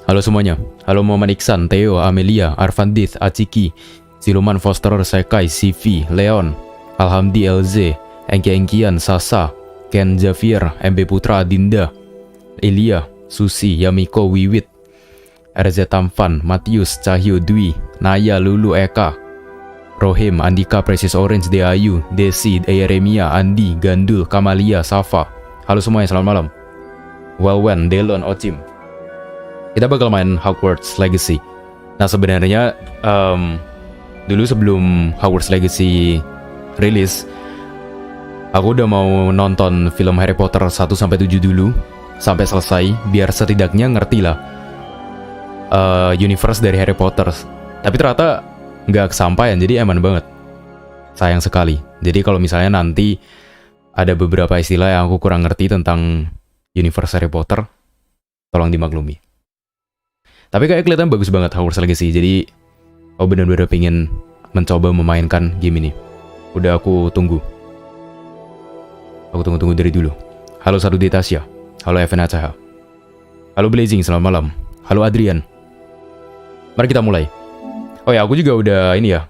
Halo semuanya. Halo Muhammad Iksan, Theo, Amelia, Arfandith, Aciki, Siluman Foster, Sekai, CV, Leon, Alhamdi LZ, Engki-Engkian, Sasa, Ken Javier, MB Putra, Dinda, Elia, Susi, Yamiko, Wiwit, RZ Tamfan, Matius, Cahyo, Dwi, Naya, Lulu, Eka, Rohim, Andika, Precious Orange, Deayu, Desi, Yeremia, Andi, Gandul, Kamalia, Safa. Halo semuanya, selamat malam. Welwen, Delon, Ochim. Kita bakal main Hogwarts Legacy. Nah sebenarnya dulu sebelum Hogwarts Legacy rilis, aku udah mau nonton film Harry Potter 1-7 dulu sampai selesai, biar setidaknya ngerti lah universe dari Harry Potter. Tapi ternyata nggak kesampaian, jadi aman banget. Sayang sekali. Jadi kalau misalnya nanti ada beberapa istilah yang aku kurang ngerti tentang universe Harry Potter, tolong dimaklumi. Tapi kayak kelihatan bagus banget Hogwarts Legacy, jadi aku benar-benar pengen mencoba memainkan game ini. Udah aku tunggu. Aku tunggu-tunggu dari dulu. Halo Sarudi Tasya. Halo Evan Acaha. Halo Blazing, selamat malam. Halo Adrian. Mari kita mulai. Oh ya, aku juga udah ini ya,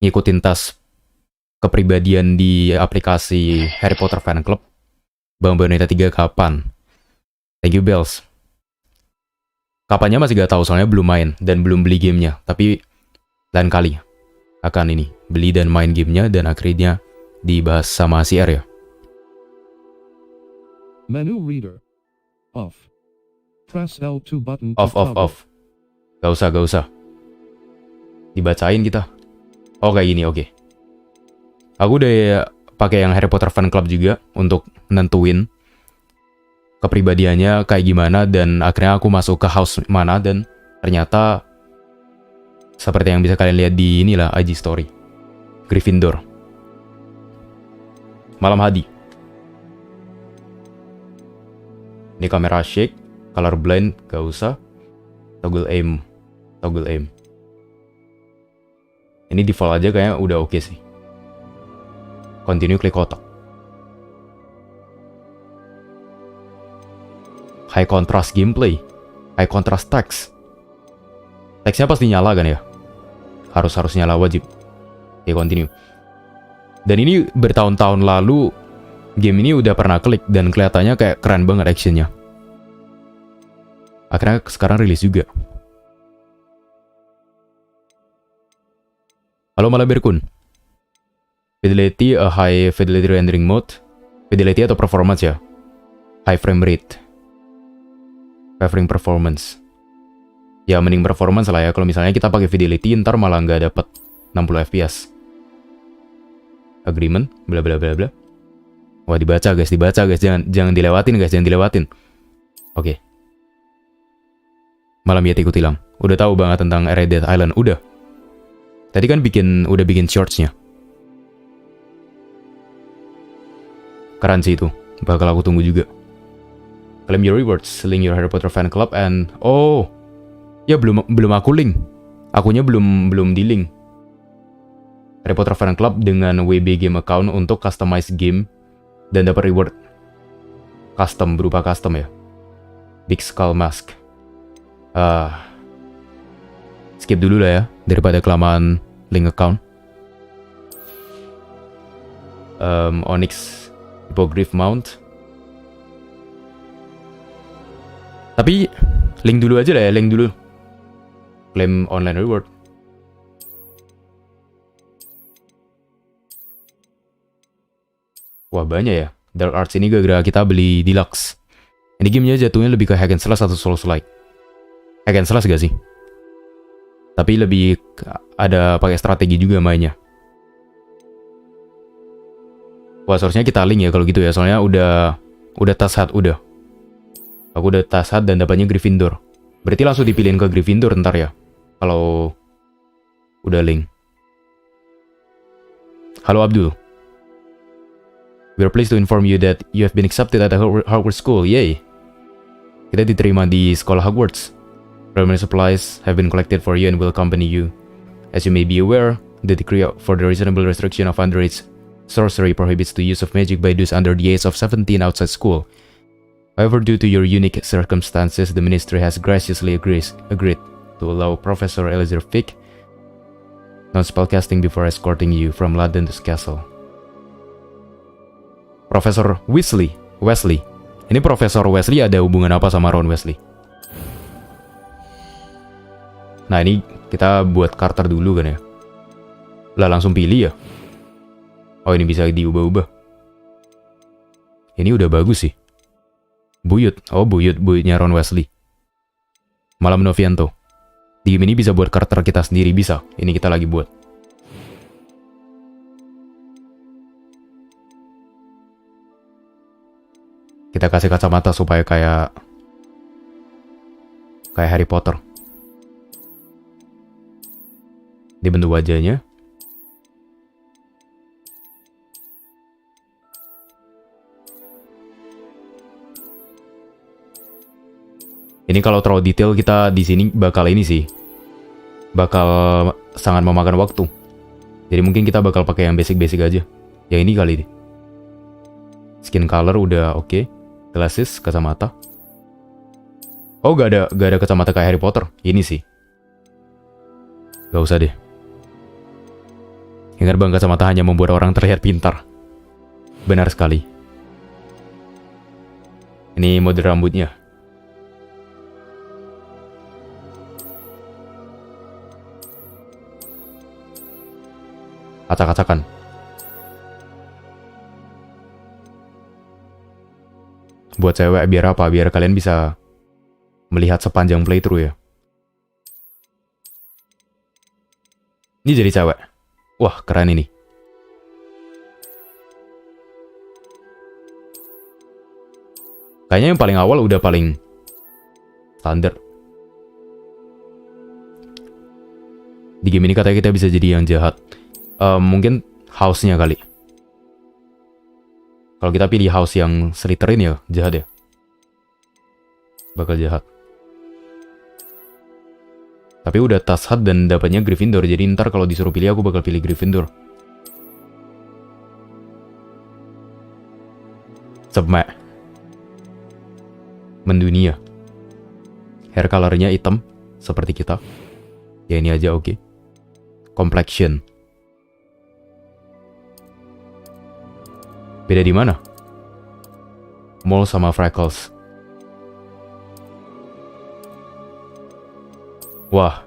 ngikutin tas kepribadian di aplikasi Harry Potter Fan Club. Bang Boneta 3 kapan? Thank you Bells. Kapannya masih gak tahu, soalnya belum main dan belum beli gamenya. Tapi lain kali akan ini, beli dan main gamenya dan akhirnya dibahas sama si R ya. Menu reader off. Press L2 button. Off. Gak usah. Dibacain kita. Oh kayak gini, oke. Aku udah pakai yang Harry Potter Fan Club juga untuk nentuin kepribadiannya kayak gimana, dan akhirnya aku masuk ke house mana, dan ternyata seperti yang bisa kalian lihat di inilah IG story, Gryffindor. Malam Hadi. Ini kamera shake, color blind gak usah, toggle aim. Ini default aja kayaknya udah oke sih. Continue, klik kotak. High contrast gameplay, high contrast text. Teksnya pasti nyala kan ya? Harus nyala, wajib. Oke, continue. Dan ini bertahun-tahun lalu game ini udah pernah klik dan kelihatannya kayak keren banget actionnya. Akhirnya sekarang rilis juga. Halo Malabirkun. Fidelity, a high fidelity rendering mode. Fidelity atau performance ya? High frame rate. Favoring performance. Ya mending performance lah ya. Kalau misalnya kita pakai fidelity ntar malah nggak dapet 60 fps. Agreement, bla bla bla bla. Wah dibaca guys. Jangan dilewatin guys, jangan dilewatin. Oke. Malam Yeti Kutilang. Udah tahu banget tentang Red Dead Island? Udah. Tadi kan udah bikin shorts-nya. Keren sih itu. Bakal aku tunggu juga. Claim your rewards, link your Harry Potter Fan Club, and oh ya belum aku link, akunya belum di link Harry Potter Fan Club dengan WB Game account untuk customize game dan dapat reward custom berupa custom ya. Big Skull Mask. Skip dulu lah ya daripada kelamaan link account. Onyx Hippogriff Mount. Tapi link dulu aja lah ya, link dulu. Claim online reward. Wah banyak ya. Dark Arts ini gara-gara kita beli deluxe. Ini gamenya jatuhnya lebih ke hack and slash atau Souls-like. Hack and slash gak sih? Tapi lebih ada pakai strategi juga mainnya. Wah seharusnya kita link ya kalau gitu ya, soalnya udah tas-hat udah. Aku udah tas-hat dan dapatnya Gryffindor. Berarti langsung dipilihin ke Gryffindor ntar ya, kalau udah link. Halo Abdul. We are pleased to inform you that you have been accepted at the Hogwarts School. Yay. Kita diterima di sekolah Hogwarts. Primary supplies have been collected for you and will accompany you. As you may be aware, the decree for the reasonable restriction of underage sorcery prohibits the use of magic by those under the age of 17 outside school. However, due to your unique circumstances, the ministry has graciously agreed to allow Professor Eliezer Fick non-spellcasting before escorting you from London to Castle. Profesor Wesley. Ini Profesor Wesley ada hubungan apa sama Ron Weasley? Nah, ini kita buat Carter dulu kan ya. Lah langsung pilih ya. Oh, ini bisa diubah-ubah. Ini udah bagus sih. Buyut. Oh, buyutnya Ron Weasley. Malam Novianto. Di game ini bisa buat karakter kita sendiri, bisa. Ini kita lagi buat. Kita kasih kacamata supaya kayak Harry Potter. Dibentuk wajahnya. Ini kalau terlalu detail kita di sini bakal ini sih. Bakal sangat memakan waktu. Jadi mungkin kita bakal pakai yang basic-basic aja. Yang ini kali ini. Skin color udah oke. Glasses, kacamata. Oh, gak ada kacamata kayak Harry Potter. Ini sih. Gak usah deh. Ingat bang, kacamata hanya membuat orang terlihat pintar. Benar sekali. Ini mode rambutnya. Acak-acakan. Buat cewek biar apa? Biar kalian bisa melihat sepanjang playthrough ya. Ini jadi cewek. Wah, keren ini. Kayaknya yang paling awal udah paling standar. Di game ini katanya kita bisa jadi yang jahat. Mungkin house-nya kali. Kalau kita pilih house yang Slytherin ya, jahat ya. Bakal jahat. Tapi udah tashat dan dapatnya Gryffindor. Jadi ntar kalau disuruh pilih aku bakal pilih Gryffindor. Semek. Mendunia. Hair colornya hitam seperti kita. Ya ini aja oke. Complexion. Beda di mana? Mole sama freckles. Wah.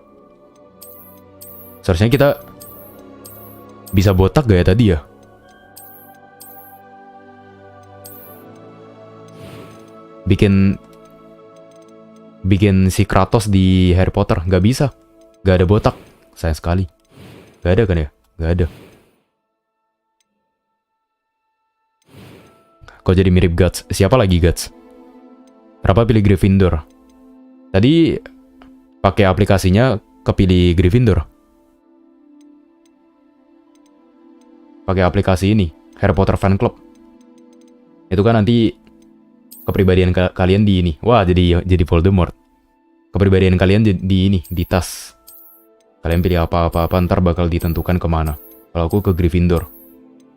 Seharusnya kita bisa botak gak ya tadi ya? Bikin si Kratos di Harry Potter. Gak bisa. Gak ada botak. Sayang sekali. Gak ada kan ya? Gak ada. Kok jadi mirip Guts? Siapa lagi Guts? Kenapa pilih Gryffindor? Tadi pakai aplikasinya kepilih Gryffindor. Pakai aplikasi ini, Harry Potter Fan Club. Itu kan nanti kepribadian kalian di ini. Wah, jadi Voldemort. Kepribadian kalian di tas. Kalian pilih apa-apa ntar bakal ditentukan kemana. Kalau aku ke Gryffindor.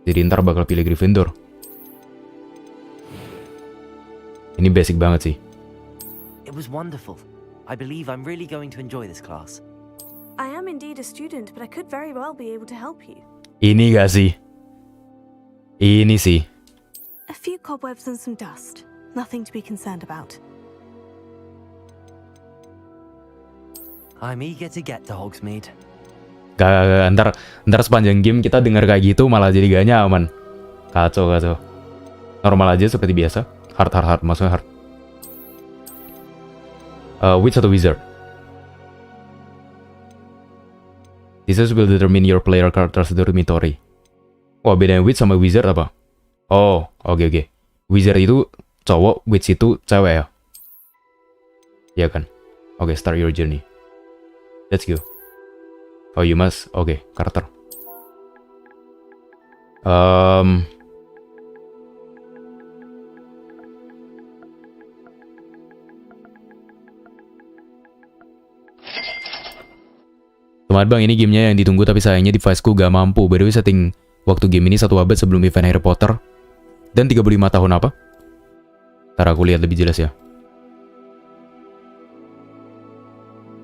Jadi ntar bakal pilih Gryffindor. Ini basic banget sih. It was wonderful. I believe I'm really going to enjoy this class. I am indeed a student, but I could very well be able to help you. Ini gak sih? Ini sih. A few cobwebs and some dust. Nothing to be concerned about. I'm eager to get to Hogsmeade. Gak, ntar sepanjang game kita dengar kayak gitu malah jadi gak nyaman. Kacau. Normal aja seperti biasa. Hard, maksudnya hard. Witch atau wizard? This will determine your player character's dormitory. Wah, bedanya witch sama wizard apa? Oh, oke. Wizard itu cowok, witch itu cewek ya? Iya kan? Oke, start your journey. Let's go. Oh, you must. Oke, karakter. Teman bang, ini gamenya yang ditunggu tapi sayangnya deviceku gak mampu. By the way, setting waktu game ini 1 abad sebelum event Harry Potter. Dan 35 tahun apa? Ntar aku lihat lebih jelas ya.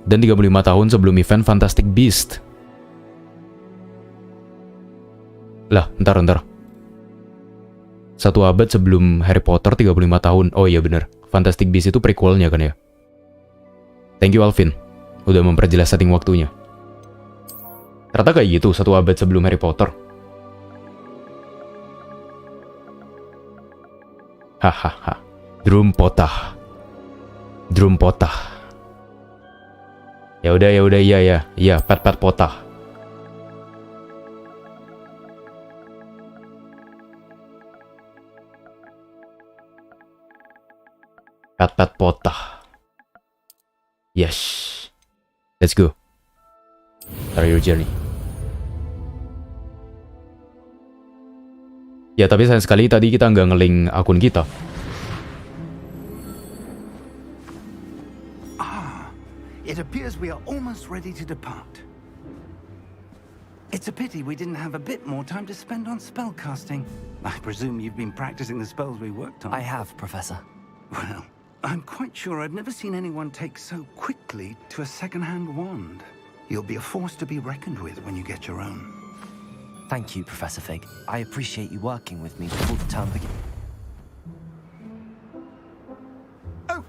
Dan 35 tahun sebelum event Fantastic Beast. Lah, ntar. 1 abad sebelum Harry Potter, 35 tahun. Oh iya bener, Fantastic Beast itu prequelnya kan ya. Thank you Alvin, udah memperjelas setting waktunya. Ternyata kayak gitu, 1 abad sebelum Harry Potter. Hahaha. Droomp. Ya udah, iya, pat potah. Pat potah. Yes. Let's go. Start your journey. Ya, tapi sayang sekali tadi kita nggak nge-link akun kita. It appears we are almost ready to depart. It's a pity we didn't have a bit more time to spend on spellcasting. I presume you've been practicing the spells we worked on. I have, Professor. Well, I'm quite sure I've never seen anyone take so quickly to a second-hand wand. You'll be a force to be reckoned with when you get your own. Thank you, Professor Fig. I appreciate you working with me before the term begins. Oh,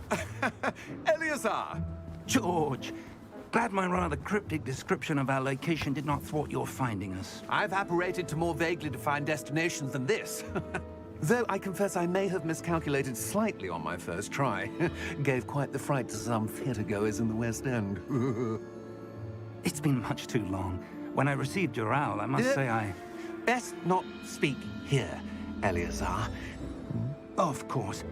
Eleazar! George! Glad my rather cryptic description of our location did not thwart your finding us. I've apparated to more vaguely defined destinations than this. Though I confess I may have miscalculated slightly on my first try. Gave quite the fright to some theatre-goers in the West End. It's been much too long. When I received your owl, I must say I... Best not speak here, Eleazar. Of course.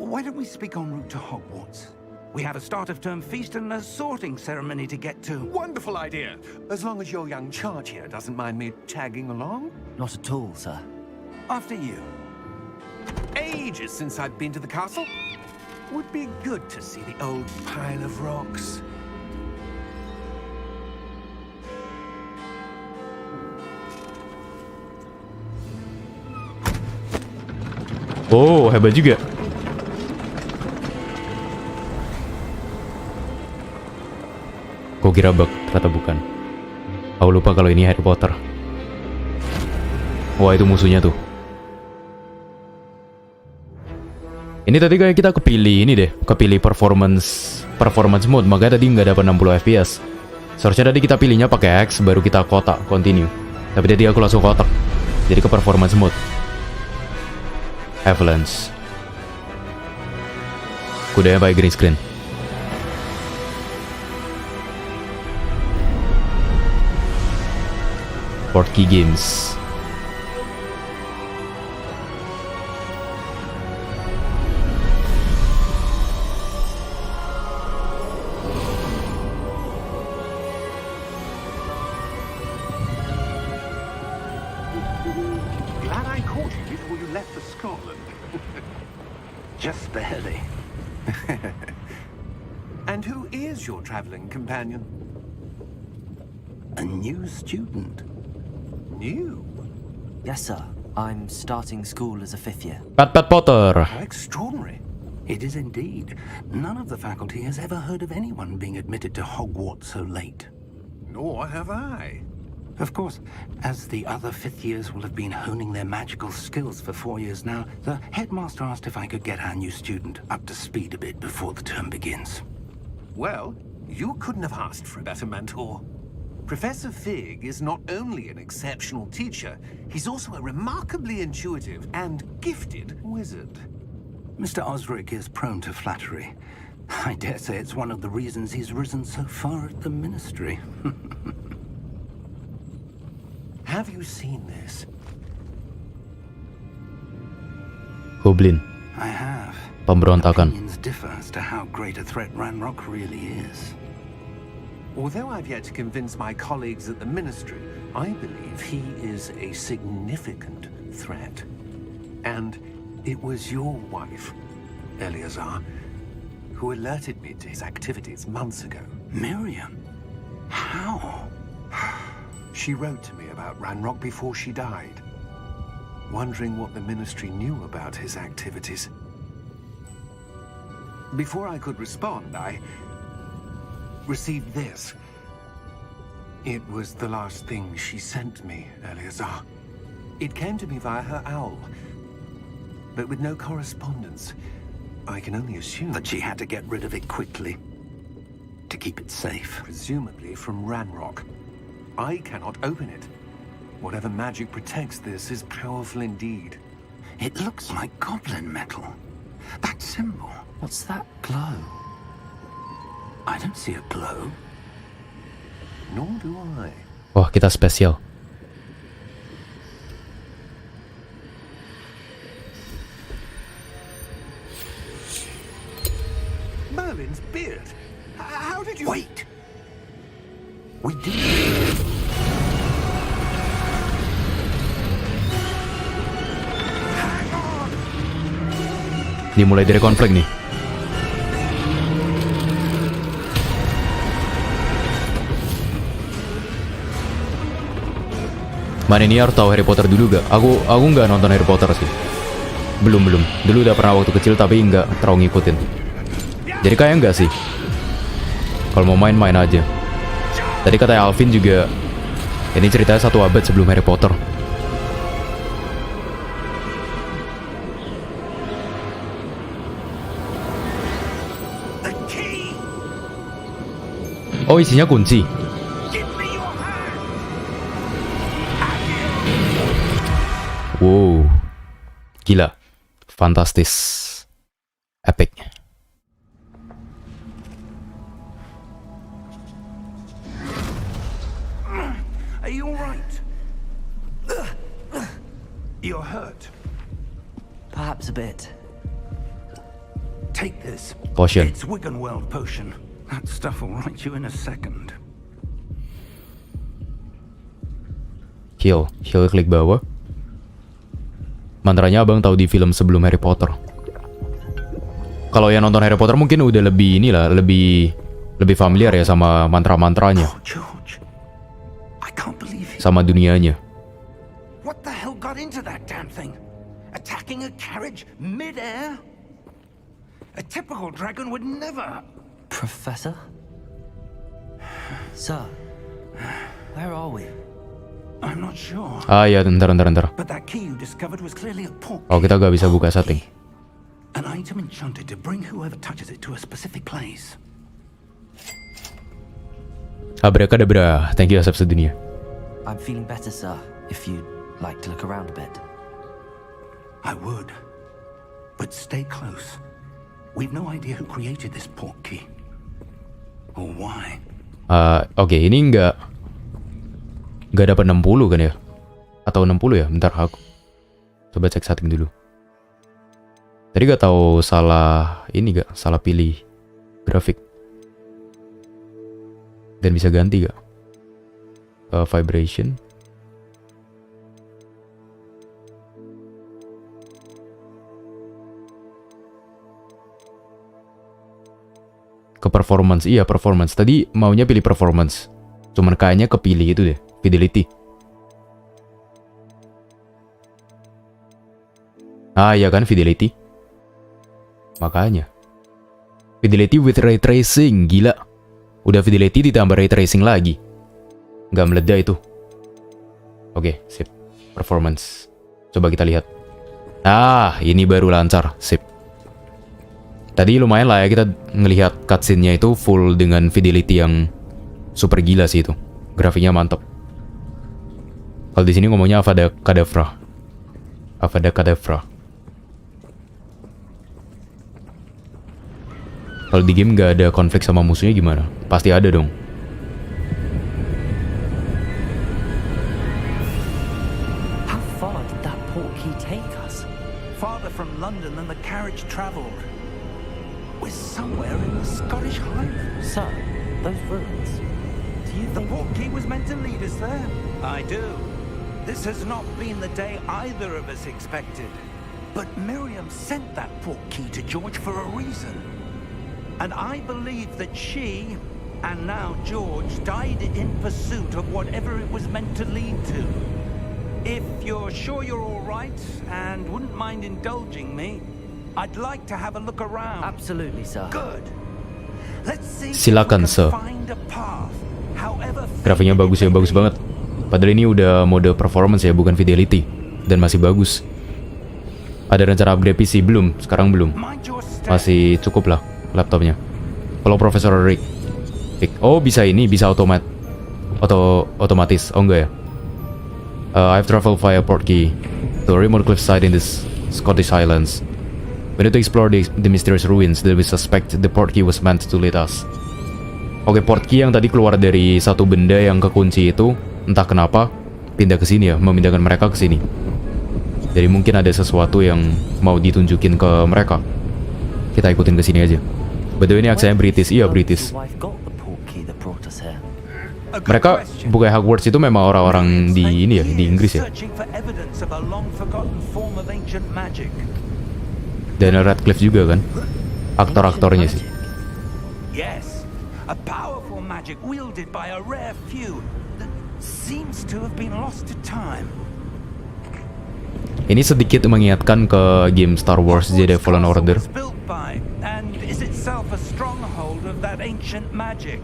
Why don't we speak en route to Hogwarts? We have a start-of-term feast and a sorting ceremony to get to. Wonderful idea! As long as your young charge here doesn't mind me tagging along. Not at all, sir. After you. Ages since I've been to the castle. Would be good to see the old pile of rocks. Oh, hebat juga. Kok kira bug, ternyata bukan. Aku lupa kalau ini Harry Potter. Wah, itu musuhnya tuh. Ini tadi kayak kita kepilih ini deh, kepilih performance mode, makanya tadi nggak dapat 60 fps. Seharusnya tadi kita pilihnya pakai X, baru kita kotak continue. Tapi tadi aku langsung kotak, jadi ke performance mode. Avalanche. Kudanya pakai green screen. Portkey Games. Glad I caught you before you left for Scotland. Just barely. And who is your traveling companion? A new student. New? Yes, sir. I'm starting school as a 5th year. Pat Potter. How extraordinary. It is indeed. None of the faculty has ever heard of anyone being admitted to Hogwarts so late. Nor have I. Of course, as the other 5th years will have been honing their magical skills for 4 years now, the headmaster asked if I could get our new student up to speed a bit before the term begins. Well, you couldn't have asked for a better mentor. Professor Fig is not only an exceptional teacher, he's also a remarkably intuitive and gifted wizard. Mr. Osric is prone to flattery. I dare say it's one of the reasons he's risen so far at the ministry. Have you seen this? Goblin. I have. Pemberontakan. Opinions differ as to how great a threat Ranrock really is. Although I've yet to convince my colleagues at the Ministry, I believe he is a significant threat. And it was your wife, Eleazar, who alerted me to his activities months ago. Miriam? How? She wrote to me about Ranrock before she died, wondering what the Ministry knew about his activities. Before I could respond, I received this. It was the last thing she sent me, Eleazar. It came to me via her owl, but with no correspondence. I can only assume That she had to get rid of it quickly to keep it safe. presumably from Ranrock. I cannot open it. Whatever magic protects this is powerful indeed. It looks like goblin metal. That symbol. What's that glow? I don't see a glow. Nor do I. Wah, kita spesial. Merlin's beard. How did you... Wait! We did. Dimulai dari konflik nih. Mana ini harus tahu Harry Potter dulu gak? Aku nggak nonton Harry Potter sih. Belum. Dulu udah pernah waktu kecil tapi nggak terlalu ngikutin. Jadi kayak enggak sih. Kalau mau main aja. Tadi kata Alvin juga ini ceritanya 1 abad sebelum Harry Potter. The key! Oh, isinya kunci. Give me your hand! Wow. Gila. Fantastis. Epic. Are you alright? You're hurt. Perhaps a bit. Take this. Potion. It's Wiggenweld potion. That stuff will right you in a second. Heal klik bawah. Mantranya abang tahu di film sebelum Harry Potter. Kalau yang nonton Harry Potter mungkin udah lebih familiar ya sama mantra-mantranya, Oh, George. I can't believe it. sama dunianya. What the hell got into that damn thing? Attacking a carriage mid-air? A typical dragon would never. Professor? Sir, where are we? I'm not sure. Ah ya, bentar. But that key you discovered was clearly a port Oh, key. kita gak bisa buka setting. An item enchanted to bring whoever touches it to a specific place. Abracadabra. Thank you Asap Sedunia. I'm feeling better, sir, if you'd like to look around a bit. I would. But stay close. We've no idea who created this port key. Or why. Oke, ini nggak dapat 60 kan ya? Atau 60 ya? Bentar, aku coba cek setting dulu. Tadi gak tahu salah pilih grafik. Dan bisa ganti gak? Vibration. Ke performance, iya performance. Tadi maunya pilih performance. Cuman kayaknya kepilih itu deh, fidelity. Ah ya kan, fidelity. Makanya. Fidelity with ray tracing, gila. Udah fidelity ditambah ray tracing lagi. Nggak meledak itu. Oke, sip. Performance. Coba kita lihat. Ah, ini baru lancar, sip. Tadi lumayan lah ya kita ngelihat cutscene-nya itu full dengan fidelity yang super gila sih itu. Grafiknya mantap. Kalau di sini ngomongnya Avada Kedavra. Kalau di game nggak ada konflik sama musuhnya gimana? Pasti ada dong. How far did that port key take us? Farther from London than the carriage travelled. We're somewhere in the Scottish Highlands. Sir, those ruins. Do you The think... port key was meant to lead us there. I do. This has not been the day either of us expected. But Miriam sent that port key to George for a reason. And I believe that she, and now George, died in pursuit of whatever it was meant to lead to. If you're sure you're all right and wouldn't mind indulging me, I'd like to have a look around. Absolutely, sir. Good. Let's see if Silakan, we can sir. find a path. However Grafiknya bagus ya, bagus banget. Padahal ini udah mode performance ya, bukan fidelity. Dan masih bagus. Ada rencana upgrade PC? Belum, sekarang belum. Mind your step. Masih cukup lah laptopnya. Kalau Profesor Rick. Oh, bisa ini, bisa otomatis. Oh enggak ya. I've traveled via portkey to a remote cliffside in this Scottish Highlands. We need to explore the mysterious ruins that we suspect the portkey was meant to lead us. Oke, portkey yang tadi keluar dari satu benda yang kekunci itu, entah kenapa pindah ke sini ya, memindahkan mereka ke sini. Jadi mungkin ada sesuatu yang mau ditunjukin ke mereka. Kita ikutin ke sini aja. Betul, ini aksesnya British. Iya, British. Your wife got the portkey that brought us here. A good Mereka question. bukan Hogwarts itu memang orang-orang di ini ya, di Inggris ya. Searching for evidence of a long-forgotten form of ancient magic. Daniel Radcliffe juga kan, aktor-aktornya sih. Yes, a powerful magic wielded by a rare few that seems to have been lost to time. Ini sedikit mengingatkan ke game Star Wars Jedi Fallen Order. Was built by and is itself a stronghold of that ancient magic.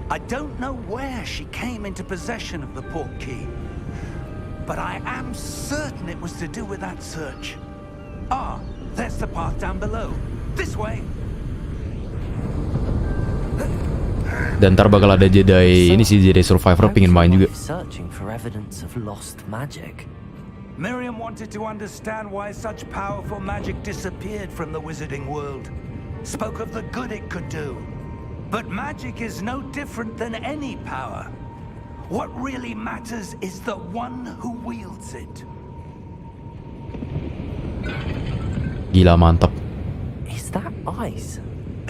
I don't know where she came into possession of the portkey, but I am certain it was to do with that search. Ah, there's the path down below. This way. Dan ntar bakal ada Jedi, ini sih Jedi Survivor pengen main juga. Searching for evidence of lost magic. Miriam wanted to understand why such powerful magic disappeared from the wizarding world. Spoke of the good it could do. But magic is no different than any power. What really matters is the one who wields it. Gila, mantap. Is that ice?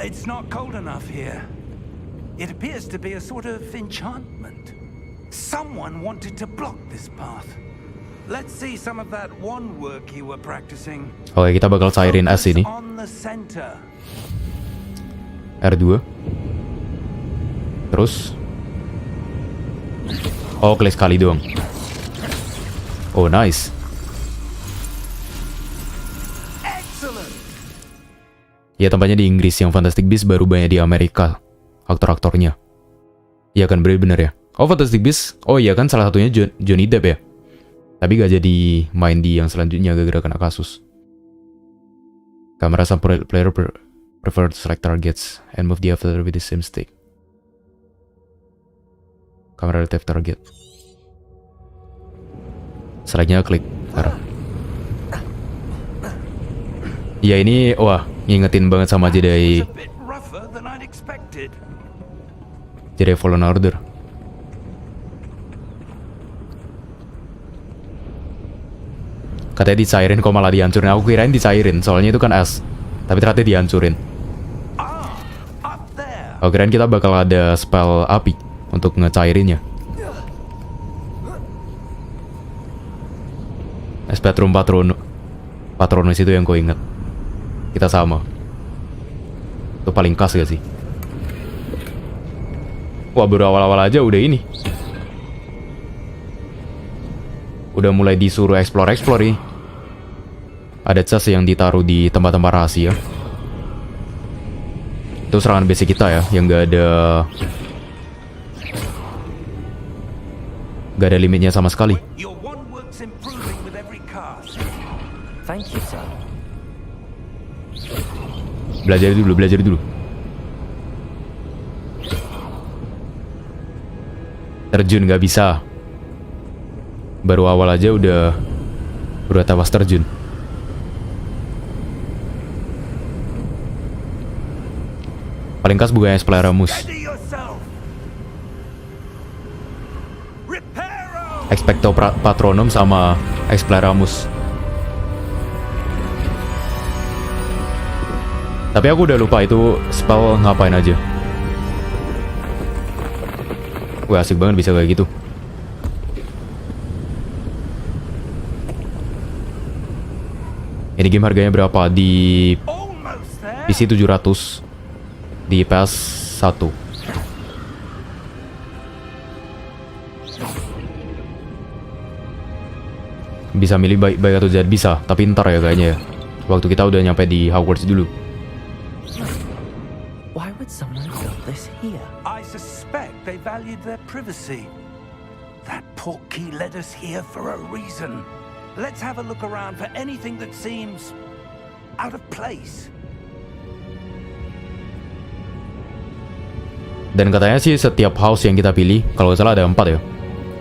It's not cold enough here. It appears to be a sort of enchantment. Someone wanted to block this path. Let's see some of that wand work you were practicing. Oke, kita bakal cairin es ini. Focus on the center. R2. Terus. Oh, klik sekali doang. Oh, nice. Excellent. Ya, tempatnya di Inggris. Yang Fantastic Beasts baru banyak di Amerika. Aktor-aktornya. Iya kan, bener ya. Oh, Fantastic Beasts. Oh iya kan, salah satunya Johnny Depp ya. Tapi gak jadi main di yang selanjutnya gara-gara kena kasus. Kamera some player prefer to select targets and move the avatar with the same stick. Kamera relative target. Selanjutnya klik sekarang. Ya ini, wah, ngingetin banget sama Jedi It's a bit rougher than I'd expected. Fallen Order. Katanya dicairin kok malah dihancurin. Aku kirain dicairin, soalnya itu kan es. Tapi ternyata dihancurin. Ah, up there. Aku kirain kita bakal ada spell api untuk ngecairinnya. Spectrum Patronus itu yang kau ingat. Kita sama. Itu paling khas gak sih? Wah, baru awal-awal aja udah ini. Udah mulai disuruh explore nih. Ada chest yang ditaruh di tempat-tempat rahasia. Itu serangan basic kita ya, yang gak ada limitnya sama sekali. Your wand works improving with every cast. Thank you, sir. Belajar dulu. Terjun gak bisa. Baru awal aja udah tewas terjun. Paling khas bukannya Espleramus. Steady yourself. Reparo. Expecto Patronum sama Espleramus. Tapi aku udah lupa itu spell ngapain aja. Wah, asik banget bisa kayak gitu. Ini game harganya berapa? Di Almost there. PC 700, di PS 1. Bisa milih baik atau jahat bisa, tapi ntar ya kayaknya ya. waktu kita udah nyampe di Hogwarts dulu. Why would someone build this here? I suspect they valued their privacy. That portkey led us here for a reason. Let's have a look around for anything that seems out of place. Dan katanya sih setiap house yang kita pilih, kalau nggak salah ada 4 ya,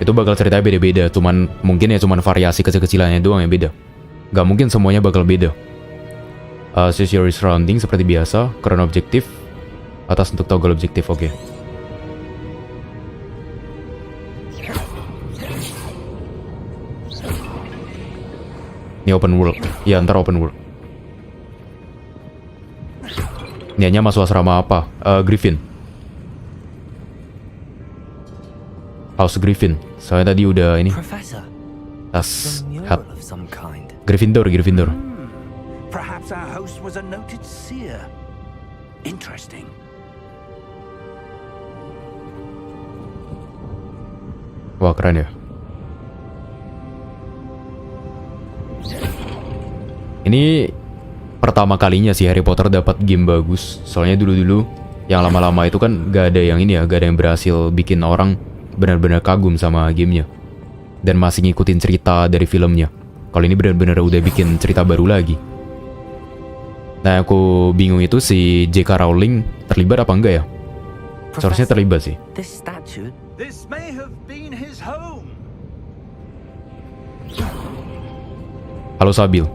itu bakal ceritanya beda-beda. Mungkin variasi kecil-kecilannya doang yang beda. Gak mungkin semuanya bakal beda. Choose your surrounding seperti biasa. Current objektif. Atas untuk toggle objektif, oke. Ini open world. Ya, ntar open world. Niatnya masuk asrama apa? Griffin. House Griffin. Soalnya tadi udah ini. Professor, Tas a hat. mural of some kind. Gryffindor. Perhaps our host was a noted seer. Interesting. Wah, keren ya. Ini pertama kalinya sih Harry Potter dapat game bagus. Soalnya dulu-dulu yang lama-lama itu kan gak ada yang ini ya, gak ada yang berhasil bikin orang benar-benar kagum sama gamenya dan masih ngikutin cerita dari filmnya. Kalau ini benar-benar udah bikin cerita baru lagi. Nah, aku bingung itu si J.K. Rowling terlibat apa enggak ya? Seharusnya terlibat sih. This statue. This may have been his home. Halo Sabil.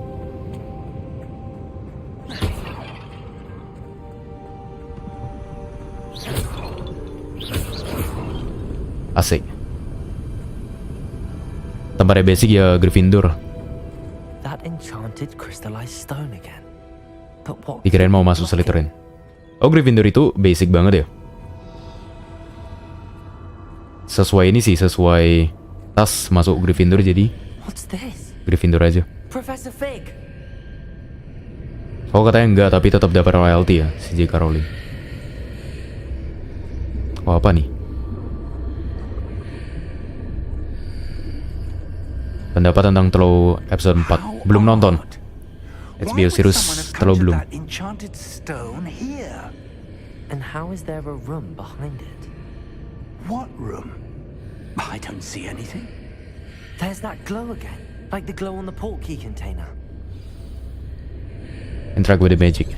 Asik. Tempatnya basic ya Gryffindor. That enchanted crystallized stone again. But what? Dikirain mau masuk Slytherin. Oh, Gryffindor itu basic banget ya. Sesuai ini sih, sesuai tas masuk Gryffindor, jadi What's this? Gryffindor aja. Professor Fig. Oh, katanya enggak, tapi tetap dapat royalty ya si J.K. Rowling. Oh, apa nih? Pendapat tentang Telur episode 4. Belum nonton. HBO series Telur belum. Enchanted stone here. And how is there a room behind it? What room? I don't see anything. There's that glow again, like the glow on the portkey container. Interact with the magic.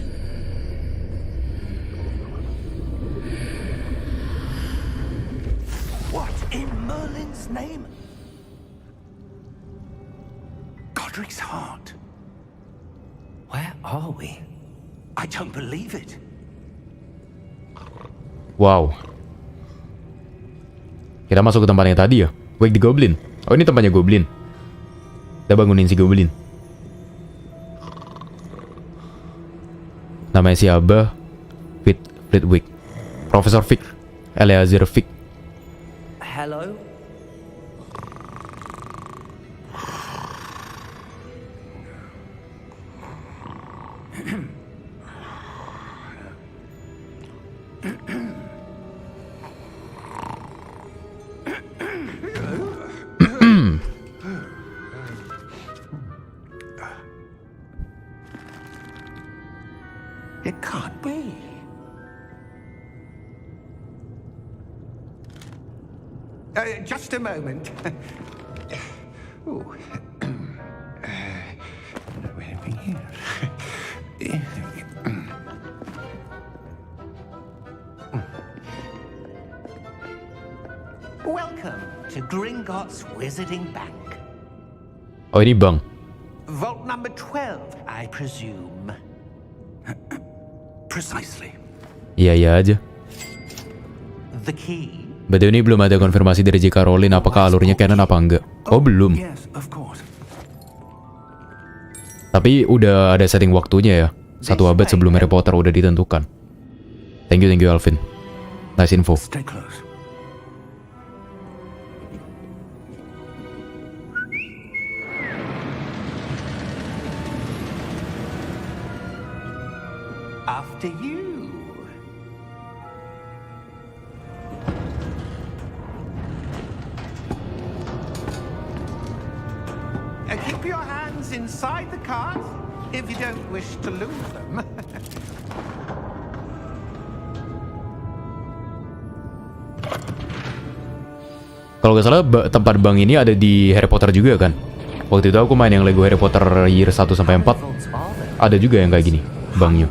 What in Merlin's name? Godric's heart. Where are we? I don't believe it. Wow. Kita masuk ke tempatnya tadi ya. Wake the Goblin. Oh, ini tempatnya Goblin. Kita bangunin si Goblin. Namanya si Abah Flitwick. Profesor Fig. Eleazar Fig. Hello? It can't be. Just a moment. Ooh. Welcome to Gringotts Wizarding Bank. Oh, ini bank. Vault number 12, I presume. Precisely. Iya aja. The key. Betul, ini belum ada konfirmasi dari J.K. Rowling apakah alurnya canon apa enggak. Oh, belum. Yes, of course. Tapi udah ada setting waktunya ya. 1 abad sebelum Harry Potter udah ditentukan. Thank you Alvin. Nice info. Stay close. After you. Keep your hands inside the cart. if you don't wish to lose them. Kalau nggak salah tempat bank ini ada di Harry Potter juga kan. Waktu itu aku main yang Lego Harry Potter Year 1 sampai 4. Ada juga yang kayak gini banknya.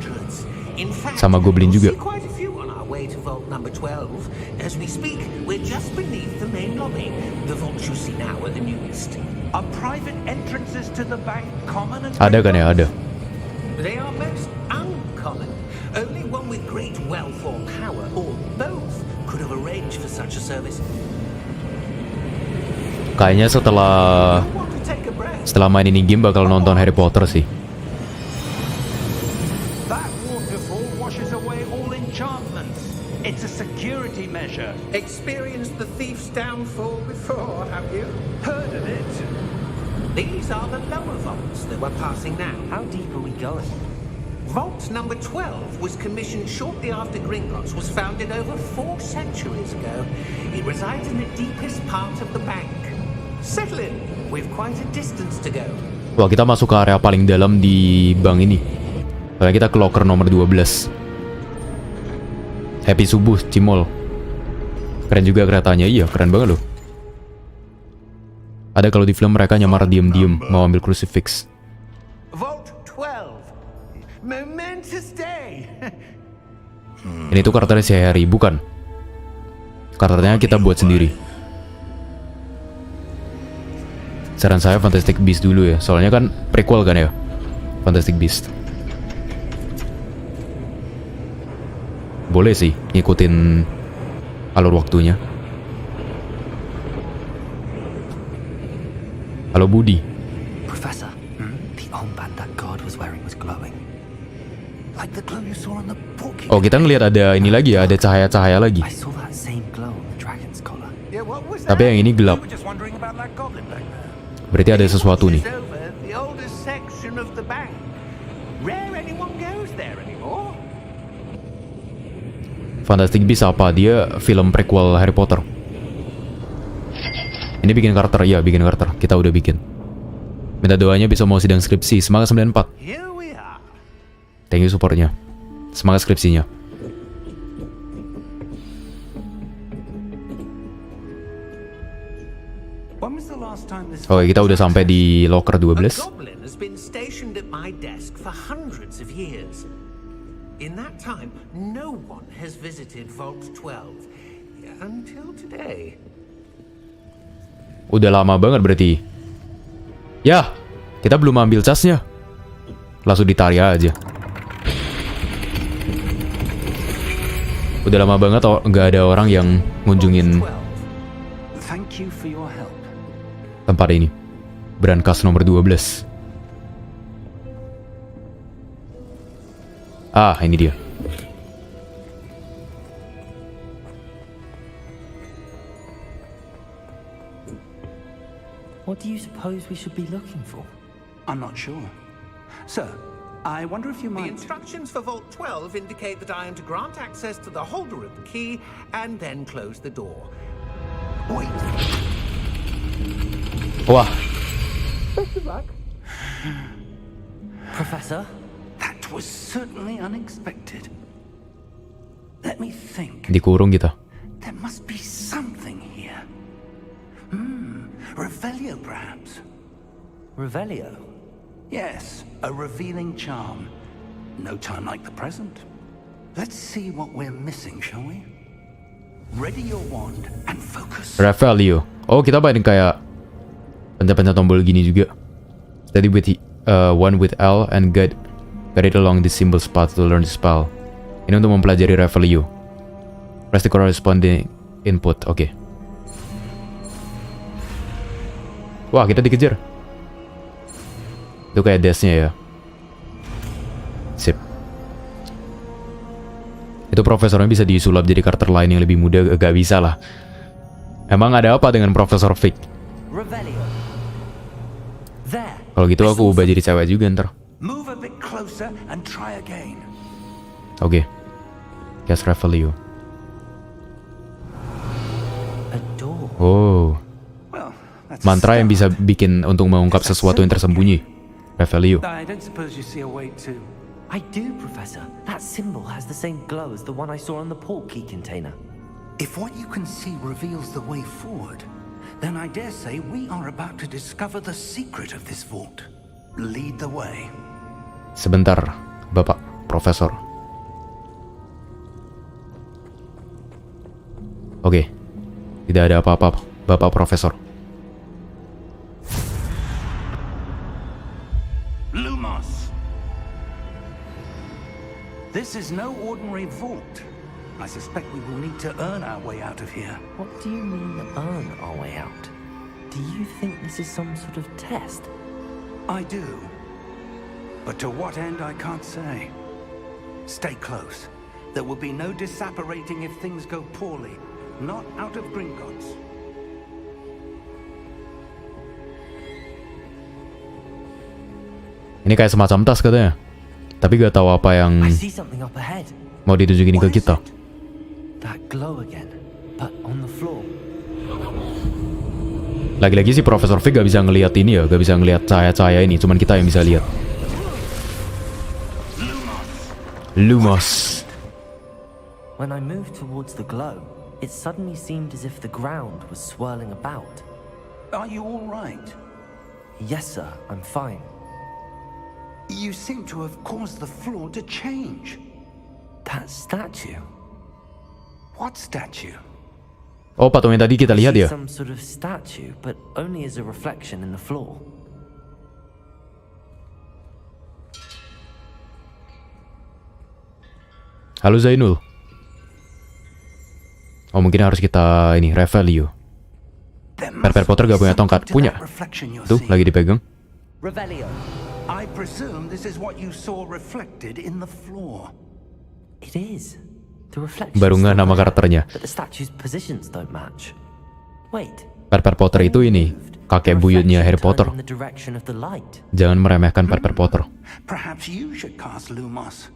In fact, Sama Goblin you'll juga. see quite a few on our way to vault number 12. As we speak, we're just beneath the main lobby. The vaults you see now are the newest. Are private entrances to the bank common and Ada kan ya, ada. They are most uncommon. Only one with great wealth or power, or both, could have arranged for such a service. Kayaknya setelah Want to take a breath? main ini game bakal nonton Harry Potter sih. That waterfall washes away all enchantments. It's a security measure. Experienced the thief's downfall before, have you? Heard of it? These are the lower vaults that we're passing now. How deep are we going? Vault number 12 was commissioned shortly after Gringotts was founded over 4 centuries ago. It resides in the deepest part of the bank. Settle in. We've quite a distance to go. Wah, kita masuk ke area paling dalam di bank ini. Soalnya kita ke locker nomor 12. Happy subuh, Cimol. Keren juga keretanya, iya keren banget loh. Ada kalau di film mereka nyamar diem-diem mau ambil crucifix. Vault 12. Momentous day. Ini tuh karakternya si Harry, bukan? Karakternya kita buat sendiri. Saran saya Fantastic Beasts dulu ya, soalnya kan prequel kan ya, Fantastic Beasts. Boleh sih ngikutin alur waktunya. Halo Budi. Professor, the armband that guard was wearing was glowing. Like the glow you saw on the book. Oh, kita ngelihat ada ini lagi ya, ada cahaya-cahaya lagi. I saw that same glow on the dragon's collar. Yeah, what was Tapi that? yang ini gelap. We were just wondering about that goblin back there. Berarti ada sesuatu nih. This is over the oldest section of the bank. Rare anyone goes there anymore. Fantastic Beasts apa? Dia film prequel Harry Potter. Ini bikin karakter, ya bikin karakter. Kita udah bikin. Minta doanya bisa mau sidang skripsi. Semangat 94. Here we are. Thank you supportnya. Semangat skripsinya. When was the last time this Oke, kita udah sampai di locker A 12. goblin has been stationed at my desk for hundreds of years. In that time, no one has visited Vault 12 until today. Udah lama banget berarti. Ya, kita belum ambil casnya. Langsung ditarik aja. Udah lama banget nggak ada orang yang ngunjungin 12. Thank you for your help. tempat ini. Brankas nomor 12. Ah, ini dia. What do you suppose we should be looking for? I'm not sure. Sir, I wonder if you The might... instructions for Vault 12 indicate that I am to grant access to the holder of the key and then close the door. Wait. Wah, Professor? That was certainly unexpected. Let me think. dikurung kita. There must be something here. Revelio, perhaps. Revelio? Yes, a revealing charm. No time like the present. Let's see what we're missing, shall we? Ready your wand and focus. Revelio. Oh, kita main kayak pencet-pencet tombol gini juga. Tadi with one with L and guide it along the symbol's path to learn the spell. Ini untuk mempelajari Revelio. Press the corresponding input. Oke. Wah, kita dikejar. Itu kayak dash-nya ya. Sip. Itu profesornya bisa disulap jadi karakter lain yang lebih muda. Gak bisa lah. Emang ada apa dengan Profesor Fig? Revelio. There. Kalau gitu aku ubah jadi cewek juga ntar. Move a bit closer and try again. Oke. Cast Revelio. A door. Oh. Well, that's a Mantra yang start. bisa bikin untuk mengungkap sesuatu yang tersembunyi. Revelio. I don't suppose you see a way to... I do, Professor. That symbol has the same glow as the one I saw on the portkey container. If what you can see reveals the way forward, then I dare say we are about to discover the secret of this vault. Lead the way. Sebentar, Bapak Profesor. Oke, tidak ada apa-apa, Bapak Profesor. Lumos! This is no ordinary vault. I suspect we will need to earn our way out of here. What do you mean, earn our way out? Do you think this is some sort of test? I do. But to what end, I can't say. Stay close. There will be no disapparating if things go poorly. Not out of Gringotts. Ini kayak semacam tas katanya. Tapi gak tahu apa yang I see something up ahead. mau ditunjukin ke kita. That glow again, but on the floor. Lagi-lagi sih Profesor Fig gak bisa ngelihat ini ya, gak bisa ngelihat cahaya-cahaya ini, cuman kita yang bisa lihat. Lumos. When I moved towards the glow, it suddenly seemed as if the ground was swirling about. Are you all right? Yes, sir, I'm fine. You seem to have caused the floor to change. That statue. What statue? Oh, patung yang tadi kita lihat ya. Some sort of statue, but only as a reflection in the floor. Halo Zainul. Oh, mungkin harus kita ini Revelio. Perper Potter gak punya tongkat. Punya. Tuh, lagi dipegang. Revelio. I presume this is what you saw reflected in the floor. It is. The reflection. Baru nggak nama karakternya. But the statue's positions don't match. Wait. Perper Potter itu ini kakek buyutnya Harry Potter. In the direction of the light. Jangan meremehkan Perper Potter. Perhaps you should cast Lumos.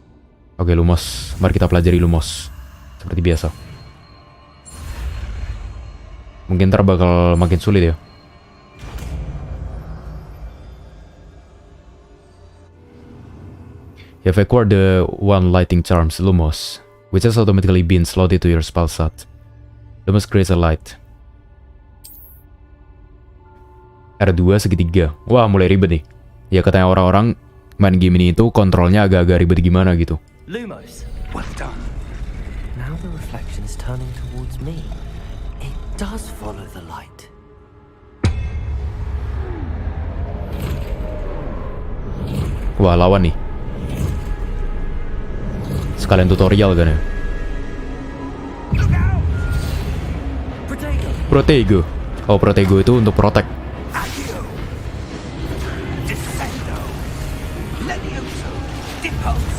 Oke, Lumos. Mari kita pelajari Lumos. Seperti biasa. Mungkin ntar bakal makin sulit ya. You have acquired the one lighting charms, Lumos, which has automatically been slotted to your spell slot. Lumos creates a light. R2 segitiga. Wah, mulai ribet nih. Ya katanya orang-orang main game ini itu kontrolnya agak-agak ribet gimana gitu. Lumos. Well done. Now the reflection is turning towards me. It does follow the light. Wah, lawan nih. Sekalian tutorial kan ya. Protego. Oh, Protego itu untuk protect.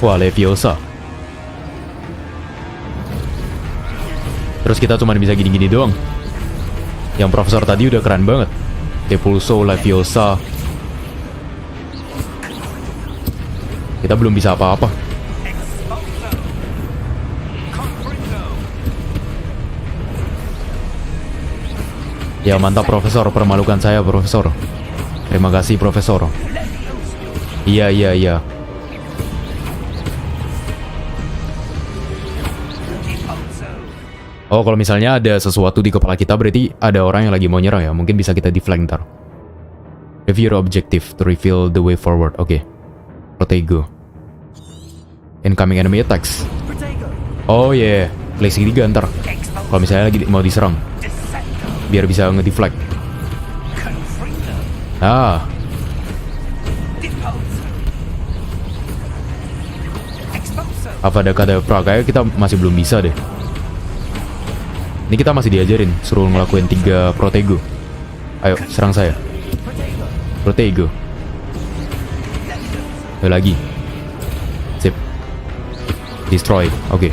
Wah, Leviosa. Terus kita cuma bisa gini-gini doang. Yang Profesor tadi udah keren banget. Depulso, Leviosa. Kita belum bisa apa-apa. Ya mantap Profesor, permalukan saya Profesor. Terima kasih Profesor. Iya. Oh, kalau misalnya ada sesuatu di kepala kita berarti ada orang yang lagi mau nyerang ya. Mungkin bisa kita deflect ntar. Review your objective to reveal the way forward. Oke. Protego. Incoming enemy attacks. Oh yeah. Klik segitiga ntar. Kalau misalnya lagi mau diserang. Biar bisa ngedeflect. Ah. Apa ada kata kayak kita masih belum bisa deh. Ini kita masih diajarin, suruh ngelakuin 3 Protego. Ayo, serang saya. Protego. Ayo lagi. Sip. Destroy. Oke.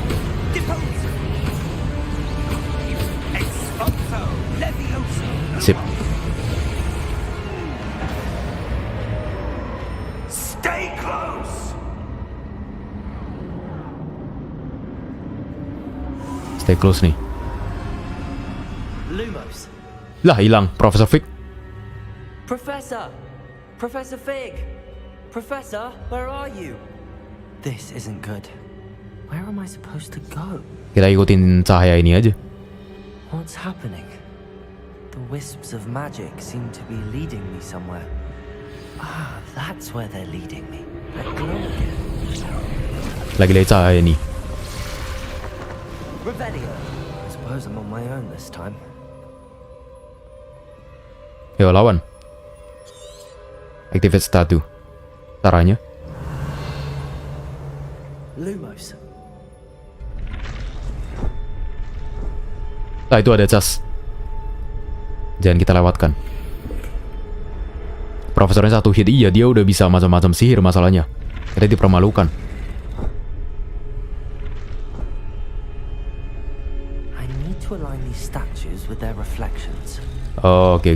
Sip. Stay close. Stay close nih. Lumos. Lah, hilang Profesor Fig. Professor Fig. Professor, where are you? This isn't good. Where am I supposed to go? Kita ikutin cahaya ini aja. What's happening? The wisps of magic seem to be leading me somewhere. Ah, that's where they're leading me. That glow again. Lagi-lagi cahaya nih. Revelio. I suppose I'm on my own this time. Yo, lawan. Activate statue. Caranya? Lumos. Nah, itu ada cas. Jangan kita lewatkan. Profesornya satu hit. Iya, dia udah bisa macam-macam sihir masalahnya. Kita dipermalukan. I need to align these statues with their reflections. Oh, oke.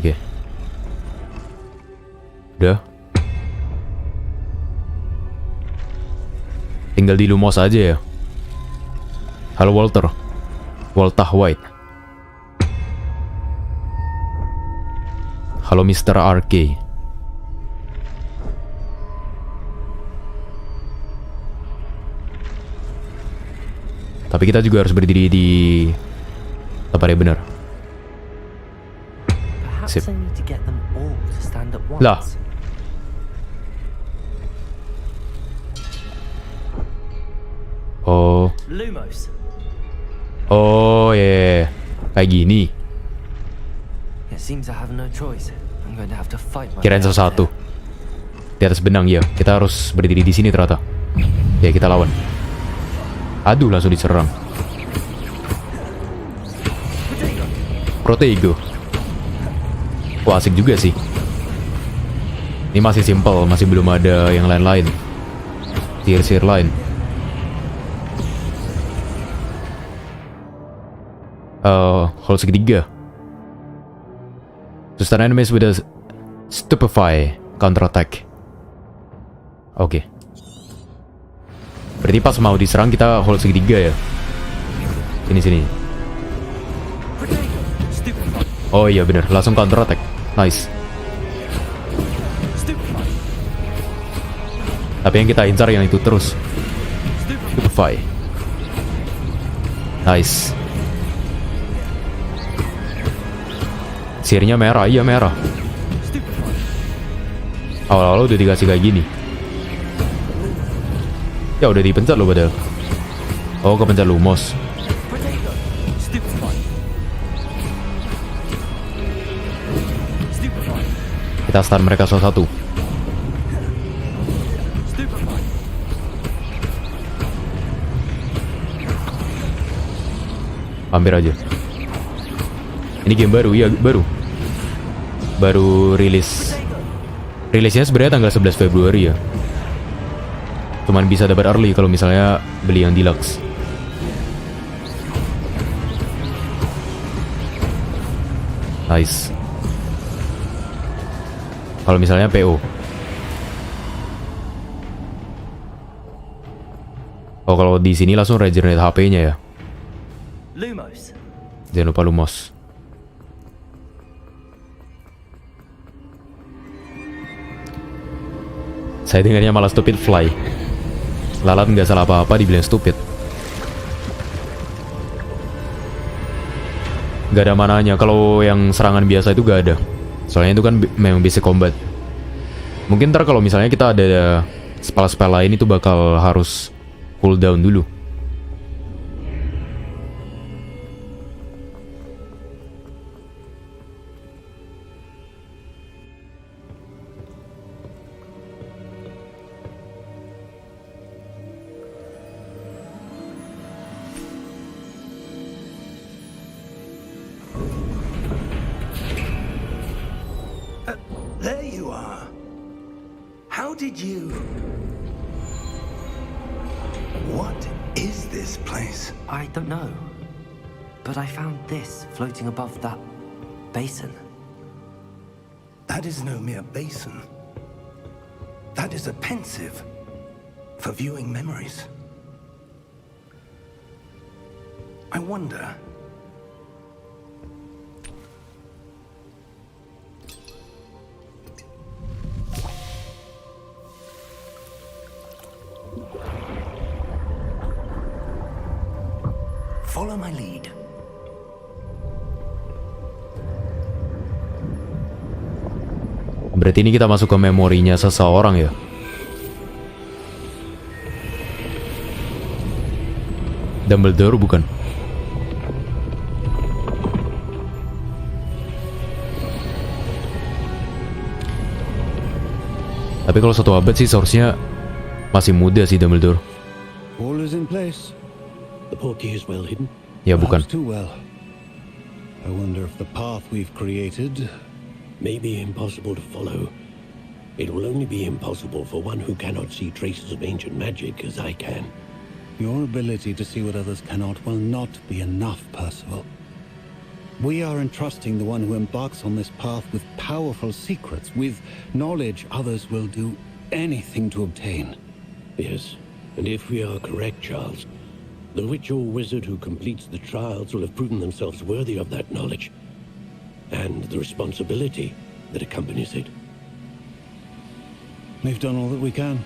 Udah. Tinggal di Lumos aja ya. Halo Walter. Walter White. Halo Mr. RK. Tapi kita juga harus berdiri di tempat yang benar. Perhaps Sip. I need to get them all to stand at once. Lah. Oh. Lumos. Oh, yeah. Kayak gini. It seems I have no choice. I'm going to have to fight my Kirain way out satu-satu. there. Di atas benang ya. Kita harus berdiri di sini ternyata. Ya, kita lawan. Aduh, langsung diserang. Protego. Wah, asik juga sih. Ini masih simple, masih belum ada yang lain-lain. Sihir-sihir lain. Hold segitiga. To stun enemies with a stupefy counter attack. Oke. Berarti pas mau diserang kita hold segitiga ya. Sini. Oh iya bener, langsung counter attack. Nice. Tapi yang kita incar yang itu terus. Stupefy. Nice. Sihirnya merah, iya merah. Awal-awal udah dikasih kayak gini. Ya udah dipencet loh padahal. Oh, kepencet Lumos. Kita stun mereka satu-satu. Hampir aja. Ini game baru, iya baru. Baru rilis. Rilisnya sebenarnya tanggal 11 Februari ya. Cuman bisa dapat early kalau misalnya beli yang deluxe. Nice. Kalau misalnya PO. Oh, kalau di sini langsung regenerate HP-nya ya. Lumos. Jangan lupa Lumos. Saya dengarnya malah stupid fly. Lalat nggak salah apa-apa dibilang stupid. Gak ada mananya. Kalau yang serangan biasa itu gak ada. Soalnya itu kan memang basic combat. Mungkin ntar kalau misalnya kita ada spell-spell lain itu bakal harus cooldown dulu. There you are. How did you... What is this place? I don't know. But I found this floating above that basin. That is no mere basin. That is a pensive for viewing memories. I wonder... Follow my lead. Berarti ini kita masuk ke memorinya seseorang ya? Dumbledore bukan? Tapi kalau 1 abad sih seharusnya masih muda sih Dumbledore. All is in place. The portkey is well hidden. Ya bukan. Perhaps too well. I wonder if the path we've created may be impossible to follow. It will only be impossible for one who cannot see traces of ancient magic as I can. Your ability to see what others cannot will not be enough, Percival. We are entrusting the one who embarks on this path with powerful secrets, with knowledge others will do anything to obtain. Yes, and if we are correct, Charles, the witch or wizard who completes the trials will have proven themselves worthy of that knowledge, and the responsibility that accompanies it. We've done all that we can.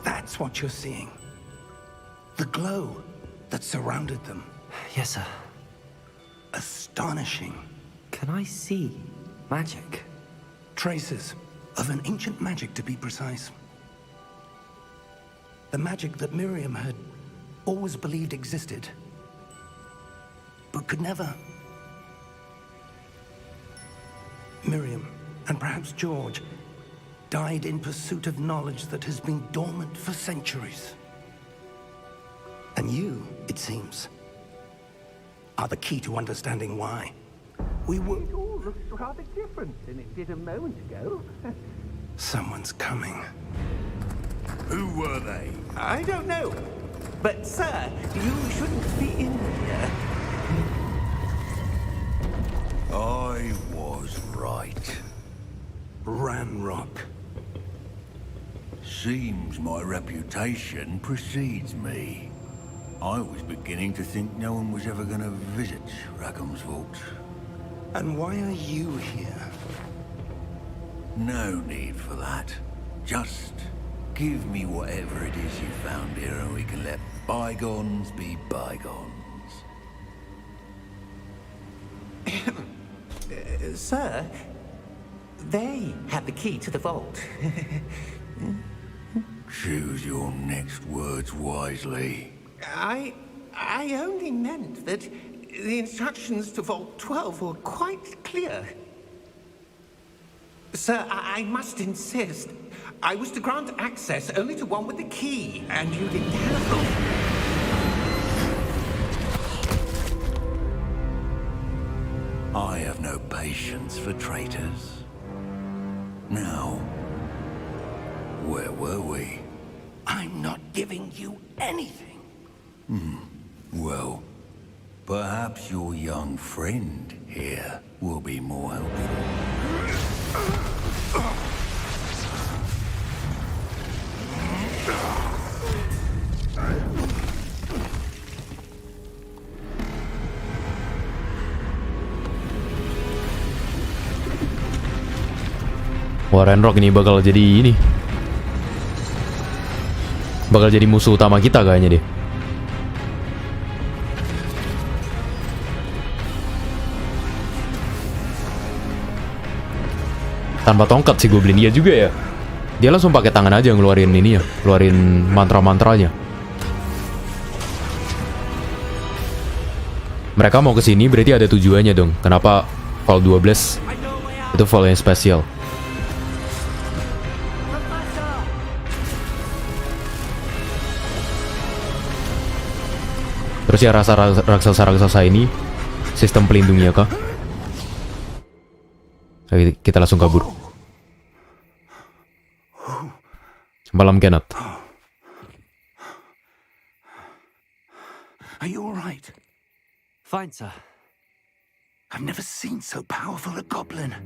That's what you're seeing. The glow that surrounded them. Yes, sir. Astonishing. Can I see magic? Traces of an ancient magic, to be precise. The magic that Miriam had always believed existed, but could never. Miriam, and perhaps George, died in pursuit of knowledge that has been dormant for centuries. And you, it seems, are the key to understanding why. We were... It all looks rather different than it did a moment ago. Someone's coming. Who were they? I don't know. But, sir, you shouldn't be in here. I was right. Ranrock. Seems my reputation precedes me. I was beginning to think no one was ever going to visit Rackham's vault. And why are you here? No need for that. Just give me whatever it is you found here and we can let bygones be bygones. Sir, they have the key to the vault. Choose your next words wisely. I only meant that the instructions to Vault 12 were quite clear. Sir, I must insist. I was to grant access only to one with the key, and you didn't have them. I have no patience for traitors. Now, where were we? I'm not giving you anything. Well, perhaps your young friend here will be more helpful. Wah, Ranrock ini bakal jadi ini. Bakal jadi musuh utama kita kayaknya deh. Tanpa tongkat sih Goblin dia juga ya. Dia langsung pakai tangan aja ngeluarin ini ya, ngeluarin mantra-mantranya. Mereka mau kesini berarti ada tujuannya dong. Kenapa Vault 12 itu Vault yang spesial? Terus ya raksasa-raksasa ini sistem pelindungnya kah? Kita langsung kabur. Malam Kenneth. Are you all right? Fine, sir. I've never seen so powerful a goblin.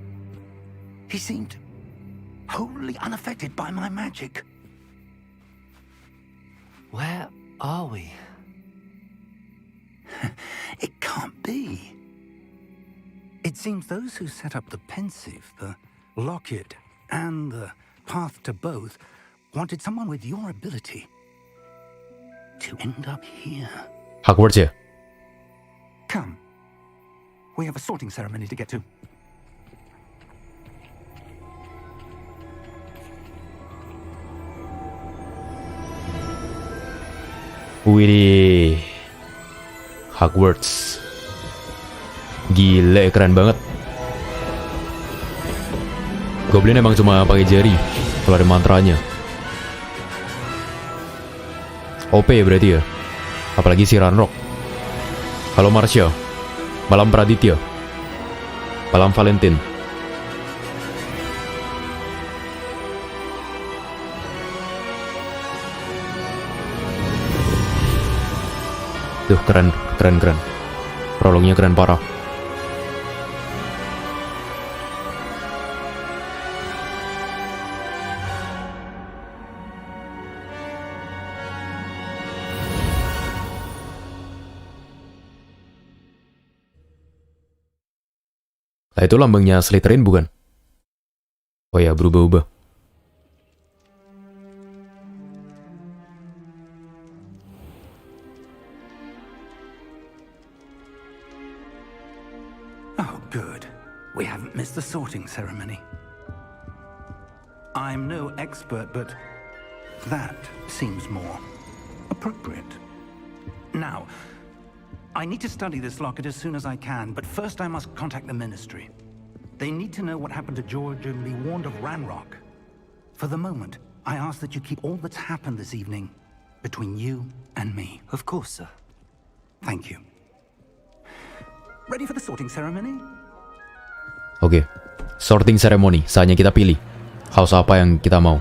He seemed wholly unaffected by my magic. Where are we? seems those who set up the pensive, the locket, and the path to both wanted someone with your ability to end up here. Hogwarts ya? Come. We have a sorting ceremony to get to. Wih, Hogwarts. Gile, keren banget. Goblin emang cuma pakai jari kalau ada mantranya. OP berarti ya. Apalagi si Ranrock. Halo Marsha. Malam Praditya. Malam Valentine. Tuh, keren. Prolognya keren parah. Nah, itu lambangnya Slytherin bukan? Oh ya, berubah-ubah. Oh, good. We haven't missed the sorting ceremony. I'm no expert, but that seems more appropriate. Now, I need to study this locket as soon as I can, but first I must contact the Ministry. They need to know what happened to George and be warned of Ranrock. For the moment, I ask that you keep all that's happened this evening between you and me. Of course, sir. Thank you. Ready for the sorting ceremony? Oke. Sorting ceremony. Saatnya kita pilih house apa yang kita mau.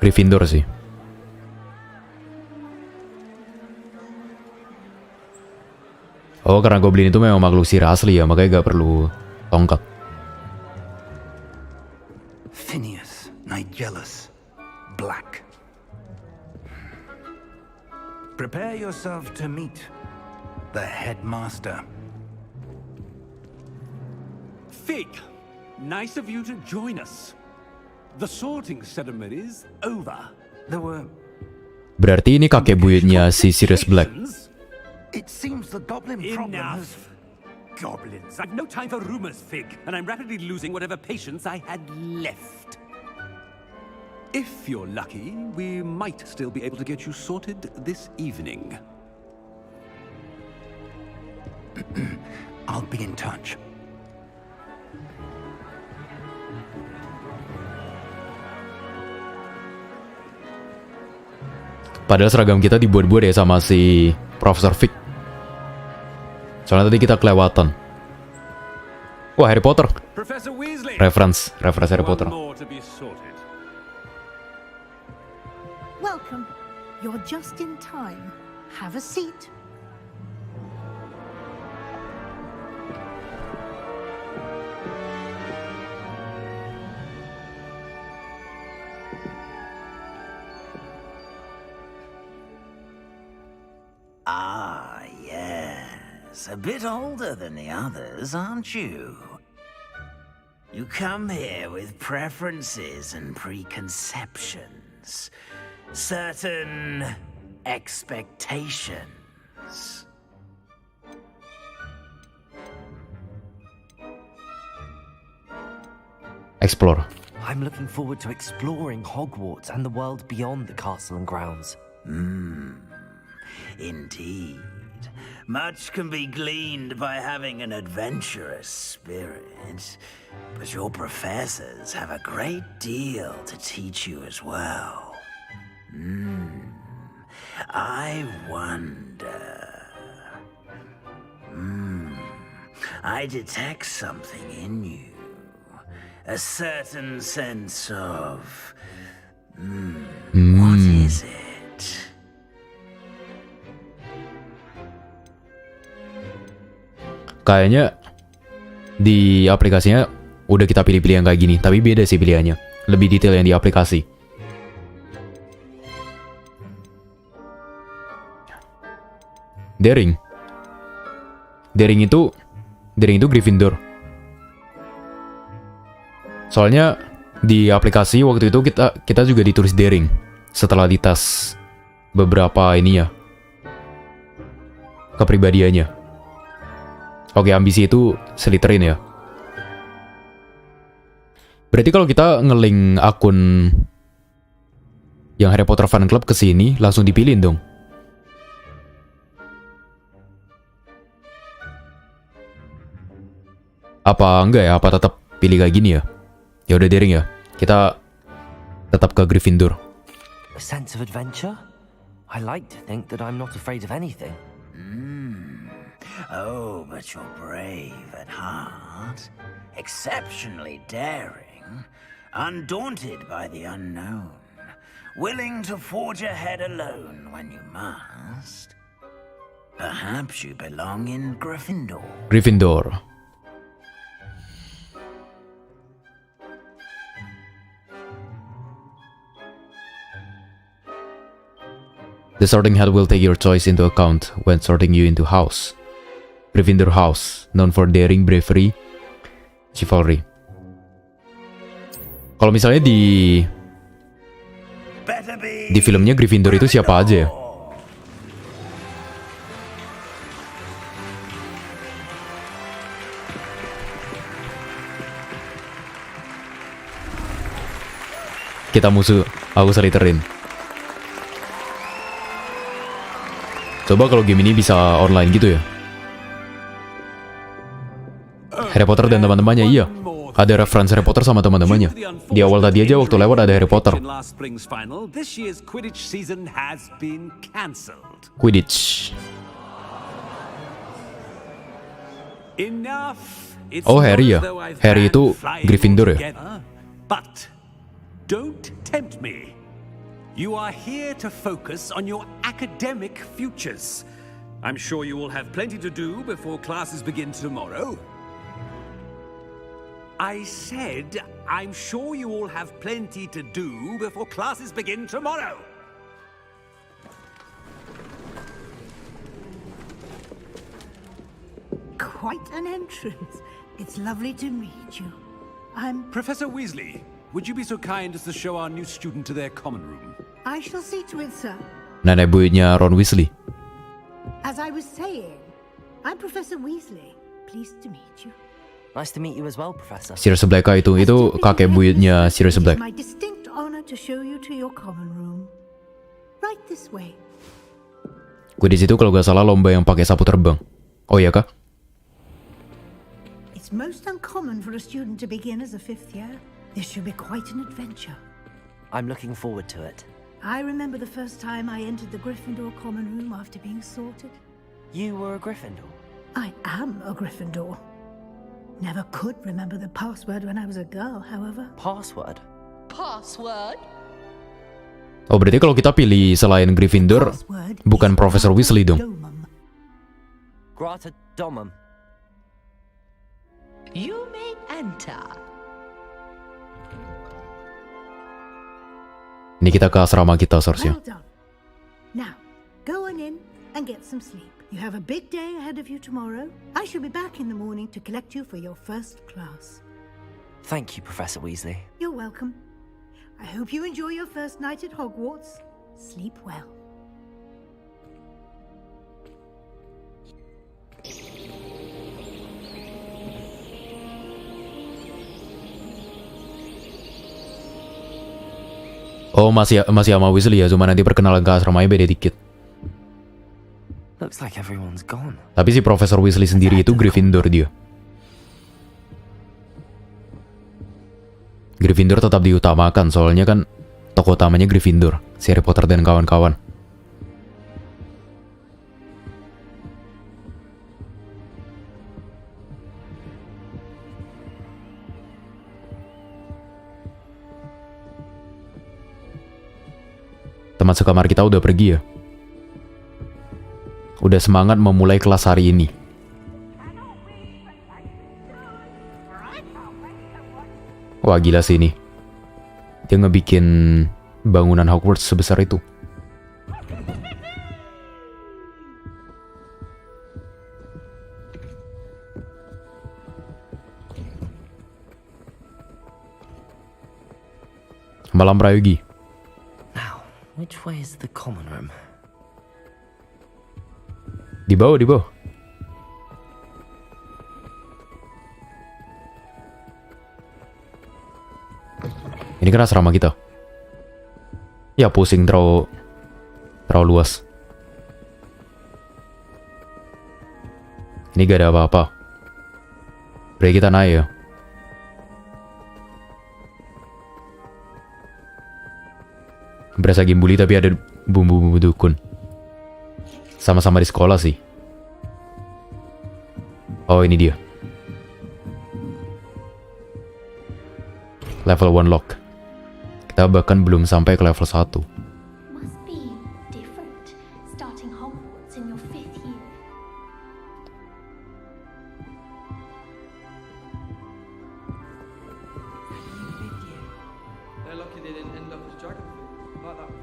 Gryffindor sih. Oh, karena Goblin itu memang makhluk sihir asli ya, makanya gak perlu tongkat. Phineas, Nigellus, Black. Prepare yourself to meet the headmaster. Fig, nice of you to join us. The sorting ceremony's over. There were... Berarti ini kakek buyutnya si Sirius Black. It seems the goblin problem has... Enough. Goblins. I've no time for rumors, Fig, and I'm rapidly losing whatever patience I had left. If you're lucky, we might still be able to get you sorted this evening. I'll be in touch. Padahal seragam kita dibuat-buat ya sama si Profesor Fig. Soalnya tadi kita kelewatan. Wah, Harry Potter. Professor Weasley. Reference Harry Potter. One more to be sorted. Welcome. You're just in time. Have a seat. Ah, yes. A bit older than the others, aren't you? You come here with preferences and preconceptions. Certain expectations. Explore. I'm looking forward to exploring Hogwarts and the world beyond the castle and grounds. Indeed. Much can be gleaned by having an adventurous spirit, but your professors have a great deal to teach you as well. I wonder... I detect something in you. A certain sense of... what is it? Kayaknya di aplikasinya udah kita pilih-pilih yang kayak gini, tapi beda sih pilihannya. Lebih detail yang di aplikasi. Daring. Daring itu Gryffindor. Soalnya di aplikasi waktu itu kita juga ditulis daring setelah dites beberapa ini ya, kepribadiannya. Oke, ambisi itu Slytherin ya. Berarti kalau kita nge-link akun yang Harry Potter Fan Club ke sini, langsung dipilih dong. Apa enggak ya? Apa tetap pilih kayak gini ya? Ya udah daring ya. Kita tetap ke Gryffindor. A sense of adventure? I like to think that I'm not afraid of anything. Oh, but you're brave at heart, exceptionally daring, undaunted by the unknown, willing to forge ahead alone when you must. Perhaps you belong in Gryffindor. Gryffindor. The sorting hat will take your choice into account when sorting you into house. Gryffindor House, known for daring, bravery, chivalry. Kalau misalnya di filmnya Gryffindor itu siapa aja ya? Kita musuh, aku Slytherin. Coba kalau game ini bisa online gitu ya. Harry Potter dan teman-temannya, iya. Ada referensi Harry Potter sama teman-temannya. Di awal tadi aja waktu lewat ada Harry Potter. Quidditch. Oh, Harry ya. Harry itu Gryffindor ya. But don't tempt me. You are here to focus on your academic futures. I'm sure you will have plenty to do before classes begin tomorrow. I said, I'm sure you all have plenty to do before classes begin tomorrow. Quite an entrance. It's lovely to meet you. I'm Professor Weasley. Would you be so kind as to show our new student to their common room? I shall see to it, sir. Nenek buyutnya Ron Weasley. As I was saying, I'm Professor Weasley. Pleased to meet you. Nice to meet you as well, Professor. Sirius Black itu kakek buyutnya Sirius Black. My distinct honor to show you to your common room. Right this way. Quidditch itu kalau gak salah lomba yang pakai sapu terbang. Oh iya kah? It's most uncommon for a student to begin as a fifth year. This should be quite an adventure. I'm looking forward to it. I remember the first time I entered the Gryffindor common room after being sorted. You were a Gryffindor? I am a Gryffindor. Never could remember the password when I was a girl, however. Password? Password? Oh, berarti kalau kita pilih selain Gryffindor, bukan Profesor Weasley dong. Grata Domum. You may enter. Ini kita ke asrama kita seharusnya. Well done. Now, go on in and get some sleep. You have a big day ahead of you tomorrow. I shall be back in the morning to collect you for your first class. Thank you, Professor Weasley. You're welcome. I hope you enjoy your first night at Hogwarts. Sleep well. Oh, masih sama Weasley ya, cuma nanti perkenalan ke asramanya beda dikit. Looks like everyone's gone. Tapi si Profesor Weasley sendiri itu Gryffindor dia. Gryffindor tetap diutamakan, soalnya kan tokoh utamanya Gryffindor, si Harry Potter dan kawan-kawan. Teman sekamar kita udah pergi ya. Udah semangat memulai kelas hari ini. Wah, gila sih ini. Dia ngebikin bangunan Hogwarts sebesar itu. Malam prayogi. Now, which way is the common room? Di bawah, di bawah. Ini kan asrama kita. Ya pusing terlalu luas. Ini gak ada apa-apa. Berarti kita naik ya. Berasa game bully tapi ada bumbu-bumbu dukun. Sama-sama di sekolah sih. Oh ini dia. Level 1 lock. Kita bahkan belum sampai ke level 1. Must be different starting Hogwarts in your 5th year.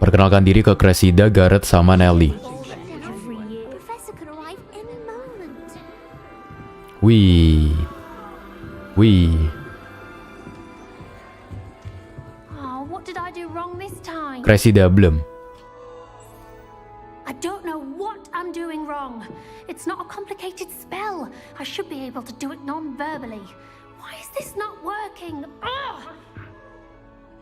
Perkenalkan diri ke Cressida, Gareth, sama Nelly. Professor could arrive any moment. Wih. Oh, what did I do wrong this time? Cressida belum. I don't know what I'm doing wrong. It's not a complicated spell. I should be able to do it non-verbally. Why is this not working? Ugh!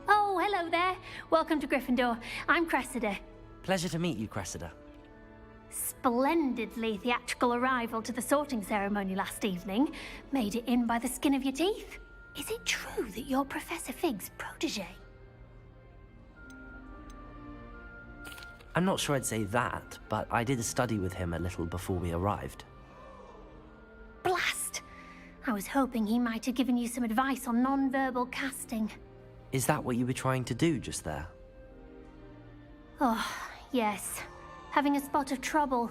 Oh, hello there. Welcome to Gryffindor. I'm Cressida. Pleasure to meet you, Cressida. Splendidly theatrical arrival to the sorting ceremony last evening. Made it in by the skin of your teeth. Is it true that you're Professor Fig's protege? I'm not sure I'd say that, but I did study with him a little before we arrived. Blast! I was hoping he might have given you some advice on non-verbal casting. Is that what you were trying to do just there? Oh, yes. Having a spot of trouble.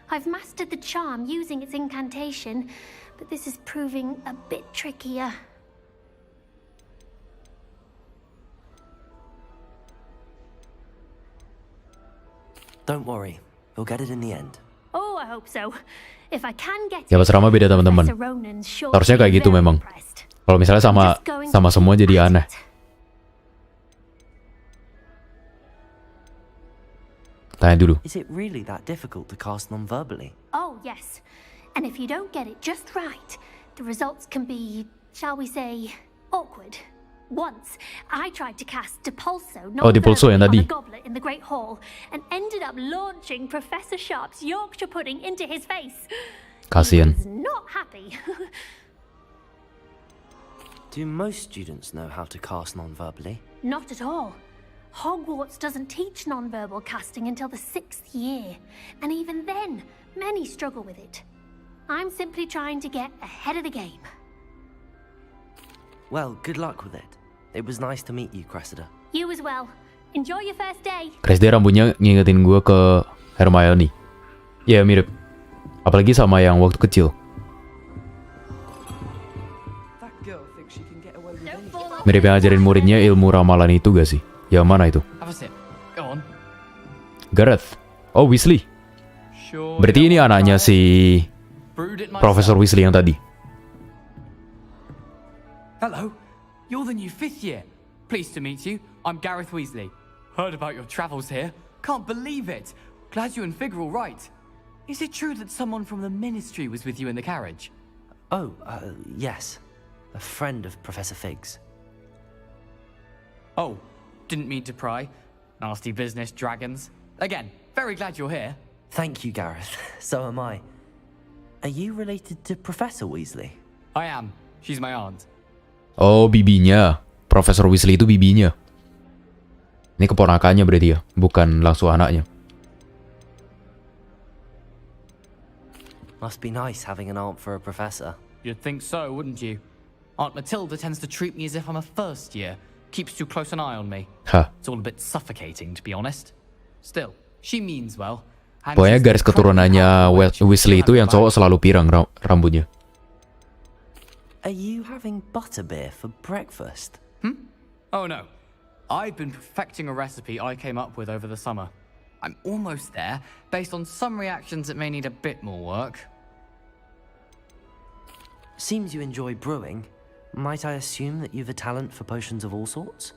I've mastered the charm using its incantation, but this is proving a bit trickier. Don't worry, we'll get it in the end. Oh, I hope so. If I can get Ya asrama beda teman-teman. Harusnya kayak gitu memang. Kalau misalnya sama semua jadi aneh. Tanya dulu. Is it really that difficult to cast non-verbally? Oh, yes. And if you don't get it just right, the results can be, shall we say, awkward. Once, I tried to cast Depulso Depulso yang on tadi. the goblet in the Great Hall and ended up launching Professor Sharp's Yorkshire pudding into his face. Kasian. He was not happy. Do most students know how to cast non-verbally? Not at all. Hogwarts doesn't teach non-verbal casting until the 6th year, and even then, many struggle with it. I'm simply trying to get ahead of the game. Well, good luck with it. It was nice to meet you, Cressida. You as well. Enjoy your first day. Cressida rambutnya ngingetin gue ke Hermione. Ya mirip. Apalagi sama yang waktu kecil. Mirip yang ajarin muridnya ilmu ramalan itu gak sih? Yang mana itu? Gareth. Oh, Weasley. Berarti ini anaknya si Profesor Weasley yang tadi. Hello, you're the new 5th year. Pleased to meet you. I'm Gareth Weasley. Heard about your travels here. Can't believe it. Glad you and Fig are all right. Is it true that someone from the Ministry was with you in the carriage? Oh, yes. A friend of Professor Fig's. Oh, didn't mean to pry. Nasty business, dragons. Again, very glad you're here. Thank you, Gareth. So am I. Are you related to Professor Weasley? I am. She's my aunt. Oh, bibinya. Profesor Weasley itu bibinya. Ini keponakannya berarti ya, bukan langsung anaknya. Must be nice having an aunt for a professor. You'd think so, wouldn't you? Aunt Matilda tends to treat me as if I'm a first year. Keeps too close an eye on me. Hah. It's all a bit suffocating, to be honest. Still, she means well. Pokoknya garis keturunannya Weasley itu yang cowok selalu pirang rambutnya. Are you having butterbeer for breakfast? Oh no. I've been perfecting a recipe I came up with over the summer. I'm almost there, based on some reactions that may need a bit more work. Seems you enjoy brewing. Might I assume that you've a talent for potions of all sorts?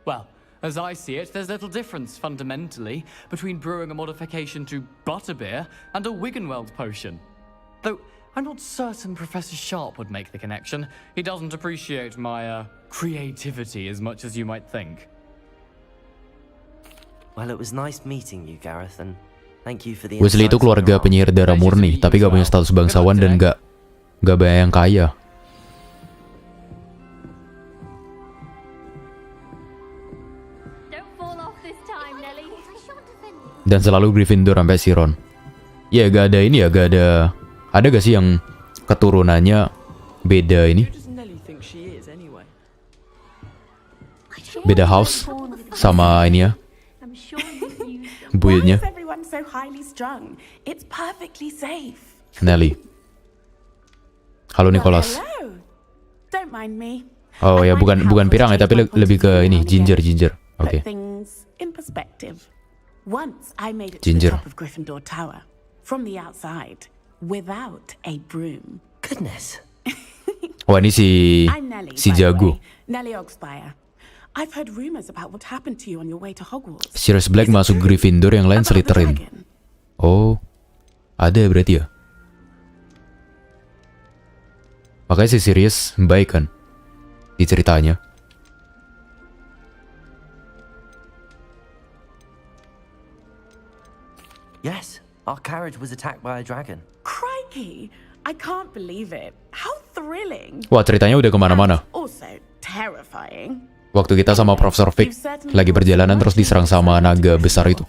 Well, as I see it, there's little difference fundamentally between brewing a modification to butterbeer and a Wiggenweld potion. Though I'm not certain Professor Sharp would make the connection. He doesn't appreciate my creativity as much as you might think. Well, it was nice meeting you, Gareth, and thank you for the Weasley itu keluarga penyihir darah murni, tapi gak punya status bangsawan dan gak banyak yang kaya. Dan selalu Gryffindor sampai si Ron. Ya gak ada ini ya, gak ada. Ada gak sih yang keturunannya beda ini? Beda house sama ini ya. Build-nya. Nelly. Halo Nicholas. Oh ya, bukan pirang ya, tapi lebih ke ini ginger. Oke. Once I made it to Ginger. the top of Gryffindor Tower from the outside without a broom. Goodness. Wah ini I'm Nelly, si by the jago. way. Nelly Ogspire. I've heard rumors about what happened to you on your way to Hogwarts. Sirius Black masuk Gryffindor, yang lain Slytherin. Oh, ada berarti ya. Makanya si Sirius baik kan di ceritanya. Yes, our carriage was attacked by a dragon. Crikey! I can't believe it. How thrilling. Wah, ceritanya udah kemana-mana. Also terrifying. Waktu kita sama Profesor Fig lagi perjalanan terus diserang sama naga besar itu.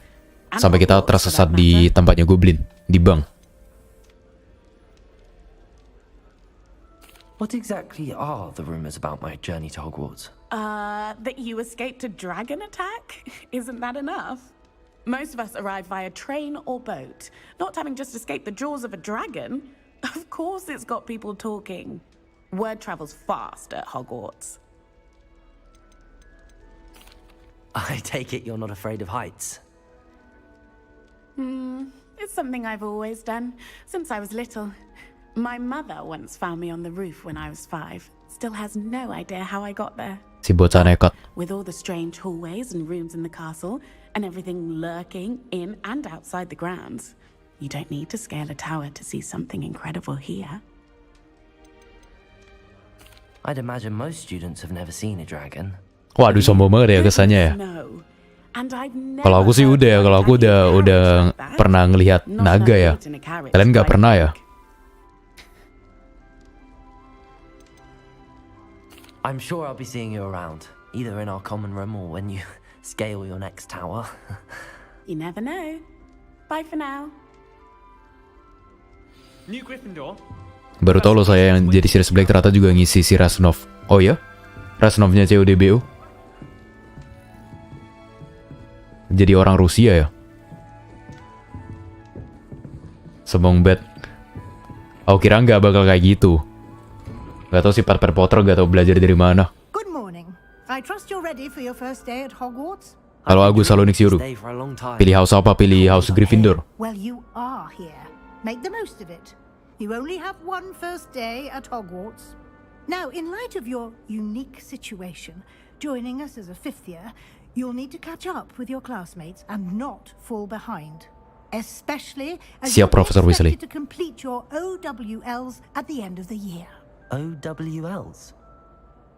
Sampai kita tersesat di tempatnya Goblin, di bank. What exactly are the rumors about my journey to Hogwarts? That you escaped a dragon attack? Isn't that enough? Most of us arrive via train or boat, not having just escaped the jaws of a dragon. Of course it's got people talking. Word travels fast at Hogwarts. I take it you're not afraid of heights? It's something I've always done, since I was little. My mother once found me on the roof when I was 5. Still has no idea how I got there. Si bocah nekat. With all the strange hallways and rooms in the castle, and everything lurking in and outside the grounds, you don't need to scale a tower to see something incredible here. I'd imagine most students have never seen a dragon. Waduh, sombong banget ya kesannya ya. No. And I've never Kalau aku sih udah, kalau aku udah pernah ngelihat naga ya. Kalian nggak pernah ya? I'm sure I'll be seeing you around, either in our common room or when you scale your next tower. You never know. Bye for now. New Gryffindor. Baru tau loh saya yang jadi Sirius Black ternyata juga ngisi si Rasnov. Oh ya? Rasnovnya CODBO? Jadi orang Rusia ya? Sombong bet. Aku kira nggak bakal kayak gitu. Gak tau si Pat Potter gak tau belajar dari mana. Good morning. I trust you're ready for your first day at Hogwarts. Halo Agus, halo Nixiuru. Pilih house apa? Pilih house Gryffindor. Well, you are here. Make the most of it. You only have one first day at Hogwarts. Now, in light of your unique situation, joining us as a 5th year, you'll need to catch up with your classmates and not fall behind. Especially as Siap, you're Professor Weasley. expected to complete your OWLs at the end of the year. OWLs?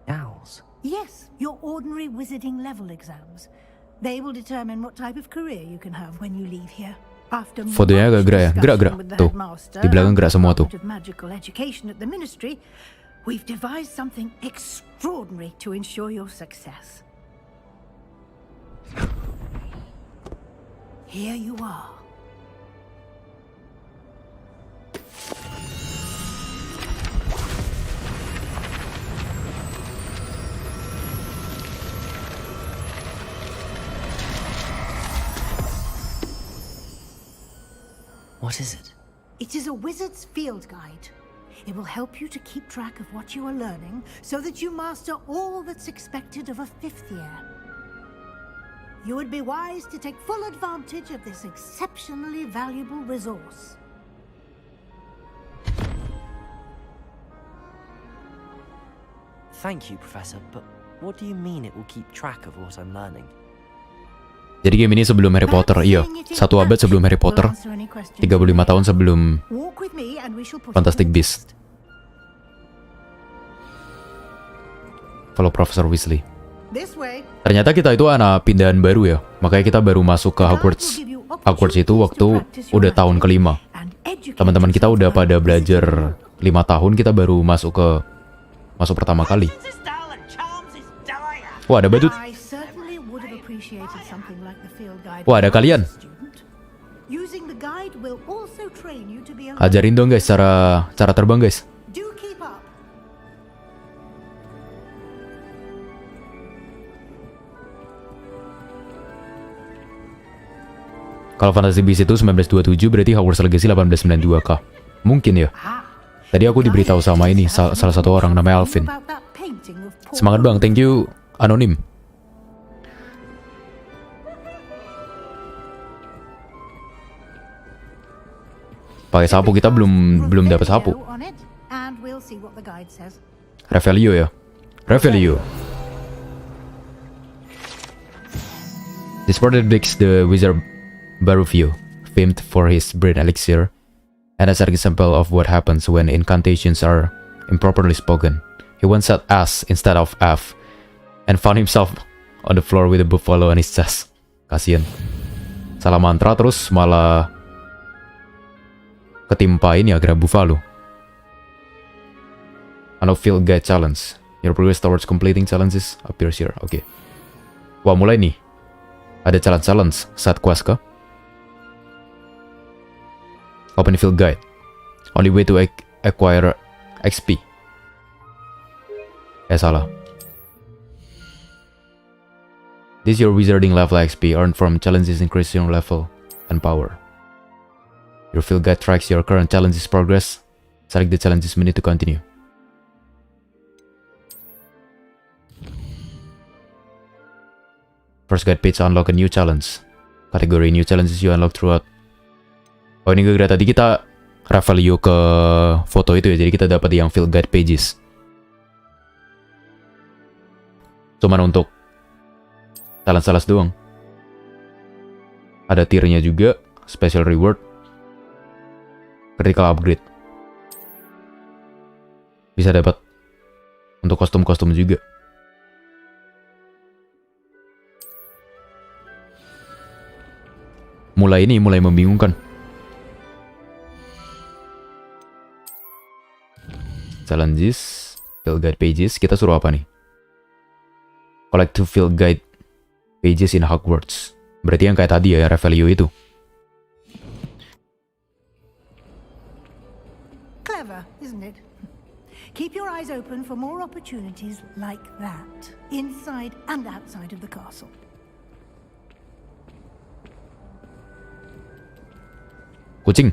Owls? Yes, your ordinary wizarding level exams. They will determine what type of career you can have when you leave here. After Fotonya agak gerak ya, gerak. Tuh, di belakang gerak semua tuh. Magical education at the ministry, we've devised something extraordinary to ensure your success. Here you are. What is it? It is a wizard's field guide. It will help you to keep track of what you are learning so that you master all that's expected of a 5th year. You would be wise to take full advantage of this exceptionally valuable resource. Thank you, Professor, but What do you mean it will keep track of what I'm learning? Jadi game ini sebelum Harry Potter, iya. 1 abad sebelum Harry Potter, 35 tahun sebelum Fantastic Beasts. Follow Professor Weasley. Ternyata kita itu anak pindahan baru ya. Makanya kita baru masuk ke Hogwarts. Hogwarts itu waktu udah tahun kelima. Teman-teman kita udah pada belajar 5 tahun, kita baru masuk pertama kali. Wah, ada badut. Wah, ada kalian. Ajarin dong guys cara terbang guys. Kalau Fantasy Beasts itu 1927, berarti Hogwarts Legacy 1892 kah? Mungkin ya. Tadi aku diberitahu sama ini salah satu orang namanya Alvin. Semangat bang, thank you anonim. Pakai sapu, kita belum dapat sapu. Revelio ya. Revelio. This part depicts the wizard Barufio, famed for his brain elixir, and as an example of what happens when incantations are improperly spoken. He once said S instead of F, and found himself on the floor with a buffalo on his chest. Kasian. Salah mantra terus malah ketimpa ini ya, buffalo. Ano field guide challenge. Your progress towards completing challenges appears here. Oke. Wah, mulai nih. Ada challenge side quest kah? Open field guide. Only way to acquire XP. Salah. This is your wizarding level XP earned from challenges increasing your level and power. Your field guide tracks your current challenges progress. Select the challenges we need to continue. First guide page unlock a new challenge. Kategori new challenges you unlock throughout. Oh, ini gara-gara tadi kita revalue ke foto itu ya, jadi kita dapat yang field guide pages. Cuman untuk challenge doang. Ada tiernya juga, special reward, critical upgrade. Bisa dapat untuk kostum-kostum juga. Mulai membingungkan. Challenges, field guide pages. Kita suruh apa nih? Collect 2 field guide pages in Hogwarts. Berarti yang kayak tadi ya, revalue itu. Clever, isn't it? Keep your eyes open for more opportunities like that, inside and outside of the castle. Kucing.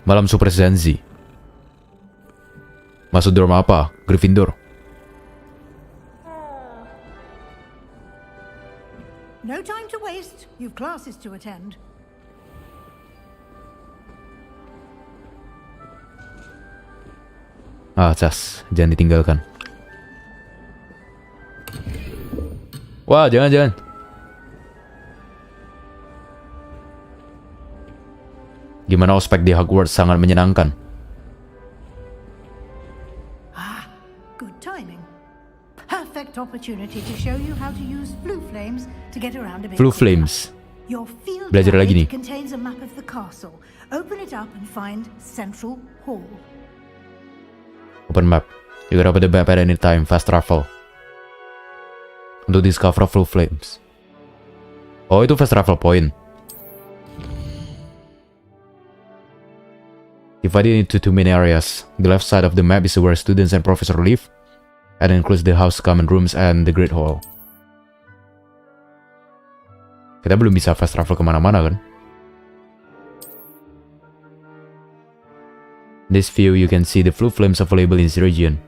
Malam Super Zenzi. Masuk dorm apa? Gryffindor. No time to waste. You've classes to attend. Cas, jangan ditinggalkan. Wah, jangan. Gimana ospek di Hogwarts? Sangat menyenangkan. Good timing. Perfect opportunity to show you how to use blue flames to get around a bit. Blue flames. Your field Belajar lagi nih. guide contains a map of the castle. Open it up and find Central Hall. Open map. You can open the map at any time. Fast travel. Untuk discover blue flames. Oh, itu fast travel point. Divided into 2 main areas. The left side of the map is where students and professors live, and includes the house common rooms and the Great Hall. Kita belum bisa fast travel kemana-mana kan? In this view, you can see the blue flames available in this region.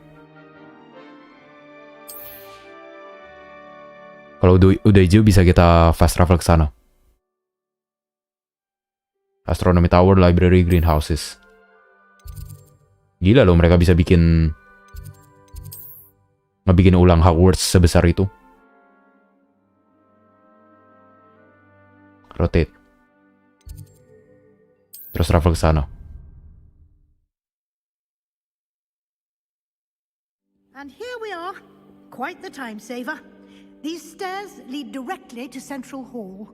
Kalau udah hijau bisa kita fast travel ke sana. Astronomy Tower, Library, Greenhouses. Gila loh mereka bisa ngebikin ulang Hogwarts sebesar itu. Rotate. Terus travel ke sana. And here we are. Quite the time saver. These stairs lead directly to Central Hall.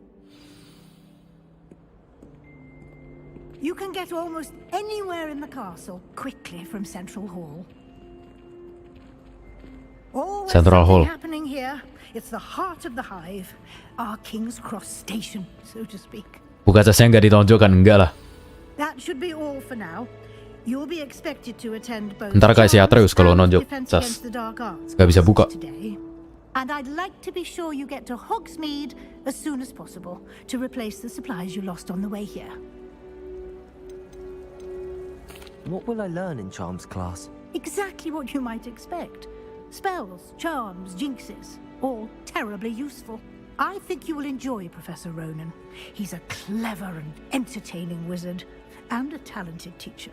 You can get almost anywhere in the castle quickly from Central Hall. Always Central Hall happening here. It's the heart of the hive, our King's Cross station, so to speak. Buka casanya nggak ditonjolkan, enggak lah. That should be all for now. You'll be expected to attend both. Ntar kayak si Atreus kalau nonjok cas. Nggak bisa buka. And I'd like to be sure you get to Hogsmeade as soon as possible to replace the supplies you lost on the way here. What will I learn in Charms class? Exactly what you might expect. Spells, charms, jinxes, all terribly useful. I think you will enjoy Professor Ronan. He's a clever and entertaining wizard, and a talented teacher.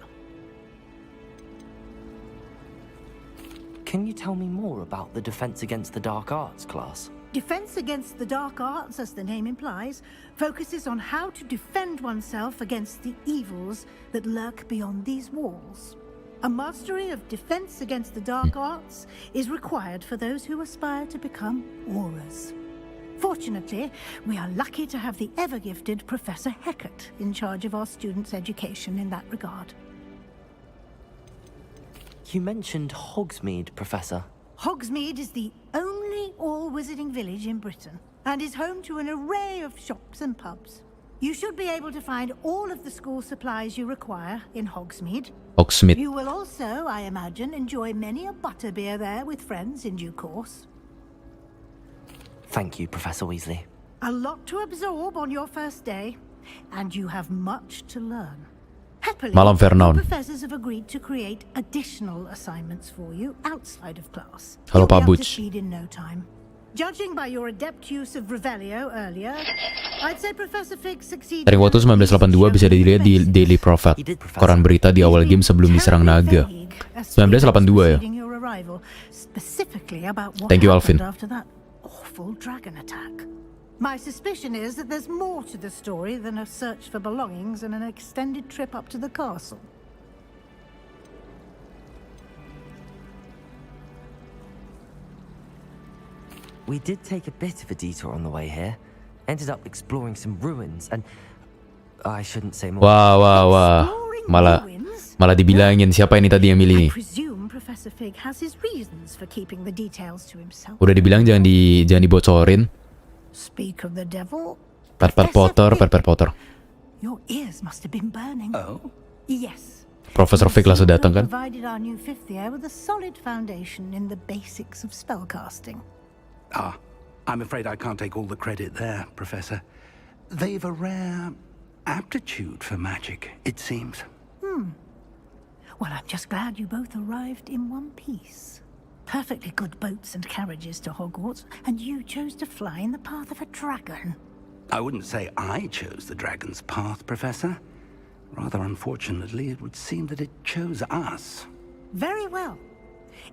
Can you tell me more about the Defense Against the Dark Arts class? Defense Against the Dark Arts, as the name implies, focuses on how to defend oneself against the evils that lurk beyond these walls. A mastery of Defense Against the Dark Arts is required for those who aspire to become Aurors. Fortunately, we are lucky to have the ever-gifted Professor Hecat in charge of our students' education in that regard. You mentioned Hogsmeade, Professor. Hogsmeade is the only all-wizarding village in Britain and is home to an array of shops and pubs. You should be able to find all of the school supplies you require in Hogsmeade. Hogsmeade. You will also, I imagine, enjoy many a butterbeer there with friends in due course. Thank you, Professor Weasley. A lot to absorb on your first day, and you have much to learn. Happily, Malam Vernon. the professors have agreed to create additional assignments for you outside of class. Halo You'll be Pak up to Butch. speed in no time. Judging by your adept use of Revelio earlier, I'd say Professor Fig succeeded. Taring waktu 1982 bisa dilihat di Daily Prophet, koran berita di awal game sebelum diserang naga. 1982 ya. Specifically about what Thank you, Alvin. happened after that awful dragon attack. My suspicion is that there's more to the story than a search for belongings and an extended trip up to the castle. We did take a bit of a detour on the way here. Ended up exploring some ruins and... I shouldn't say more. Wah. Malah dibilangin siapa ini tadi yang milih nih. Professor Fig has his reasons for keeping the details to himself. Udah dibilang jangan dibocorin. Speak of the devil. Pet Potter. Your ears must have been burning. Oh? Yes. Professor Fig langsung datang kan? Provided our new fifth year with a solid foundation in the basics of spellcasting. I'm afraid I can't take all the credit there, Professor. They've a rare aptitude for magic, it seems. Well, I'm just glad you both arrived in one piece. Perfectly good boats and carriages to Hogwarts, and you chose to fly in the path of a dragon. I wouldn't say I chose the dragon's path, Professor. Rather unfortunately, it would seem that it chose us. Very well.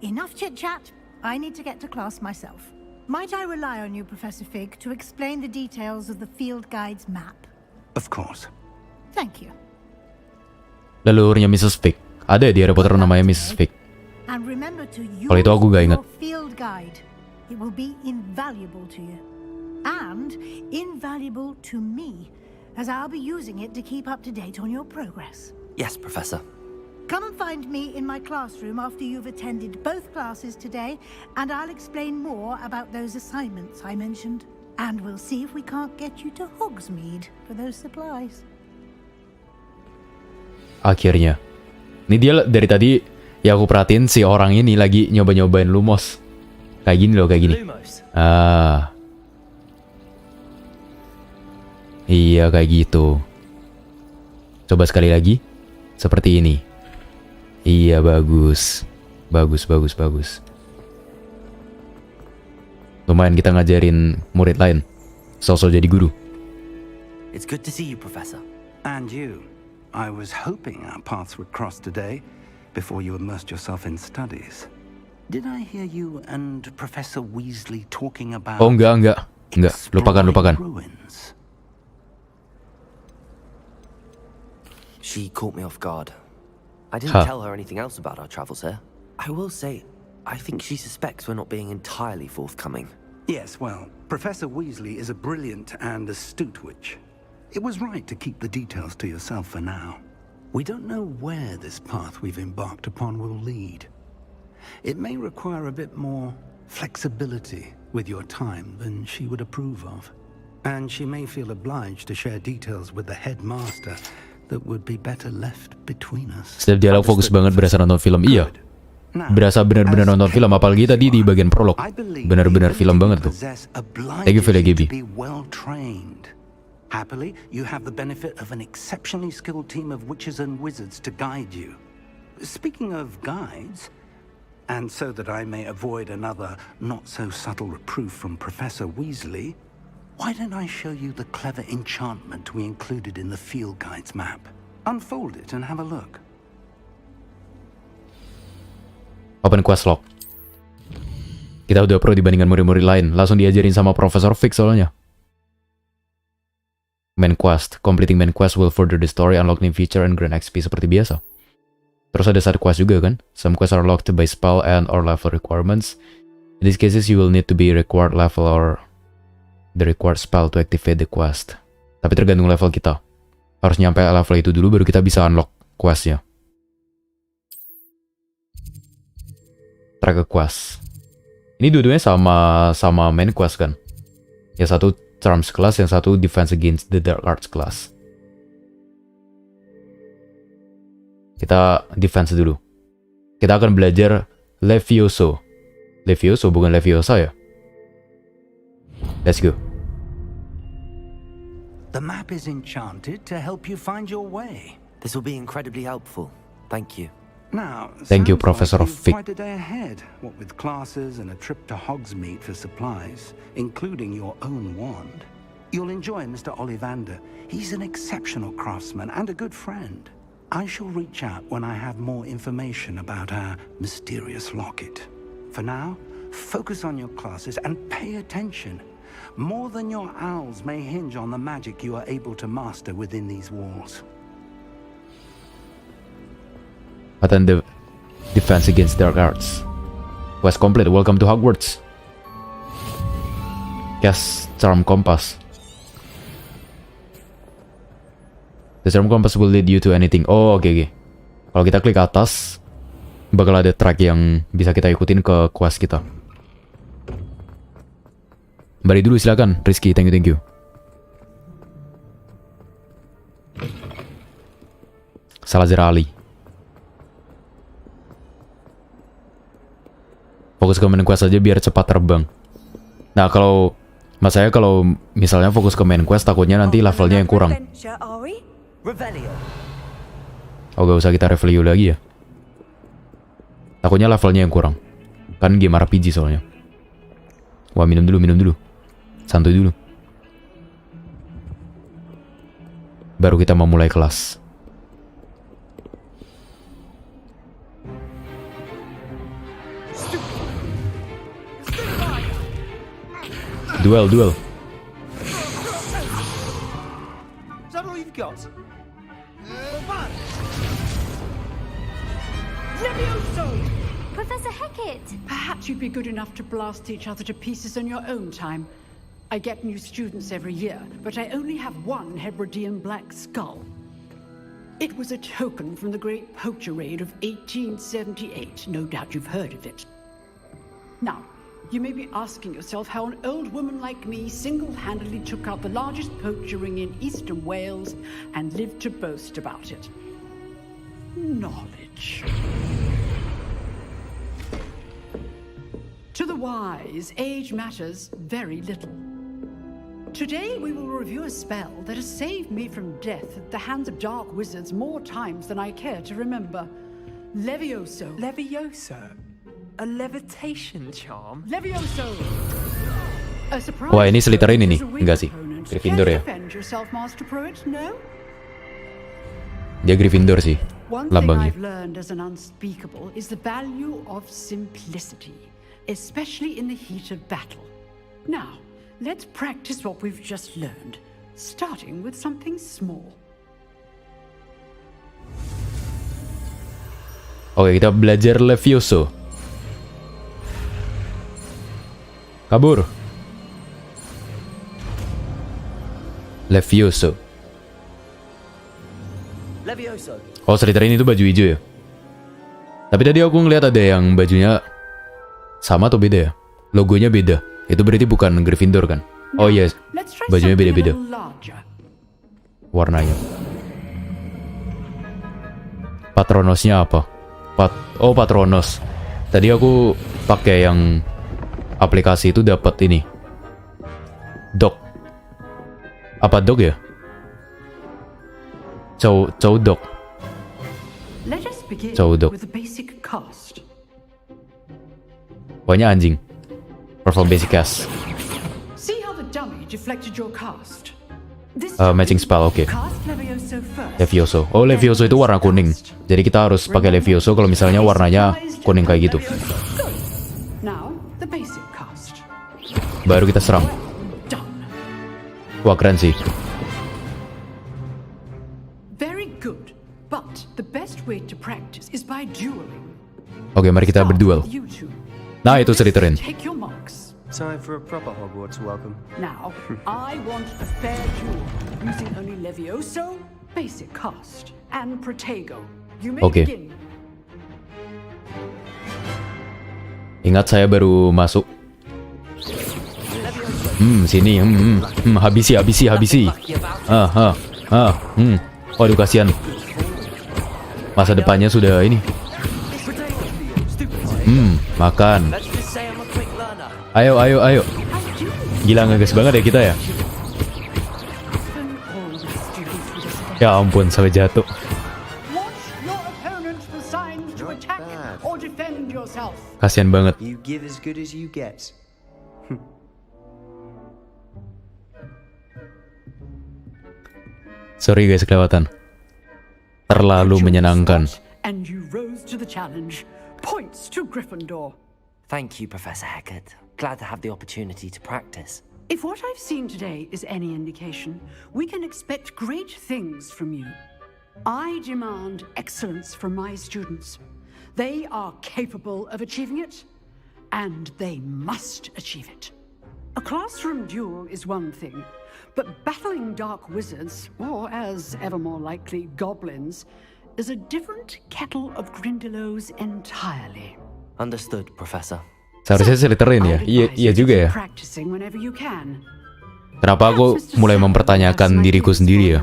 Enough chit-chat. I need to get to class myself. Might I rely on you, Professor Fig, to explain the details of the field guide's map? Of course. Thank you. Leluhurnya Mrs. Fig. Ada di Harry Potter namanya Mrs. Fig. And remember to use Kalau itu aku gak ingat. your field guide. It will be invaluable to you. And invaluable to me, as I'll be using it to keep up to date on your progress. Yes, Professor. Come and find me in my classroom after you've attended both classes today, and I'll explain more about those assignments I mentioned. And we'll see if we can't get you to Hogsmeade for those supplies. Akhirnya. Ini dia dari tadi ya aku perhatiin si orang ini lagi nyoba-nyobain Lumos. Kayak gini loh, kayak gini. Iya kayak gitu. Coba sekali lagi. Seperti ini. Iya bagus. Bagus. Lumayan kita ngajarin murid lain. Sosok jadi guru. It's good to see you, Professor. And you. I was hoping our paths would cross today. before you immersed yourself in studies. Did I hear you and Professor Weasley talking about... Oh, enggak. Lupakan. Ruins? She caught me off guard. I didn't tell her anything else about our travels here. I will say, I think she suspects we're not being entirely forthcoming. Yes, well, Professor Weasley is a brilliant and astute witch. It was right to keep the details to yourself for now. We don't know where this path we've embarked upon will lead. It may require a bit more flexibility with your time than she would approve of. And she may feel obliged to share details with the headmaster that would be better left between us. Setiap dialog fokus banget berasa nonton film. Iya. Berasa benar-benar nonton film, apalagi tadi di bagian prolog. Benar-benar film banget tuh. Thank you for that, Gaby. Happily, you have the benefit of an exceptionally skilled team of witches and wizards to guide you. Speaking of guides, and so that I may avoid another not-so-subtle reproof from Professor Weasley, why don't I show you the clever enchantment we included in the field guide's map? Unfold it and have a look. Open quest log. Kita udah pro dibandingkan murid-murid lain. Langsung diajarin sama Profesor Fix soalnya. Main quest. Completing main quest will further the story, unlock new feature, and grant XP seperti biasa. Terus ada side quest juga kan. Some quests are locked by spell and or level requirements. In these cases you will need to be required level or the required spell to activate the quest. Tapi tergantung level kita. Harus nyampe level itu dulu baru kita bisa unlock questnya. Track quest. Ini dua-duanya sama main quest kan. Yang satu Charms class, yang satu Defense Against the Dark Arts class. Kita defense dulu. Kita akan belajar Levioso. Levioso bukan Leviosa ya? Let's go. The map is enchanted to help you find your way. This will be incredibly helpful. Thank you. Now, thank you, Professor Fig. Quite a day ahead, what with classes and a trip to Hogsmeade for supplies, including your own wand. You'll enjoy Mr. Ollivander. He's an exceptional craftsman and a good friend. I shall reach out when I have more information about our mysterious locket. For now, focus on your classes and pay attention. More than your owls may hinge on the magic you are able to master within these walls. Attend the Defense Against Dark Arts. Quest complete. Welcome to Hogwarts. Cast Charm Compass. The Charm Compass will lead you to anything. Oh, oke. Kalau kita klik atas, bakal ada track yang bisa kita ikutin ke quest kita. Balik dulu silakan, Rizky. Thank you. Salazar Ali. Fokus ke main quest aja biar cepat terbang. Nah, kalau misalnya fokus ke main quest, takutnya nanti levelnya yang kurang. Oh, gak usah kita review lagi ya. Takutnya levelnya yang kurang. Kan game RPG soalnya. Wah, minum dulu. Santuy dulu. Baru kita mau mulai kelas. Duel. Is that all you've got? Levioso! Professor Hecat! Perhaps you'd be good enough to blast each other to pieces in your own time. I get new students every year, but I only have one Hebridean black skull. It was a token from the Great Poacher Raid of 1878. No doubt you've heard of it. Now, you may be asking yourself how an old woman like me single-handedly took out the largest poacher ring in eastern Wales and lived to boast about it. Knowledge. To the wise, age matters very little. Today we will review a spell that has saved me from death at the hands of dark wizards more times than I care to remember. Levioso. Levioso? A levitation charm? Levioso! A surprise. Wah, ini Slytherin ini. Enggak sih. Gryffindor ya. Defend yourself, Master Pruitt, no? Dia Gryffindor sih. One thing lambangnya. I've learned as an unspeakable is the value of simplicity, especially in the heat of battle. Now, let's practice what we've just learned, starting with something small. Oke, kita belajar Levioso. Kabur. Levioso. Levioso. Oh, Slytherin itu baju hijau ya? Tapi tadi aku ngeliat ada yang bajunya sama atau beda ya? Logonya beda. Itu berarti bukan Gryffindor kan? Oh iya, bajunya beda-beda. Warnanya. Patronosnya apa? Oh, Patronos. Tadi aku pakai yang aplikasi itu dapat ini. Dog. Apa dog ya? Cow dog. Let us begin Cowdok. with the basic cast. Pokoknya anjing. Perform basic cast. See how the dummy deflected your cast. This Matching spell, oke. cast Levioso first. Levioso. Oh, Levioso itu warna kuning. Jadi kita harus pakai Levioso kalau misalnya warnanya kuning kayak gitu. Now, the basic cast. Baru kita serang. Wah, keren sih. Very good. But the best way to practice is by dueling. Oke, mari kita berduel. You two. Nah, itu Slytherin. Take your marks. Time for a proper Hogwarts welcome. Now, I want a fair duel using only Levioso, basic cast, and Protego. You may Oke. begin. Ingat saya baru masuk. Sini. Habisi. Waduh, kasihan. Masa depannya sudah ini. Makan. Ayo. Gila, ngegas banget ya kita ya. Ya ampun, sampai jatuh. Your opponent the signs to attack or defend yourself. Kasihan banget. You give as good as you get. Sorry guys, kelewatan. Terlalu menyenangkan. And you rose to the challenge. Points to Gryffindor. Thank you, Professor Hecat. Glad to have the opportunity to practice. If what I've seen today is any indication, we can expect great things from you. I demand excellence from my students. They are capable of achieving it, and they must achieve it. A classroom duel is one thing, but battling dark wizards, or as ever more likely, goblins, is a different kettle of Grindylows entirely. Understood, Professor. Seharusnya Slytherin ya? Iya juga ya. Practicing whenever you can. Kenapa aku mulai mempertanyakan diriku sendiri ya?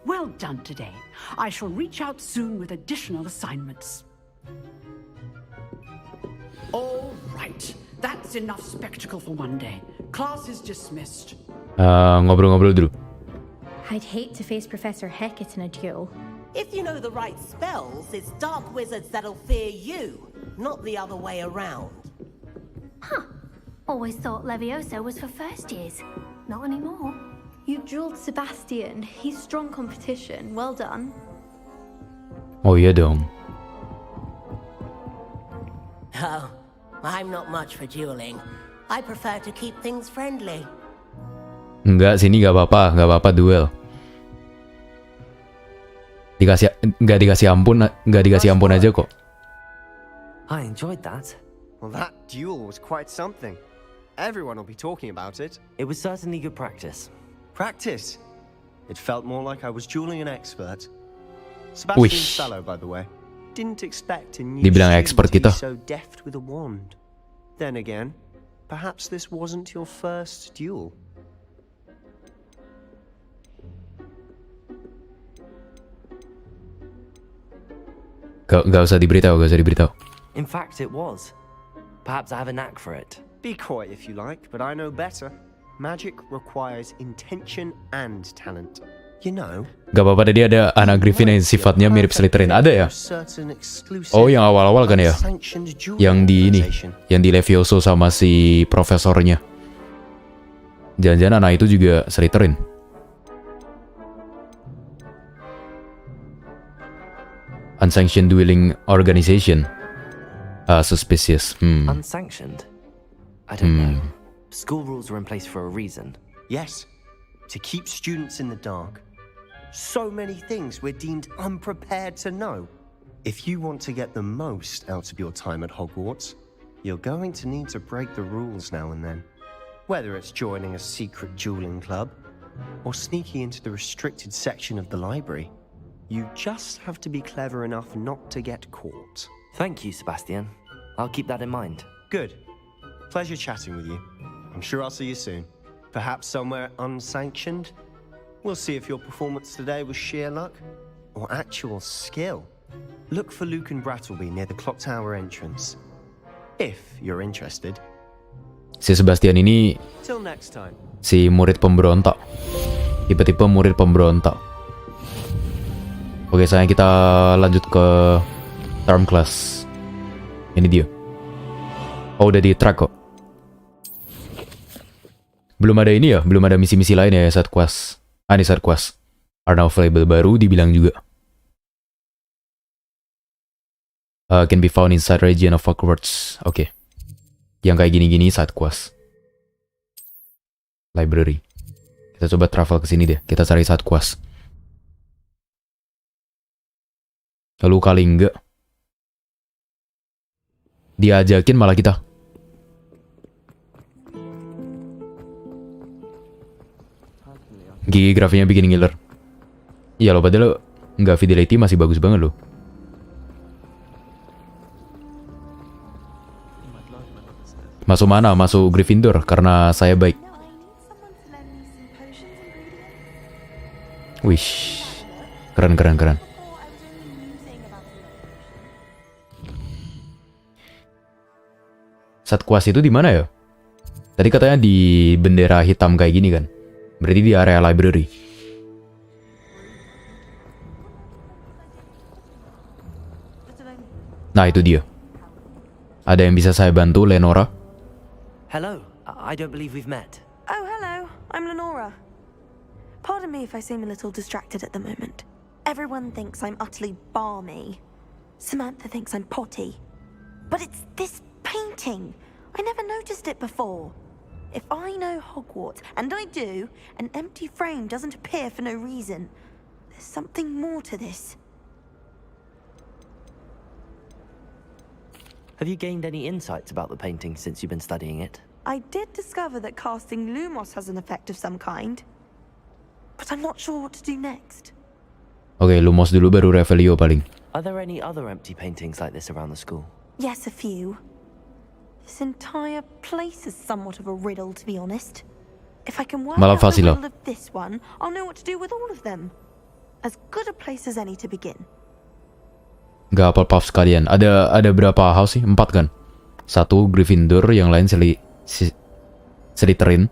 Well done today. I shall reach out soon with additional assignments. All right. That's enough spectacle for one day. Class is dismissed. Ngobrol-ngobrol dulu. I'd hate to face Professor Hecat in a duel. If you know the right spells, it's dark wizards that'll fear you, not the other way around. Huh. Always thought Levioso was for first years. Not anymore. You dueled Sebastian. He's strong competition. Well done. Oh iya dong. Oh, I'm not much for dueling. I prefer to keep things friendly. Enggak, sini nggak apa-apa duel. Nggak dikasih ampun aja kok. I enjoyed that. Well, that duel was quite something. Everyone will be talking about it. It was certainly good practice. Practice? It felt more like I was dueling an expert. Sebastian's fellow, by the way. Didn't expect a new Dibilang student expert to be kita. so deft with a wand. Then again, perhaps this wasn't your first duel. Gak usah diberitahu. In fact, it was. Perhaps I have a knack for it. Be coy if you like, but I know better. Magic requires intention and talent. You know. Gak apa-apa, tadi ada anak Griffin yang sifatnya mirip Slytherin. Ada ya? Oh, yang awal-awal kan ya? Yang di Levioso sama si profesornya. Jangan-jangan anak itu juga Slytherin. Unsanctioned dueling organization. Suspicious. Unsanctioned? I don't know. School rules are in place for a reason. Yes, to keep students in the dark. So many things we're deemed unprepared to know. If you want to get the most out of your time at Hogwarts, you're going to need to break the rules now and then. Whether it's joining a secret dueling club, or sneaking into the restricted section of the library, you just have to be clever enough not to get caught. Thank you, Sebastian. I'll keep that in mind. Good. Pleasure chatting with you. I'm sure I'll see you soon. Perhaps somewhere unsanctioned? We'll see if your performance today was sheer luck or actual skill. Look for Luke and Brattleby near the clock tower entrance. If you're interested. Si Sebastian ini Till next time. si murid pemberontak. Tipe-tipe murid pemberontak. Oke, sayang, kita lanjut ke term class. Ini dia. Oh, udah di track kok. Belum ada ini ya, belum ada misi-misi lain ya, side quest. Ini side quest. Are now available baru dibilang juga. Can be found inside region of Hogwarts. Oke. Yang kayak gini-gini side quest. Library. Kita coba travel ke sini deh. Kita cari side quest. Lalu kali enggak. Diajakin malah kita. Gigi grafiknya bikin ngiler. Iya loh, padahal nggak fidelity masih bagus banget loh. Masuk mana? Masuk Gryffindor karena saya baik. Wish, keren. Side quest itu di mana ya? Tadi katanya di bendera hitam kayak gini kan? Berarti di area library. Nah, itu dia. Ada yang bisa saya bantu, Lenora? Hello, I don't believe we've met. Oh, hello. I'm Lenora. Pardon me if I seem a little distracted at the moment. Everyone thinks I'm utterly balmy. Samantha thinks I'm potty. But it's this painting. I never noticed it before. If I know Hogwarts, and I do, an empty frame doesn't appear for no reason. There's something more to this. Have you gained any insights about the painting since you've been studying it? I did discover that casting Lumos has an effect of some kind. But I'm not sure what to do next. Oke, Lumos dulu baru Revelio paling. Are there any other empty paintings like this around the school? Yes, a few. This entire place is somewhat of a riddle, to be honest. If I can work out the riddle of this one, I'll know what to do with all of them. As good a place as any to begin. Gak hafal puff sekalian. Ada berapa house sih? 4 kan? 1 Gryffindor, yang lain Slytherin.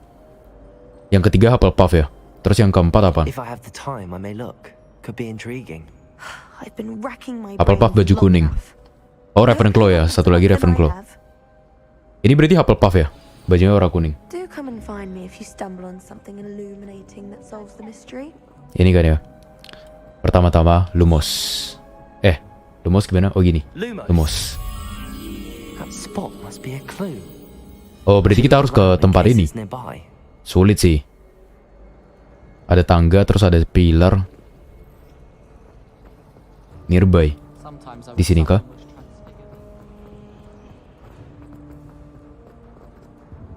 Yang ketiga hafal puff ya. Terus yang keempat apa? If I have the time, I may look. Could be intriguing. I've been racking my Hafal puff baju kuning. Oh, Ravenclaw ya. Satu lagi Ravenclaw. Ini berarti hafal puff ya. Bajunya warna kuning. Do come and find me if you stumble on something illuminating that solves the mystery. Ini kan ya. Pertama-tama Lumos. Lumos gimana? Oh gini. Lumos. That spot must be a clue. Oh, berarti kita harus ke tempat ini. Sulit sih. Ada tangga, terus ada pilar. Nearby. Di sini kah?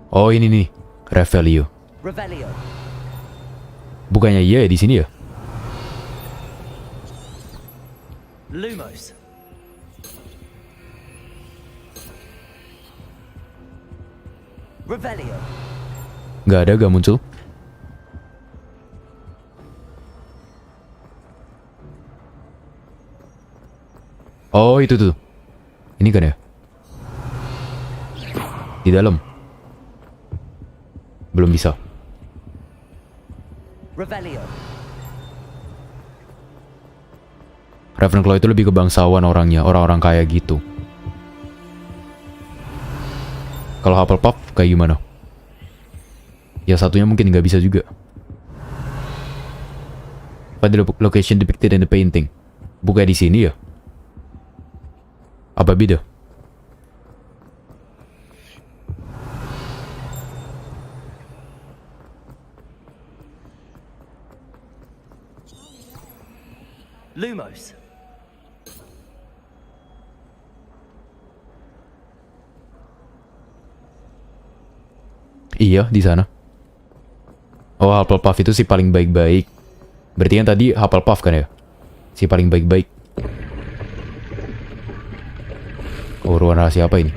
Oh, ini nih. Revelio. Bukannya iya ya di sini ya? Lumos. Revelio. Gak ada, gak muncul. Oh, itu tuh. Ini kan ya? Di dalam. Belum bisa. Revelio. Ravenclaw itu lebih ke bangsawan orangnya, orang-orang kaya gitu. Kalau Hufflepuff kayak gimana? Ya satunya mungkin nggak bisa juga. Pada location depicted in the painting. Bukan di sini ya? Apa beda? Lumos. Iya, di sana. Oh, Hufflepuff itu si paling baik-baik. Berarti yang tadi Hufflepuff kan ya? Si paling baik-baik. Oh, ruang rahasia apa ini?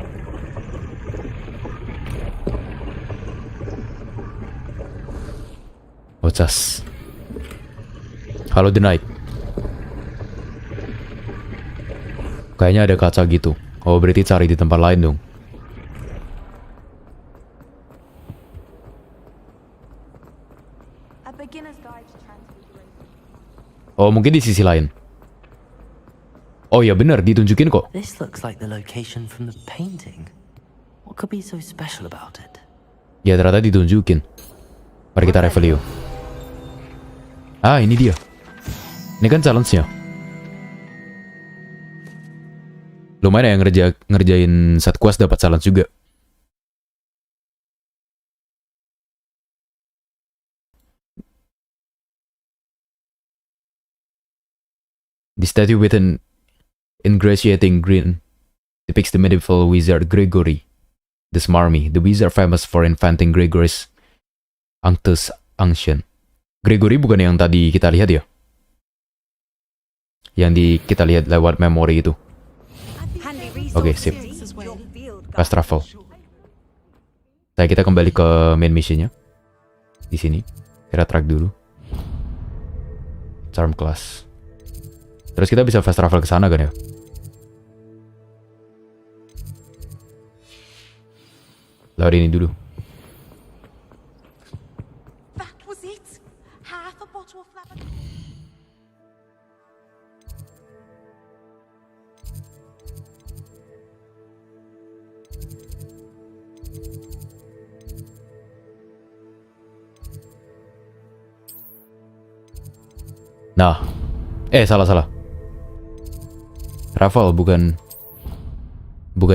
Oh, cas. Halo, The Knight. Kayaknya ada kaca gitu. Oh, berarti cari di tempat lain dong. Oh, mungkin di sisi lain. Oh ya benar, ditunjukin kok. This looks like the location from the painting. What could be so special about it? Ya ternyata ditunjukin. Mari kita review. Ah, ini dia. Ini kan challenge-nya. Lumayan ya ngerjain set quest dapat challenge juga. The statue with an ingratiating grin depicts the medieval wizard Gregory the Smarmy, the wizard famous for inventing Gregory's Unctus Unction. Gregory bukan yang tadi kita lihat ya? Yang kita lihat lewat memori itu. Oke, sip. Fast travel. Kita kembali ke main missionnya. Di sini. Kita track dulu. Charm class. Terus kita bisa fast travel ke sana kan ya? Lewat ini dulu. That was it. Half a bottle of lavender. Nah. Salah. Travel bukan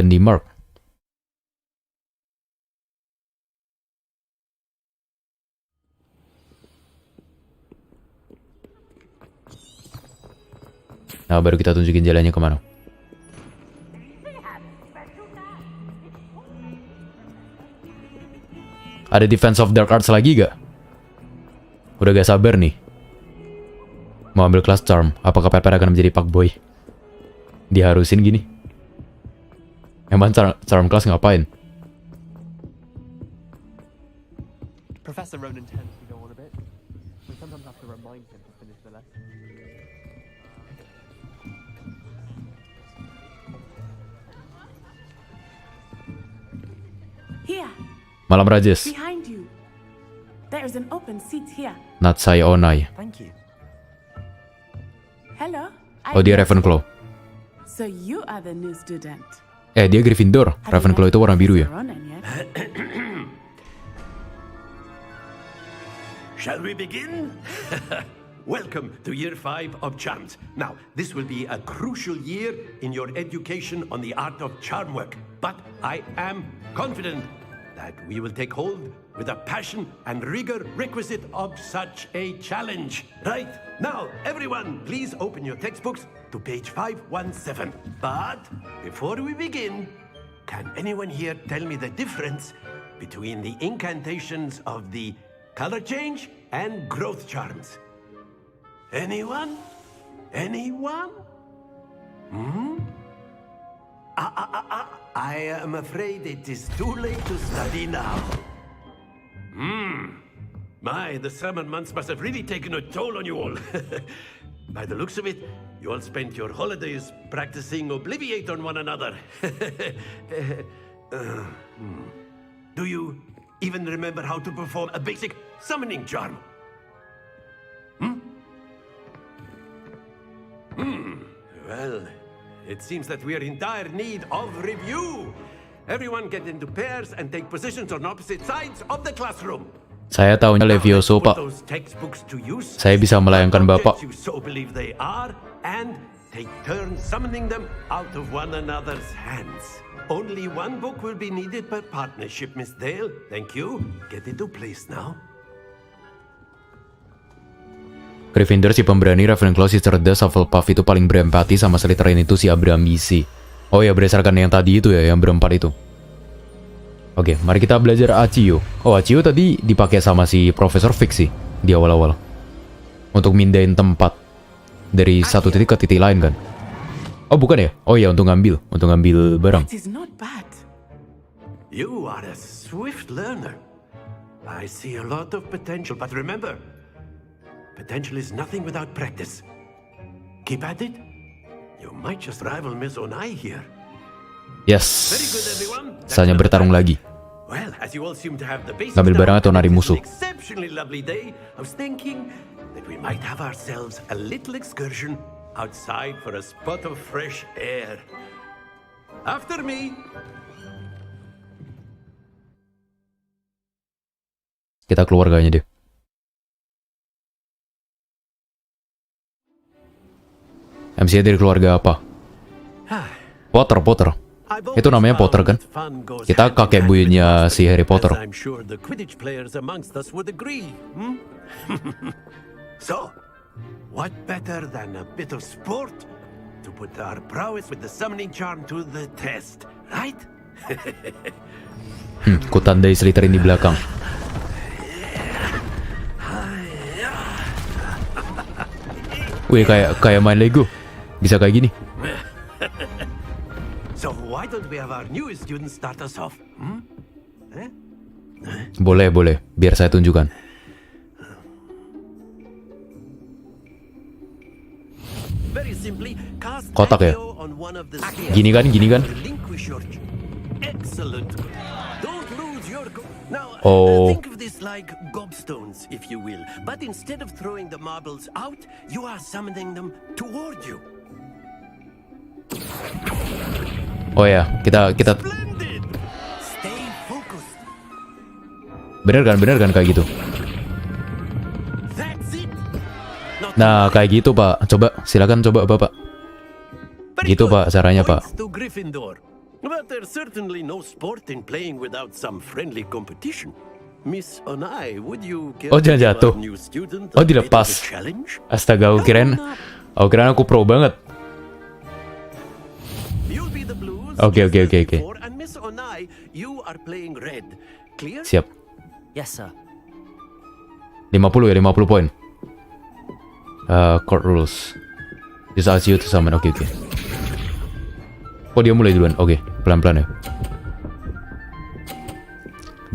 di mark. Nah, baru kita tunjukin jalannya kemana. Ada Defense of Dark Arts lagi gak? Udah gak sabar nih. Mau ambil kelas Charm. Apakah Pepper akan menjadi fuckboy? Diharusin gini. Emang Charm class ngapain? Professor Ronan tends to go on a bit. We sometimes have to remind him to finish the lesson. Here. Malam Rajes. Behind you. There is an open seat here. Natsai Onai. Thank you. Hello. Oh, dia Ravenclaw. So you are the new student. Dia Gryffindor. Ravenclaw itu warna biru ya? Shall we begin? Welcome to Year 5 of Charms. Now, this will be a crucial year in your education on the art of charm work. But I am confident that we will take hold with the passion and rigor requisite of such a challenge. Right, now, everyone, please open your textbooks to page 517. But before we begin, can anyone here tell me the difference between the incantations of the color change and growth charms? Anyone? Anyone? I am afraid it is too late to study now. My, the summer months must have really taken a toll on you all. By the looks of it, you all spent your holidays practicing Obliviate on one another. Do you even remember how to perform a basic summoning charm? Well, it seems that we are in dire need of review. Everyone get into pairs and take positions on opposite sides of the classroom. Saya tahunya Levioso, Pak. Saya bisa melayangkan Bapak. You so believe they are, and take turns summoning them out of one another's hands. Only one book will be needed per partnership, Miss Dale. Thank you. Get into place now. Gryffindor si pemberani, Ravenclaw si cerdas, Hufflepuff itu paling berempati, sama Slytherin itu si berambisi. Oh ya, berdasarkan yang tadi itu ya, yang berempat itu. Oke, mari kita belajar Accio. Oh, Accio tadi dipakai sama si Profesor Fix sih di awal-awal. Untuk mindahin tempat dari satu titik ke titik lain kan. Oh, bukan ya? Oh ya, untuk ngambil barang. You are a swift learner. I see a lot of potential, but remember, potential is nothing without practice. Keep at it. You might just rival Miss Onai here. Yes. Saatnya bertarung lagi. Well, as you all seem to have the basics ngambil barang atau nari musuh. Exceptionally lovely day. I was thinking that we might have ourselves a little excursion outside for a spot of fresh air. After me. Kita keluar kayaknya deh. MC dari keluarga apa? Potter. Itu namanya Potter kan? Kita kakek buyutnya si Harry Potter. I'm sure the Quidditch players amongst us would agree. So, what better than a bit of sport to put our prowess with the summoning charm to the test, right? Kutandai Slytherin di belakang. Wih, kayak main Lego. Bisa kayak gini. So why don't we have our newest student start us off? Boleh. Biar saya tunjukkan. Kotak ya? Gini kan? Oh. Think of this like gobstones, if you will. But instead of throwing the marbles out, you are summoning them toward you. Oh ya, kita bener kan kayak gitu. Nah, kayak gitu Pak. Silakan coba Bapak. Gitu Pak, caranya Pak. But there's certainly no sport in playing without some friendly competition. Miss Onai, would you care Oh, jangan jatuh. new student Oh, dilepas. Astaga, aku kirain aku pro banget. Oke. And Miss Onai, you are playing red. Clear? Siap. Yes, sir. 50 ya, 50 poin. Court rules. Use Accio to summon. Oke. Oh, dia mulai duluan. Oke, pelan-pelan ya.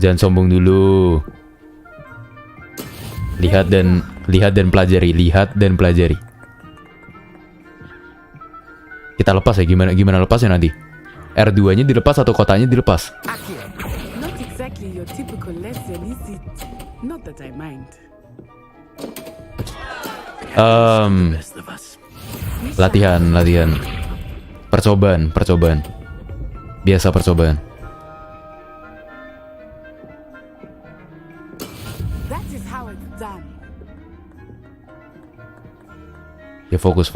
Jangan sombong dulu. Lihat dan pelajari. Kita lepas ya, gimana lepasnya nanti? R2-nya dilepas atau kotanya dilepas? Not exactly your typical lesson, is it? Not that I mind. Latihan. Percobaan. Biasa percobaan. That is how it's done. Ya fokus.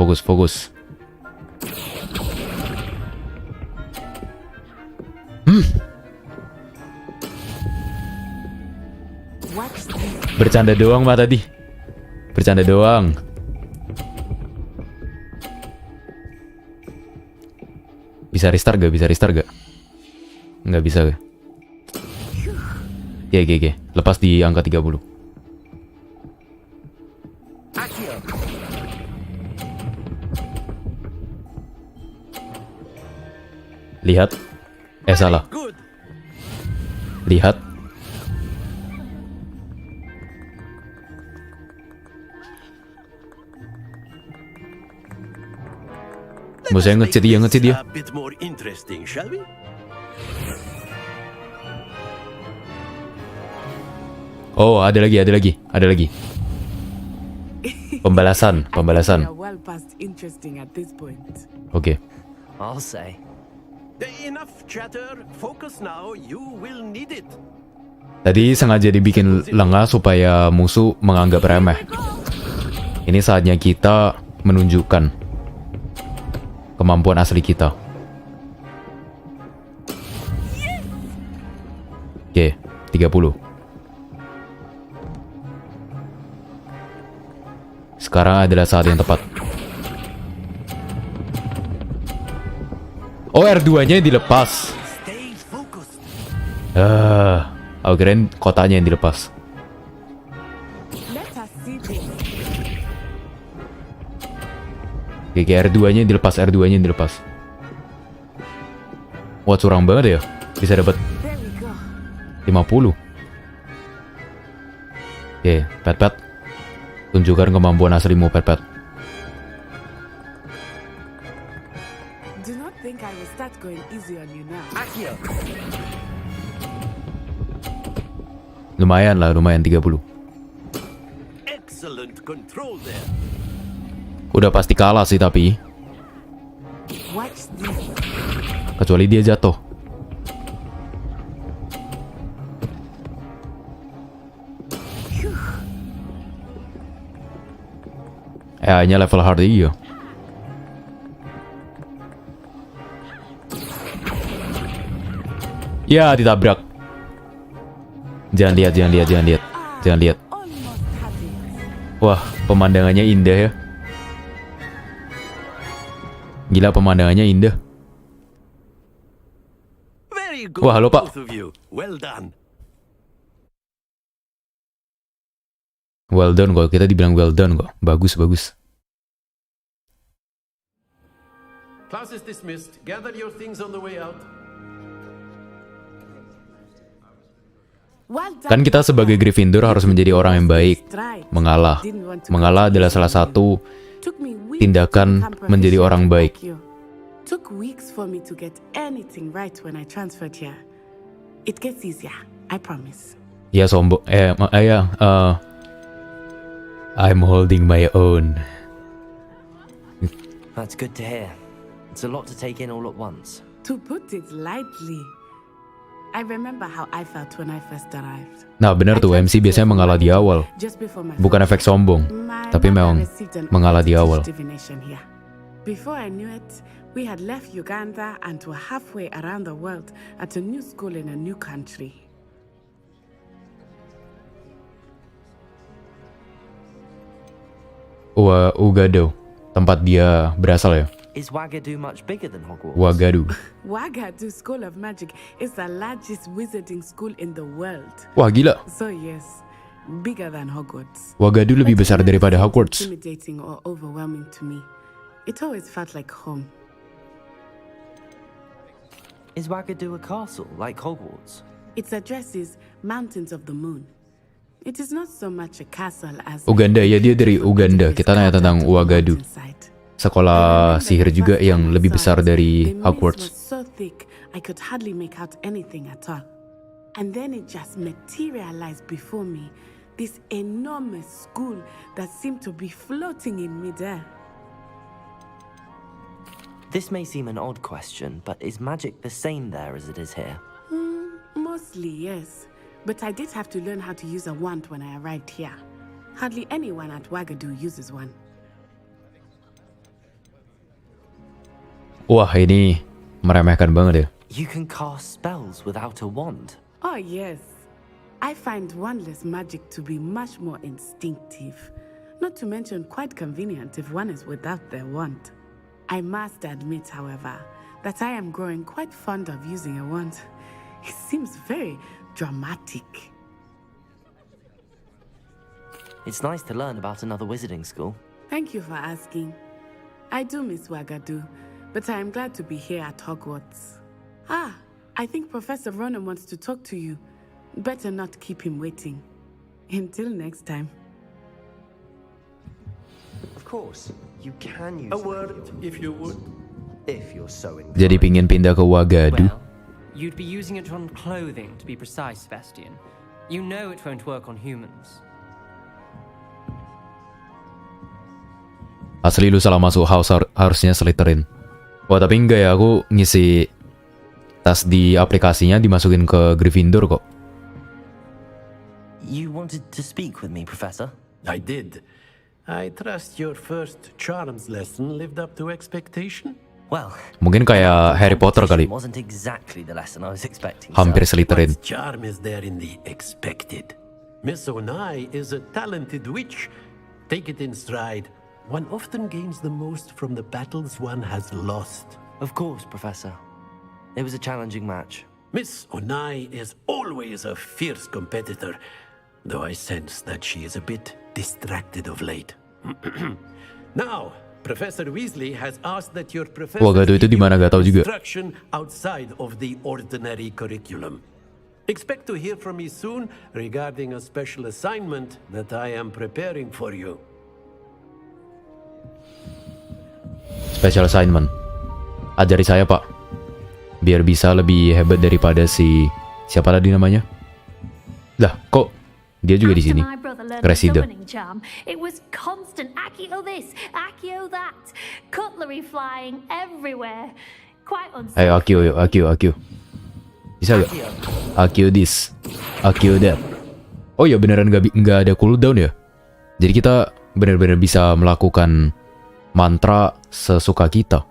Bercanda doang mah tadi. Bercanda doang. Bisa restart gak? Nggak bisa gak? Oke. Lepas di angka 30. Lihat. Salah. Lihat. Mau saya ngecet dia. A bit more interesting, shall we? Oh, ada lagi. Pembalasan. Well past interesting at this point. Oke. I'll say. Enough chatter. Focus now. You will need it. Tadi sengaja dibikin lengah supaya musuh menganggap remeh. Ini saatnya kita menunjukkan kemampuan asli kita. Oke, 30. Sekarang adalah saat yang tepat. Oh, R2-nya yang dilepas. Aku kirain kotanya yang dilepas. Oke, R2-nya yang dilepas, R2-nya yang dilepas. Wah, curang banget ya. Bisa dapat 50. Oke, Pet. Tunjukkan kemampuan aslimu, Pet. Do not think I will start going easy on you now. Lumayan 30. Excellent control there. Udah pasti kalah sih tapi. Watch this. Kecuali dia jatuh. Hanya level hard iya. Ya, ditabrak. Jangan lihat. Wah, pemandangannya indah ya. Gila, pemandangannya indah. Wah, halo Pak. Well done. Well done kok, kita dibilang well done kok. Bagus. Class is dismissed. Gather your things on the way out. Kan kita sebagai Gryffindor harus menjadi orang yang baik. Mengalah adalah salah satu tindakan menjadi orang baik. Took weeks for me to get anything right when I transferred here. It gets easier, I promise. Ya sombong. I'm holding my own. That's good to hear. It's a lot to take in all at once. To put it lightly, I remember how I felt when I first arrived. Nah bener tuh, MC biasanya mengalah di awal. Bukan efek sombong, tapi memang mengalah di awal. Before I knew it, we had left Uganda and were halfway around the world at a new school in a new country. Ugado, tempat dia berasal ya. Is Wagadu much bigger than Hogwarts? Wagadu School of Magic is the largest wizarding school in the world. Wah gila. So yes, bigger than Hogwarts. Wagadu lebih besar daripada Hogwarts. Intimidating or overwhelming to me. It always felt like home. Is Wagadu a castle like Hogwarts? Its address is Mountains of the Moon. It is not so much a castle as Uganda, ya dia dari Uganda. Kita tanya tentang Wagadu. Sekolah sihir juga yang lebih besar dari Hogwarts. So thick, I could hardly make out anything at all. And then it just materialized before me, this enormous school that seemed to be floating in midair. This may seem an odd question, but is magic the same there as it is here? Mostly, yes. But I did have to learn how to use a wand when I arrived here. Hardly anyone at Wagadu uses one. Wah, ini meremehkan banget ya. You can cast spells without a wand. Oh yes. I find wandless magic to be much more instinctive. Not to mention quite convenient if one is without their wand. I must admit, however, that I am growing quite fond of using a wand. It seems very dramatic. It's nice to learn about another wizarding school. Thank you for asking. I do miss Wagadu, but I am glad to be here at Hogwarts. I think Professor Ronan wants to talk to you. Better not keep him waiting. Until next time. Of course, you can use a word if you would. If you're so inclined. Jadi pingin pindah ke Wagadu. Well, you'd be using it on clothing, to be precise, Sebastian. You know it won't work on humans. Asli lu salah masuk house, harusnya Slytherin. Wah tapi enggak ya, aku ngisi tas di aplikasinya dimasukin ke Gryffindor kok. You wanted to speak with me, Professor? I did. I trust your first charms lesson lived up to expectation? Mungkin kayak Harry Potter kali. Wasn't exactly the lesson I was expecting. Hampir Slytherin. What charm is there in the expected? Miss Onai is a talented witch. Take it in stride. One often gains the most from the battles one has lost. Of course, Professor. It was a challenging match. Miss Onai is always a fierce competitor, though I sense that she is a bit distracted of late. Now, Professor Weasley has asked that your professor itu di mana gak tahu juga. instruction outside of the ordinary curriculum. Expect to hear from me soon regarding a special assignment that I am preparing for you. Special assignment. Ajari saya, Pak. Biar bisa lebih hebat daripada siapa tadi namanya? Lah, kok dia juga di sini? Resida. It was constant accio this, accio that, cutlery flying everywhere. Quite unsafe. Ayo Akio. Bisa gak? Akio this, Akio that. Oh ya beneran nggak ada cooldown ya? Jadi kita bener-bener bisa melakukan mantra sesuka kita.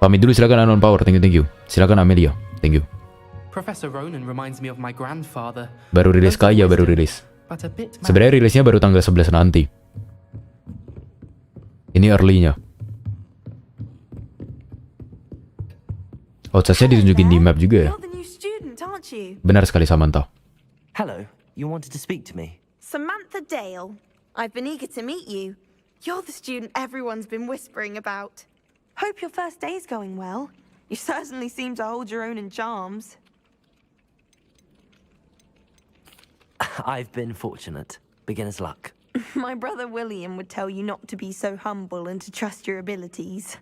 Pamit dulu, silakan Unknown Power, thank you. Silakan Amelia, thank you. Professor Ronan reminds me of my grandfather. Baru rilis baru rilis. Sebenarnya rilisnya baru tanggal 11 nanti. Ini early-nya. Outside-nya ditunjukin di map juga ya. Benar sekali, Samantha. Hello, you wanted to speak to me? Samantha Dale. I've been eager to meet you. You're the student everyone's been whispering about. Hope your first day's going well. You certainly seem to hold your own in charms. I've been fortunate. Beginner's luck. My brother William would tell you not to be so humble and to trust your abilities.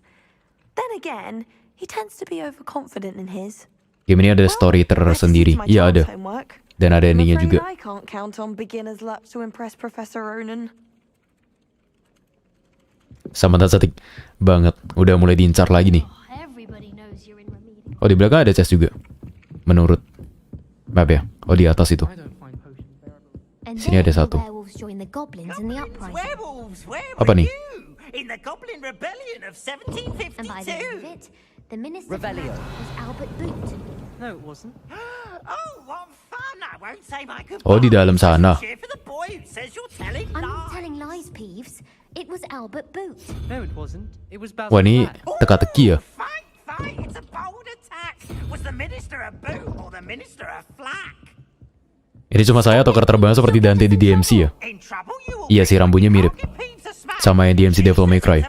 Then again, he tends to be overconfident in his. Game ini ada story tersendiri. Iya ada. Dan ada endingnya juga. I can't count on beginner's luck to impress Professor Ronan. Samantha cantik banget. Udah mulai diincar lagi nih. Oh, di belakang ada chest juga. Menurut map ya. Oh, di atas itu. Sini ada satu. Apa nih? In the Goblin Rebellion of 1752. And by the end of it, the minister Rebellion. was Albert Boot. No, it wasn't. Oh, what fun! I won't say my goodbyes. Oh, di dalam sana. Cheer for the boy who says you're telling I'm lies. not telling lies, Peeves. It was Albert Boot. No, it wasn't. It was Basil Wah, ini Black. teka-teki ya. Fight! It's a bold attack. Was the minister a boot or the minister a flack? Ini cuma saya atau karakter banget seperti Dante di DMC ya? Iya sih, rambutnya mirip. Sama yang DMC Devil May Cry.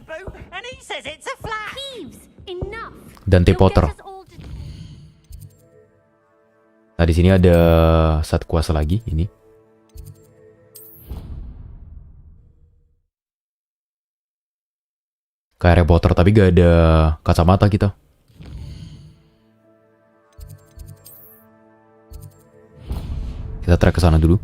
Dante Potter. Nah, di sini ada satu kuasa lagi ini. Kayak Harry Potter tapi gak ada kacamata kita. Kita track ke sana dulu.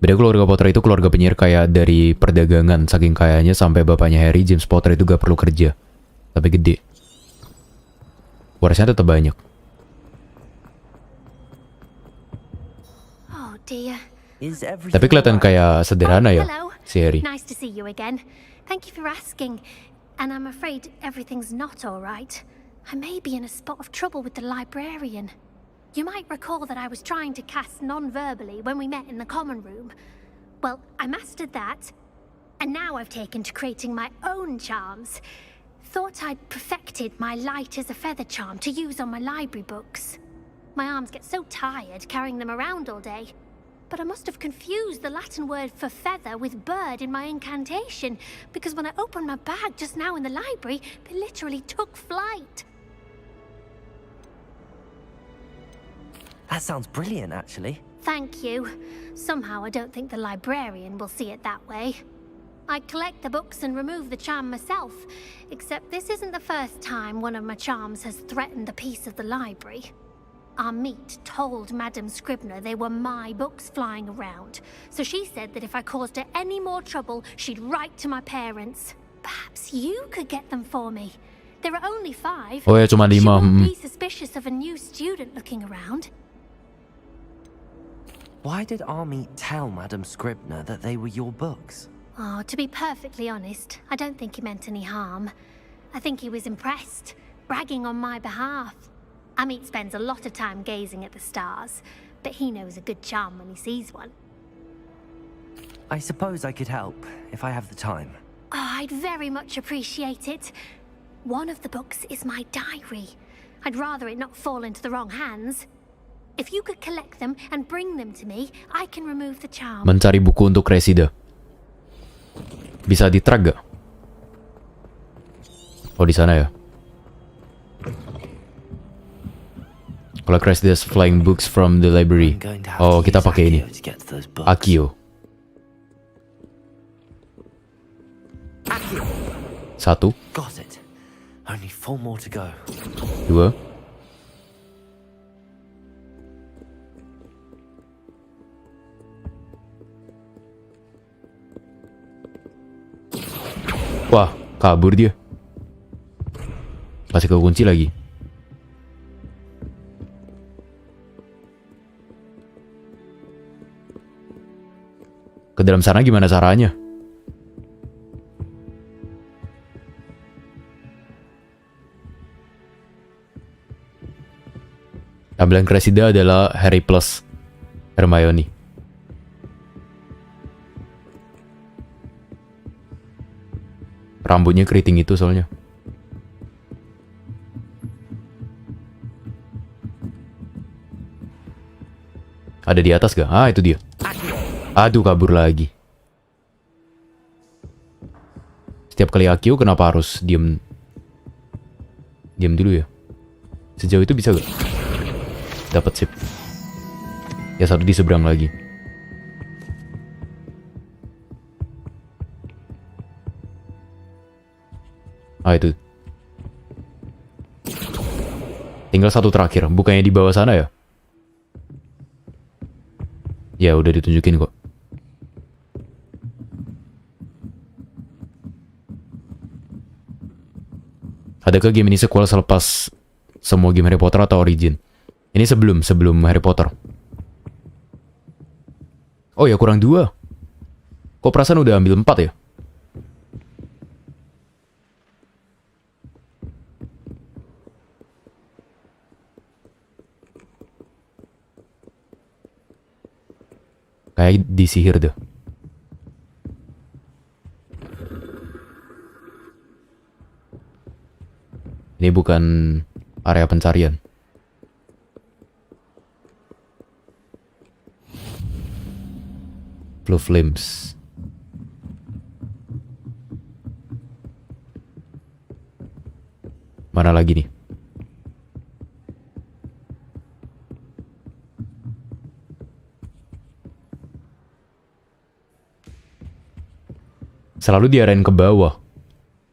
Beda keluarga Potter itu keluarga penyihir kayak dari perdagangan. Saking kayanya sampai bapaknya Harry, James Potter itu gak perlu kerja. Tapi gede. Warisnya tetap banyak. Oh dear. Tapi kelihatan kayak sederhana ya, si Harry. Nice to see you again. Thank you for asking. And I'm afraid everything's not all right. I may be in a spot of trouble with the librarian. You might recall that I was trying to cast non-verbally when we met in the common room. Well, I mastered that, and now I've taken to creating my own charms. Thought I'd perfected my light as a feather charm to use on my library books. My arms get so tired carrying them around all day. But I must have confused the Latin word for feather with bird in my incantation, because when I opened my bag just now in the library, they literally took flight. That sounds brilliant, actually. Thank you. Somehow I don't think the librarian will see it that way. I collect the books and remove the charm myself, except this isn't the first time one of my charms has threatened the peace of the library. Our meet told Madame Scribner they were my books flying around, so she said that if I caused her any more trouble, she'd write to my parents. Perhaps you could get them for me. There are only 5. Oh ya, cuma 5. She won't be suspicious of a new student looking around. Why did Army tell Madame Scribner that they were your books? Oh, to be perfectly honest, I don't think he meant any harm. I think he was impressed, bragging on my behalf. Amit spends a lot of time gazing at the stars, but he knows a good charm when he sees one. I suppose I could help, if I have the time. Oh, I'd very much appreciate it. One of the books is my diary. I'd rather it not fall into the wrong hands. If you could collect them and bring them to me, I can remove the charm. Mencari buku untuk Cressida. Bisa di-track gak? Oh, di sana ya. Collect Cressida's flying books from the library. Oh, kita pakai ini. Accio. 1. Got it. Only 4 more to go. 2. Wah, kabur dia. Masih kekunci lagi. Ke dalam sana gimana caranya? Tampilan Cressida adalah Harry plus Hermione. Rambutnya keriting itu soalnya. Ada di atas gak? Ah, itu dia. Aduh, kabur lagi. Setiap kali Accio kenapa harus diem dulu ya? Sejauh itu bisa gak? Dapat sip. Ya, satu di seberang lagi. Ah, itu. Tinggal satu terakhir. Bukannya di bawah sana ya? Ya, udah ditunjukin kok. Adakah game ini sequel selepas semua game Harry Potter atau Origin? Ini sebelum Harry Potter. Oh ya, kurang 2. Kok perasaan udah ambil 4 ya? Kayak disihir deh. Ini bukan area pencarian. Blue Flames. Mana lagi nih? Selalu diarahin ke bawah.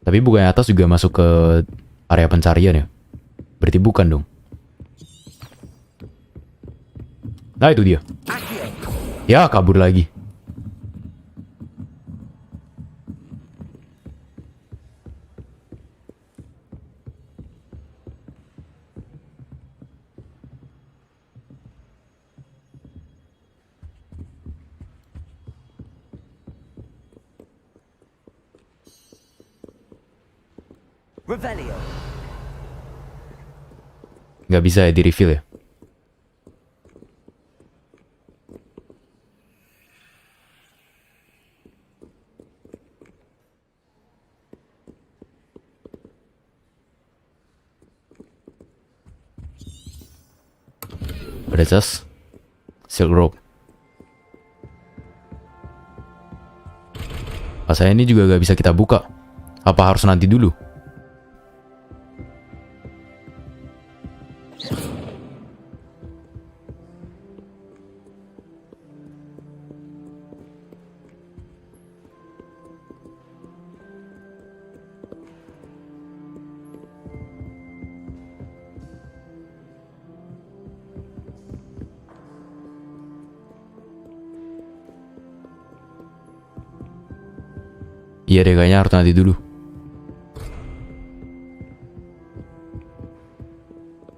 Tapi bukannya atas juga masuk ke area pencarian ya? Berarti bukan dong. Nah, itu dia. Ya, kabur lagi. Revelio. Nggak bisa ya di reveal ya? Ada jas silk rope. Pasnya ini juga gak bisa kita buka. Apa harus nanti dulu? Iya deh, kayaknya harus nanti dulu.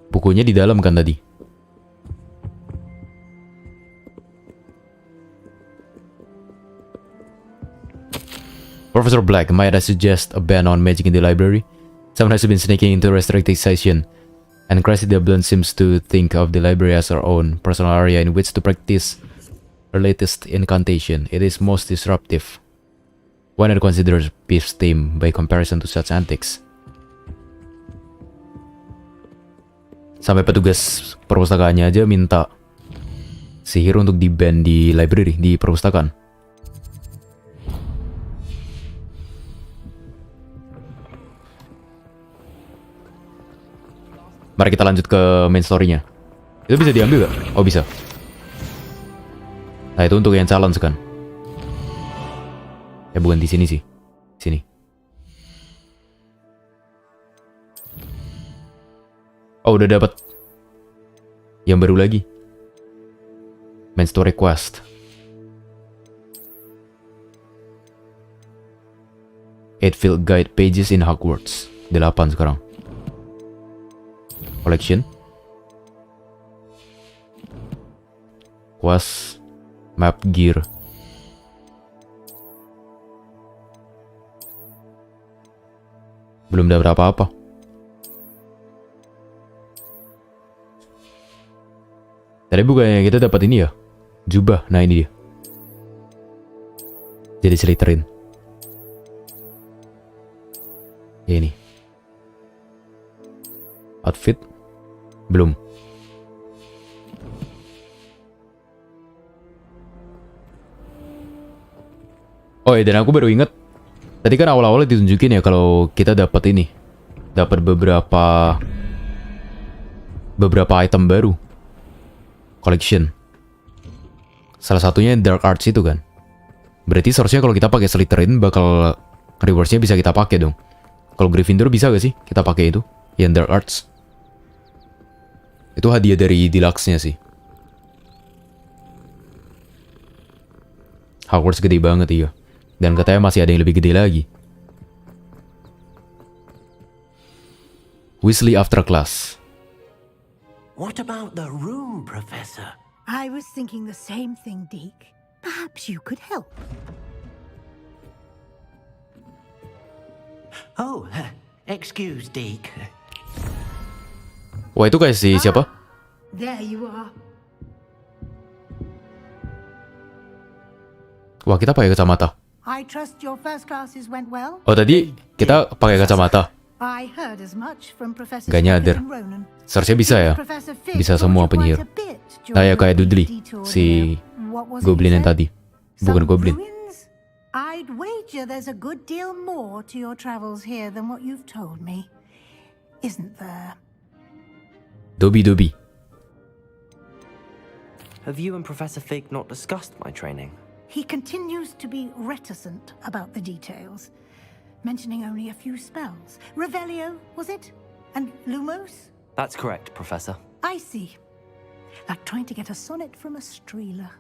Bukunya di dalam kan tadi? Professor Black, might I suggest a ban on magic in the library? Someone has been sneaking into restricted session, and Crazy Dublin seems to think of the library as her own personal area in which to practice her latest incantation. It is most disruptive. Why not consider Piff's theme by comparison to such antics? Sampai petugas perpustakaannya aja minta sihir untuk di-ban di library, di perpustakaan. Mari kita lanjut ke main story-nya. Itu bisa diambil gak? Oh bisa. Nah itu untuk yang challenge kan? Ya bukan di sini sih. Sini. Oh udah dapat yang baru lagi. Main story quest. 8 field guide pages in Hogwarts. 8 sekarang. Collection. Quest. Map gear. Belum dapat apa-apa. Tadi bukannya kita dapat ini ya? Jubah. Nah ini dia. Jadi Slytherin. Ya ini. Outfit. Belum. Oh ya dan aku baru inget. Tadi kan awal-awal ditunjukin ya kalau kita dapat ini. Dapat beberapa item baru. Collection. Salah satunya Dark Arts itu kan. Berarti seharusnya kalau kita pakai Slytherin bakal rewards-nya bisa kita pakai dong. Kalau Gryffindor bisa gak sih kita pakai itu? Yang Dark Arts. Itu hadiah dari deluxe-nya sih. Hogwarts gede banget iya. Dan katanya masih ada yang lebih gede lagi. Weasley after class. What about the room, Professor? I was thinking the same thing, Deke. Perhaps you could help. Oh, excuse, Deke. Wah itu kayak si siapa? There you are. Wah kita pakai kacamata. I trust your first classes went well. Oh tadi kita pakai kacamata. I heard as much from Professor Gak nyadar. Seharusnya bisa ya. Bisa semua penyihir. Nah ya kayak Dudley, si goblin yang tadi. Bukan goblin. I'd wager there's a good deal more to your travels here than what you've told me. Isn't there? Dobby. Have you and Professor Fig not discussed my training? He continues to be reticent about the details, mentioning only a few spells. Revelio, was it? And Lumos? That's correct, Professor. I see. Like trying to get a sonnet from a streeler.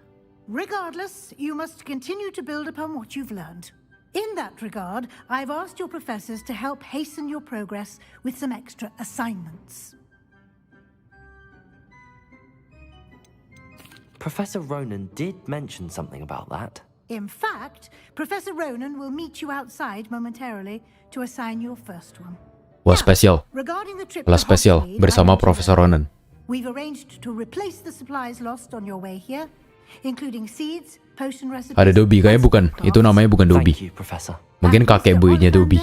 Regardless, you must continue to build upon what you've learned. In that regard, I've asked your professors to help hasten your progress with some extra assignments. Professor Ronan did mention something about that. In fact, Professor Ronan will meet you outside momentarily to assign your first one. Wah spesial. Kelas spesial bersama Profesor Ronan. We've arranged to replace the supplies lost on your way here, including seeds, potion recipes. Ada Dobby kayaknya bukan. Itu namanya bukan Dobby. Mungkin kakek buyutnya Dobby.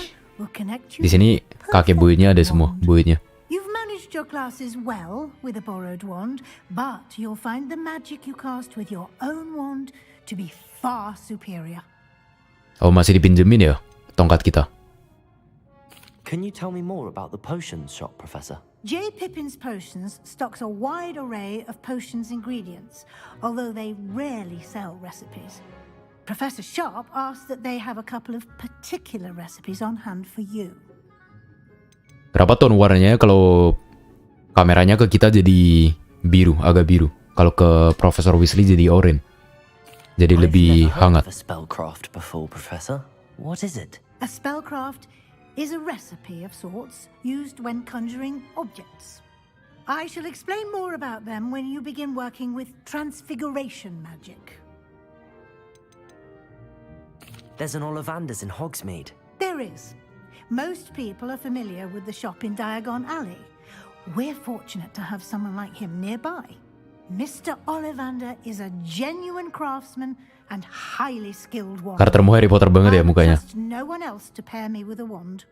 Di sini kakek buyutnya ada semua buyutnya. You've managed your classes well with a borrowed wand, but you'll find the magic you cast with your own wand to be far superior. Oh masih dipinjemin ya tongkat kita. Can you tell me more about the potions shop, Professor? J. Pippin's Potions stocks a wide array of potions ingredients, although they rarely sell recipes. Professor Sharp asked that they have a couple of particular recipes on hand for you. Berapa ton warnanya kalau kameranya ke kita jadi biru, agak biru. Kalau ke Profesor Weasley jadi oranye. Jadi lebih hangat. A spellcraft before, Professor. What is it? A spellcraft is a recipe of sorts used when conjuring objects. I shall explain more about them when you begin working with transfiguration magic. There's an Ollivanders in Hogsmeade. There is. Most people are familiar with the shop in Diagon Alley. We're fortunate to have someone like him nearby. Mr. Ollivander is a genuine craftsman and highly skilled one. Karaktermu Harry Potter banget ya mukanya. No one else to pair me with a wand.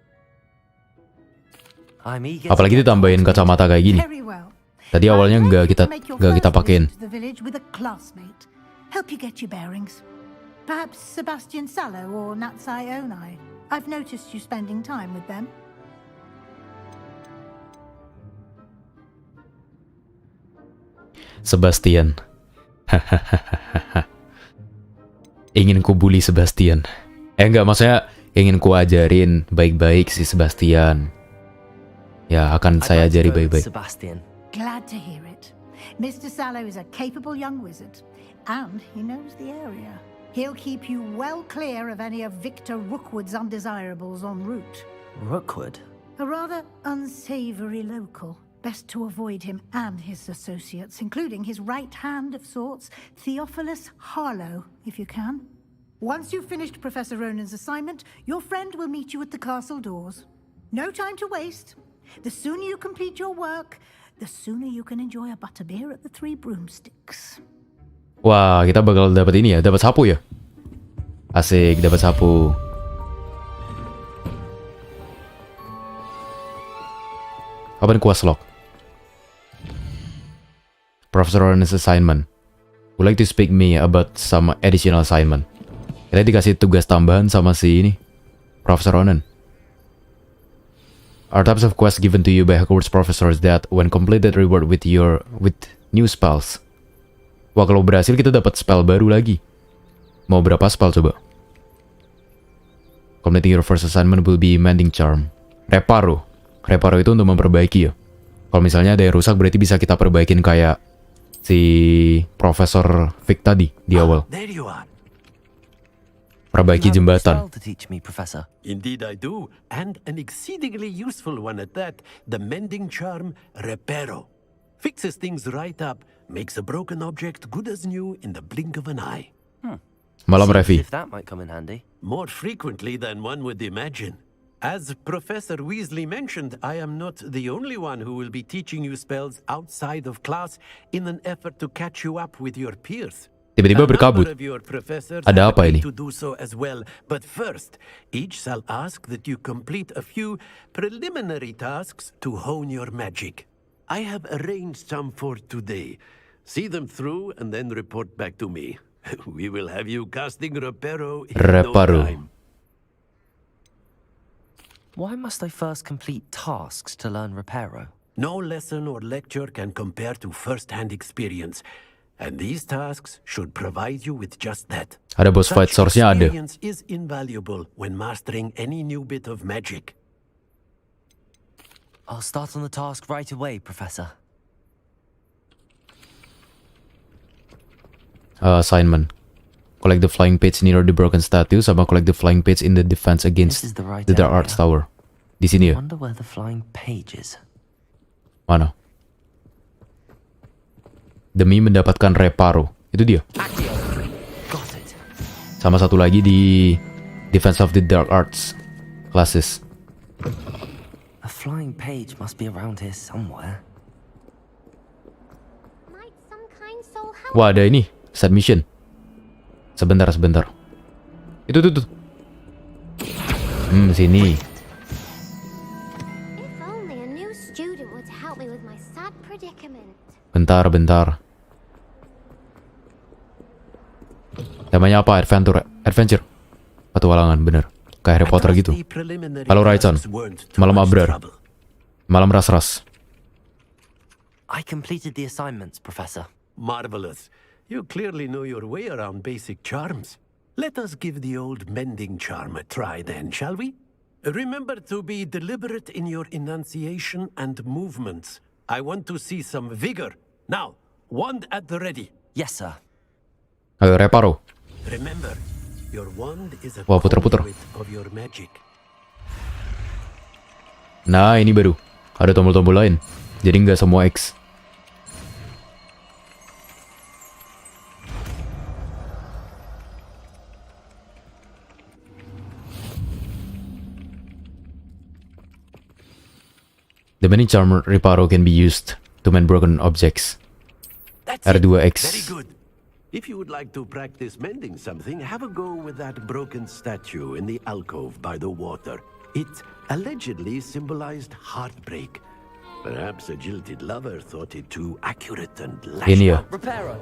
Apalagi ditambahin kacamata kayak gini. Tadi awalnya nggak kita pakein. Help you get your bearings. Perhaps Sebastian Sallow or Natsai Onai. I've noticed you spending time with them. Sebastian. Ingin ku bully Sebastian. Enggak, maksudnya ingin ku ajarin baik-baik si Sebastian. Ya, akan saya ajari baik-baik. Glad to hear it. Mr. Sallow is a capable young wizard, and he knows the area. He'll keep you well clear of any of Victor Rookwood's undesirables en route. Rookwood? A rather unsavory local. Best to avoid him and his associates, including his right hand of sorts, Theophilus Harlow, if you can. Once you've finished Professor Ronan's assignment, your friend will meet you at the castle doors. No time to waste. The sooner you complete your work, the sooner you can enjoy a butterbeer at the Three Broomsticks. Wah, kita bakal dapat ini ya, dapat sapu ya. Asik, dapat sapu. Open quest log. Professor Ronan's assignment. Would like to speak me about some additional assignment. Kita dikasih tugas tambahan sama si ini, Professor Ronan. Are types of quests given to you by Hogwarts professors that, when completed, reward with new spells. Wah, kalau berhasil kita dapat spell baru lagi. Mau berapa spell coba? Completing your first assignment will be Mending Charm. Reparo. Reparo itu untuk memperbaiki ya. Kalau misalnya ada yang rusak berarti bisa kita perbaikin kayak si Profesor Vic tadi di awal. There you are. Perbaiki jembatan. Indeed I do, and an exceedingly useful one at that. The mending charm, Reparo. Fixes things right up, makes a broken object good as new in the blink of an eye. Malam Revi. If that might come in handy. More frequently than one would imagine. As Professor Weasley mentioned, I am not the only one who will be teaching you spells outside of class in an effort to catch you up with your peers. Tiba-tiba berkabut. Ada apa ini? To do so as well, but first, each shall ask that you complete a few preliminary tasks to hone your magic. I have arranged some for today. See them through and then report back to me. We will have you casting Reparo in no time. Why must I first complete tasks to learn Reparo? No lesson or lecture can compare to first-hand experience. And these tasks should provide you with just that. Ada boss fight source-nya ada. Experience is invaluable when mastering any new bit of magic. I'll start on the task right away, Professor. Assignment. Collect the flying page near the broken statue sama collect the flying page in the defense against the Dark Arts Tower. Di sini ya. Wonder where the flying page is. Mana? Demi mendapatkan Reparo. Itu dia. Sama satu lagi di Defense of the Dark Arts classes. A flying page must be around here somewhere. Wah, ada ini. Set mission. Sebentar. Itu. Sini. Bentar. Temanya apa? Adventure. Petualangan, bener. Kayak Harry Potter gitu. Halo Raichan. Malam Abrar. Malam Ras-Ras. I completed the assignments, Professor. Marvelous. You clearly know your way around basic charms. Let us give the old mending charm a try then, shall we? Remember to be deliberate in your enunciation and movements. I want to see some vigor. Now, wand at the ready. Yes, sir. Ayo, Reparo. Remember, your wand is a Wah, puter-puter. of your magic. Nah, ini baru. Ada tombol-tombol lain. Jadi nggak semua X. The many charm reparo can be used to mend broken objects. R2X. Very good. If you would like to practice mending something, have a go with that broken statue in the alcove by the water. It allegedly symbolized heartbreak. Perhaps a jilted lover thought it too accurate and lashed Ini ya. out. Reparo.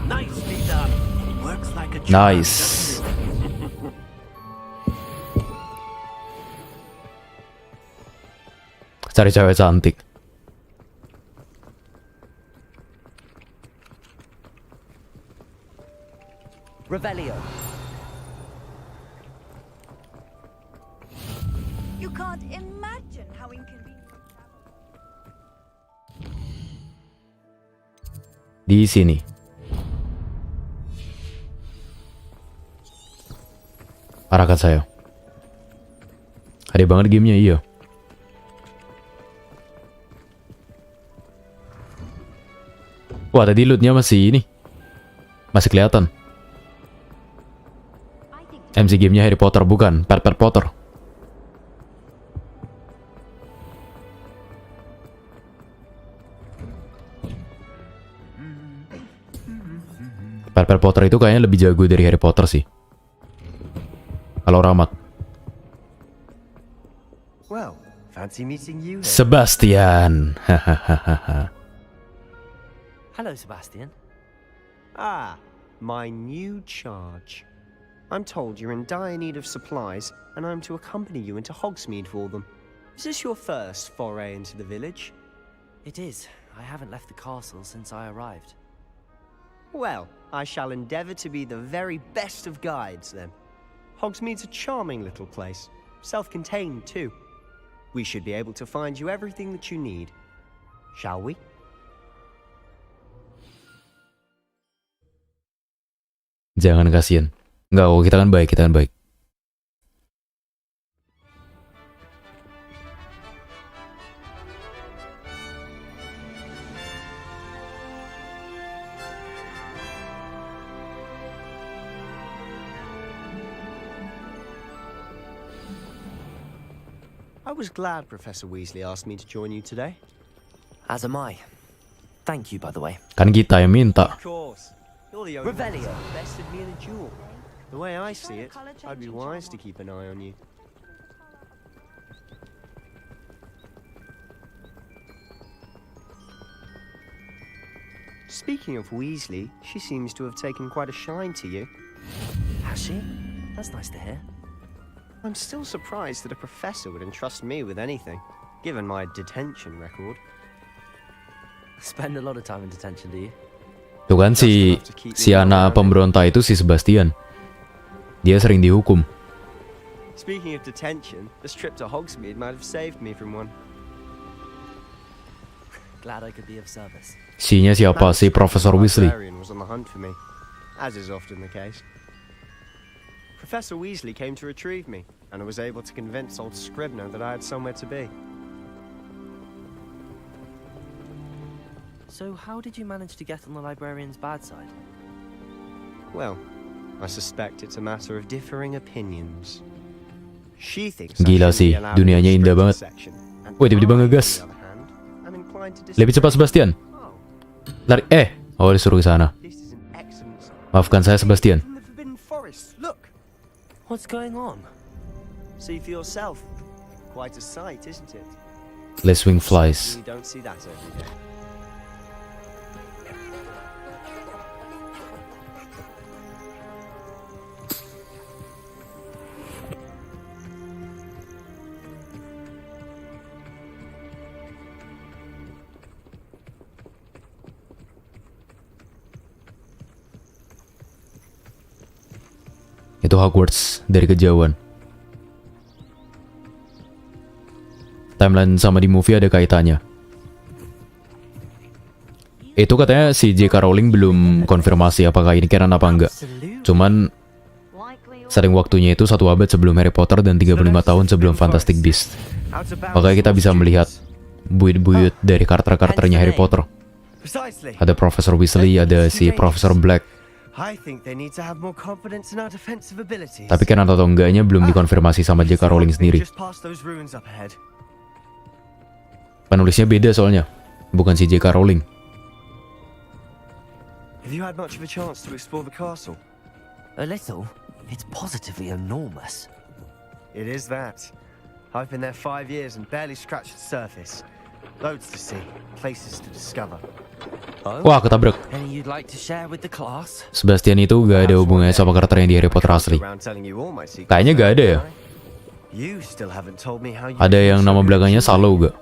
Nicely done. Works like a charm, Nice. doesn't it? Cari cewek cantik. Revelio. You can't imagine how inconvenient. Di sini. Arahkan saya. Ada banget gamenya, iya. Wah, tadi lootnya masih ini. Masih kelihatan. MC gamenya Harry Potter, bukan Pet Potter. Pet Potter itu kayaknya lebih jago dari Harry Potter sih. Kalau Ramat. Well, fancy meeting you. Sebastian. Hahaha. Hello, Sebastian. Ah, my new charge. I'm told you're in dire need of supplies, and I'm to accompany you into Hogsmeade for them. Is this your first foray into the village? It is. I haven't left the castle since I arrived. Well, I shall endeavour to be the very best of guides, then. Hogsmeade's a charming little place, self-contained too. We should be able to find you everything that you need. Shall we? Jangan kasihan. Enggak, oh, kita kan baik, kita kan baik. I was glad Professor Weasley asked me to join you today. As am I. Thank you, by the way. Kan kita yang minta. Of course. You're the only one who's bested me in a duel. The way I see it, I'd be wise to keep an eye on you. Speaking of Weasley, she seems to have taken quite a shine to you. Has she? That's nice to hear. I'm still surprised that a professor would entrust me with anything, given my detention record. Spend a lot of time in detention, do you? Tuh kan si anak pemberontak itu si Sebastian. Dia sering dihukum. Speaking of detention, this trip to Hogsmeade might have saved me from one. Glad I could be of service. Si-nya siapa? Si Profesor Weasley. Was on the hunt for me, as is often the case. Professor Weasley came to retrieve me, and I was able to convince old Scribner that I had somewhere to be. So how did you manage to get on the librarian's bad side? Well, I suspect it's a matter of differing opinions. She thinks Gila sih, dunianya indah banget. Woi, tiba-tiba ngegas. Lebih cepat Sebastian. Lari, oh disuruh ke sana. Maafkan saya Sebastian. Look. What's going on? See for yourself. Quite a sight, isn't it? Lacewing flies. You don't see that every day. Itu Hogwarts dari kejauhan. Timeline sama di movie ada kaitannya. Itu katanya si J.K. Rowling belum konfirmasi apakah ini canon apa enggak. Cuman setting waktunya itu 1 abad sebelum Harry Potter dan 35 tahun sebelum Fantastic Beasts. Makanya kita bisa melihat buyut-buyut dari karakter-karakternya Harry Potter. Ada Profesor Weasley, ada si Profesor Black. Tapi canon atau enggaknya belum dikonfirmasi sama J.K. Rowling sendiri. Penulisnya beda soalnya, bukan si J.K. Rowling. Have you had much of a chance to explore the castle? A little. It's positively enormous. It is that. I've been there 5 years and barely scratched the surface. Loads to see, places to discover. Wah, ketabrak. Any you'd like to share with the class? Sebastian itu gak ada hubungannya sama karakter yang di Harry Potter asli. Kayaknya gak ada ya. You still haven't told me how you Ada yang nama belakangnya Salo gak?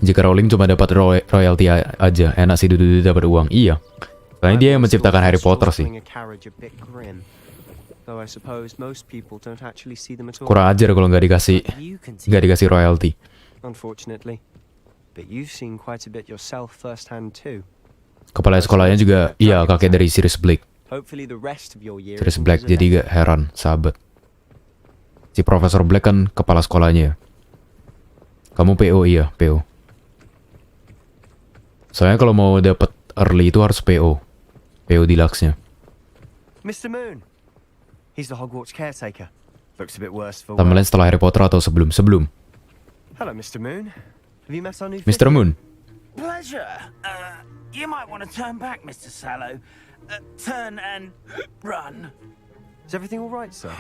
Jika Rowling cuma dapat royalty aja, enak sih Dudu dapat uang. Iya. Soalnya dia yang menciptakan Harry Potter sih. Kurang ajar kalau nggak dikasih royalty. Kepala sekolahnya juga, iya, kakek dari Sirius Black. Sirius Black, jadi gak heran, sahabat. Si Profesor Black kan kepala sekolahnya. Kamu PO, iya, PO. Soalnya kalau mau dapat early itu harus PO. PO deluxe-nya. Mr. Moon. He's the Hogwarts caretaker. Looks a bit worse for Tambahan setelah Harry Potter atau sebelum? Hello, Mr. Moon. Have you met our new Mr. Moon. Pleasure. You might want to turn back, Mr. Sallow. Turn and run. Is everything all right, sir?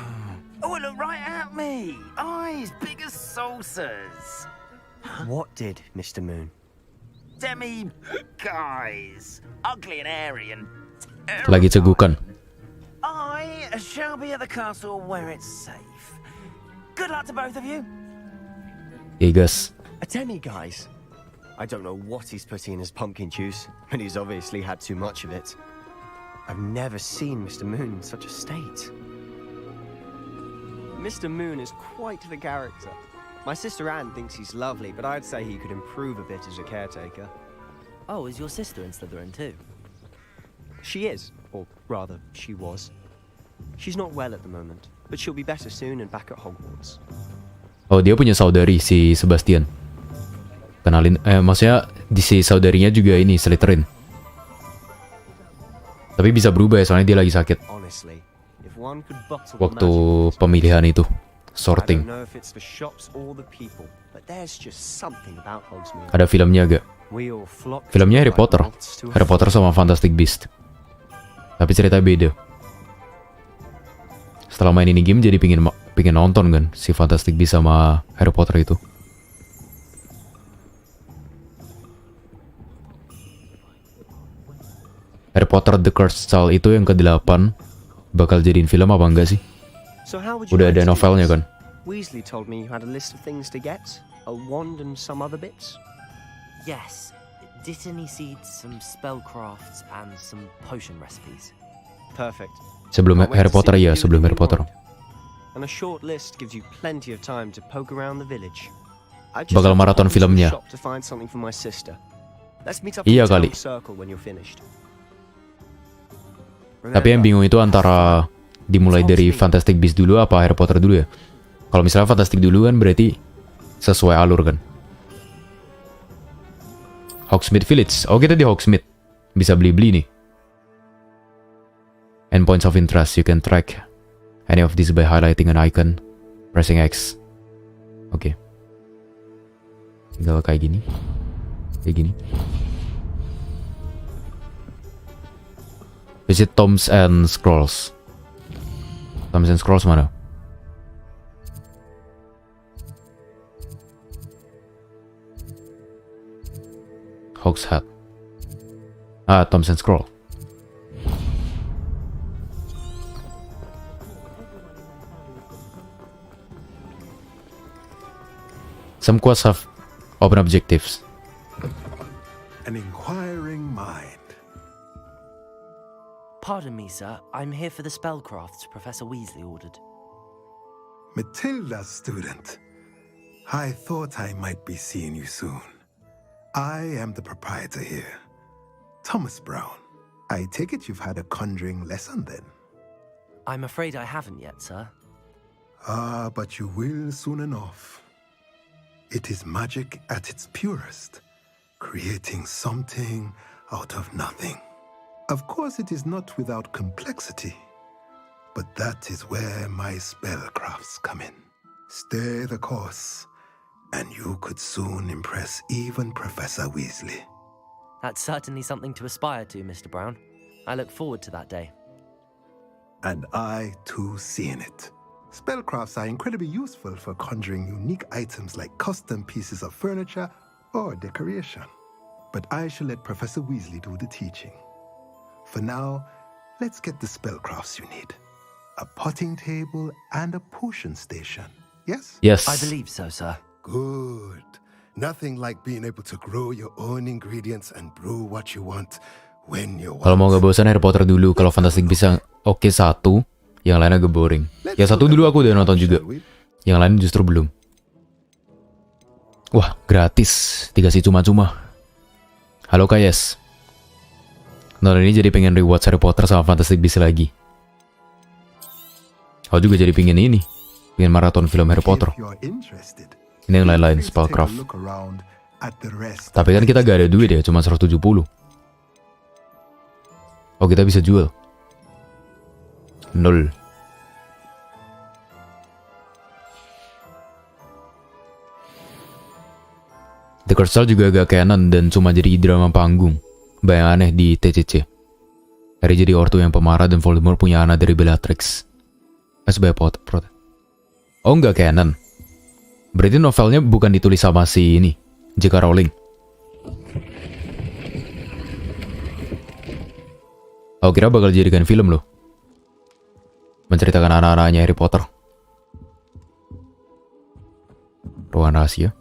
Oh, look right at me. Eyes big as saucers. What did Mr. Moon? Demi guys. Ugly and airy and Lagi cegukan. I shall be at the castle where it's safe. Good luck to both of you. Yeah, guys. A demi, guys. I don't know what he's putting in his pumpkin juice, but he's obviously had too much of it. I've never seen Mr. Moon in such a state. Mr. Moon is quite the character. My sister Anne thinks he's lovely, but I'd say he could improve a bit as a caretaker. Oh, is your sister in Slytherin too? She is, or rather, she was. She's not well at the moment, but she'll be better soon and back at Hogwarts. Oh, dia punya saudari si Sebastian. Kenalin, maksudnya di si saudarinya juga ini Slytherin. Tapi bisa berubah ya, soalnya dia lagi sakit. Waktu pemilihan itu, sorting. Ada filmnya agak. Filmnya Harry Potter. Harry Potter sama Fantastic Beasts. Tapi cerita beda. Setelah main ini game jadi pingin nonton kan si Fantastic Beasts sama Harry Potter itu. Harry Potter The Cursed Child itu yang ke-8 bakal jadiin film apa enggak sih? Udah ada novelnya kan? Weasley told me you had a list of things to get, a wand and some other bits. Yes, Dittany seeds, some spellcrafts, and some potion recipes. Perfect. Sebelum Harry Potter ya, sebelum Harry Potter. And a short list gives you plenty of time to poke around the village. Bakal maraton filmnya. Iya kali. Tapi yang bingung itu antara dimulai dari Fantastic Beasts dulu apa Harry Potter dulu ya. Kalau misalnya Fantastic dulu kan berarti sesuai alur kan. Hogsmeade Village. Oh, kita di Hogsmeade. Bisa beli-beli nih. Endpoints of interest. You can track any of these by highlighting an icon, pressing X. Oke. Tinggal kayak gini. Kayak gini. Visit Tomes and Scrolls. Tomes and Scrolls mana? Hogshead. Ah, Tomes and Scroll. Some quests have open objectives. An inquiring mind. Pardon me, sir. I'm here for the spellcrafts Professor Weasley ordered. Matilda's student. I thought I might be seeing you soon. I am the proprietor here, Thomas Brown. I take it you've had a conjuring lesson then? I'm afraid I haven't yet, sir. Ah, but you will soon enough. It is magic at its purest, creating something out of nothing. Of course, it is not without complexity, but that is where my spellcrafts come in. Stay the course, And you could soon impress even Professor Weasley. That's certainly something to aspire to, Mr. Brown. I look forward to that day. And I, too, seen it. Spellcrafts are incredibly useful for conjuring unique items like custom pieces of furniture or decoration. But I shall let Professor Weasley do the teaching. For now, let's get the spellcrafts you need. A potting table and a potion station. Yes? Yes. I believe so, sir. Good. Nothing like being able to grow your own ingredients and brew what you want when you want. Kalau mau gak bosan Harry Potter dulu, kalau Fantastic Beasts oke satu, yang lainnya agak boring. Yang satu dulu aku udah nonton juga, yang lain justru belum. Wah, gratis, dikasih cuma-cuma. Halo Kayes. Nonton ini jadi pengen rewatch Harry Potter sama Fantastic Beasts lagi. Aku juga jadi pengen pengen maraton film Harry Potter. Ini yang lain-lain, spellcraft. Tapi kan kita gak ada duit ya, cuma 170. Oh, kita bisa jual. 0. The Cursed juga agak canon dan cuma jadi drama panggung. Banyak aneh di TCC. Harry jadi ortu yang pemarah dan Voldemort punya anak dari Bellatrix. Sebagai Potter. Oh, nggak canon. Berarti novelnya bukan ditulis sama si ini, J.K. Rowling. Aku kira bakal dijadikan film loh. Menceritakan anak-anaknya Harry Potter. Ruangan rahasia.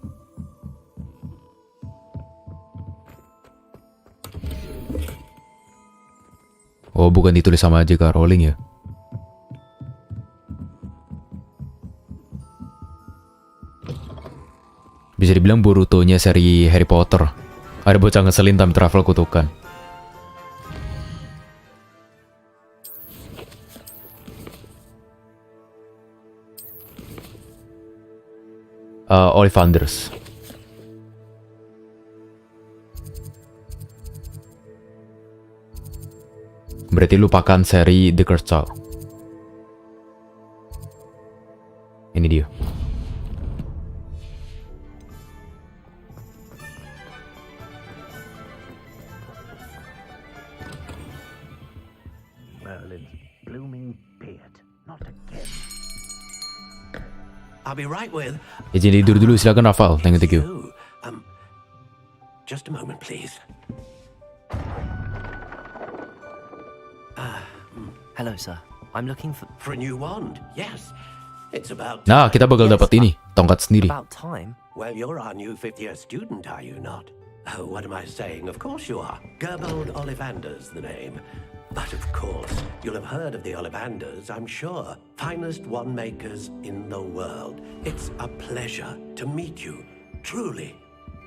Oh, bukan ditulis sama J.K. Rowling ya. Bisa dibilang Boruto-nya seri Harry Potter. Ada bocah ngeselin time travel kutukan. Ollivanders. Berarti lupakan seri The Cursed Child. Ini dia. I'll be right with. Izin tidur dulu, silakan Rafael. Thank you. Just a moment, please. Hello, sir. I'm looking for a new wand. Yes, it's about. Nah, kita bakal dapat ini, tongkat sendiri. About time. Well, you're our new fifth-year student, are you not? Oh, what am I saying? Of course you are. Gerbold Ollivander's the name. But of course, you'll have heard of the Ollivanders, I'm sure. Finest wand makers in the world. It's a pleasure to meet you, truly.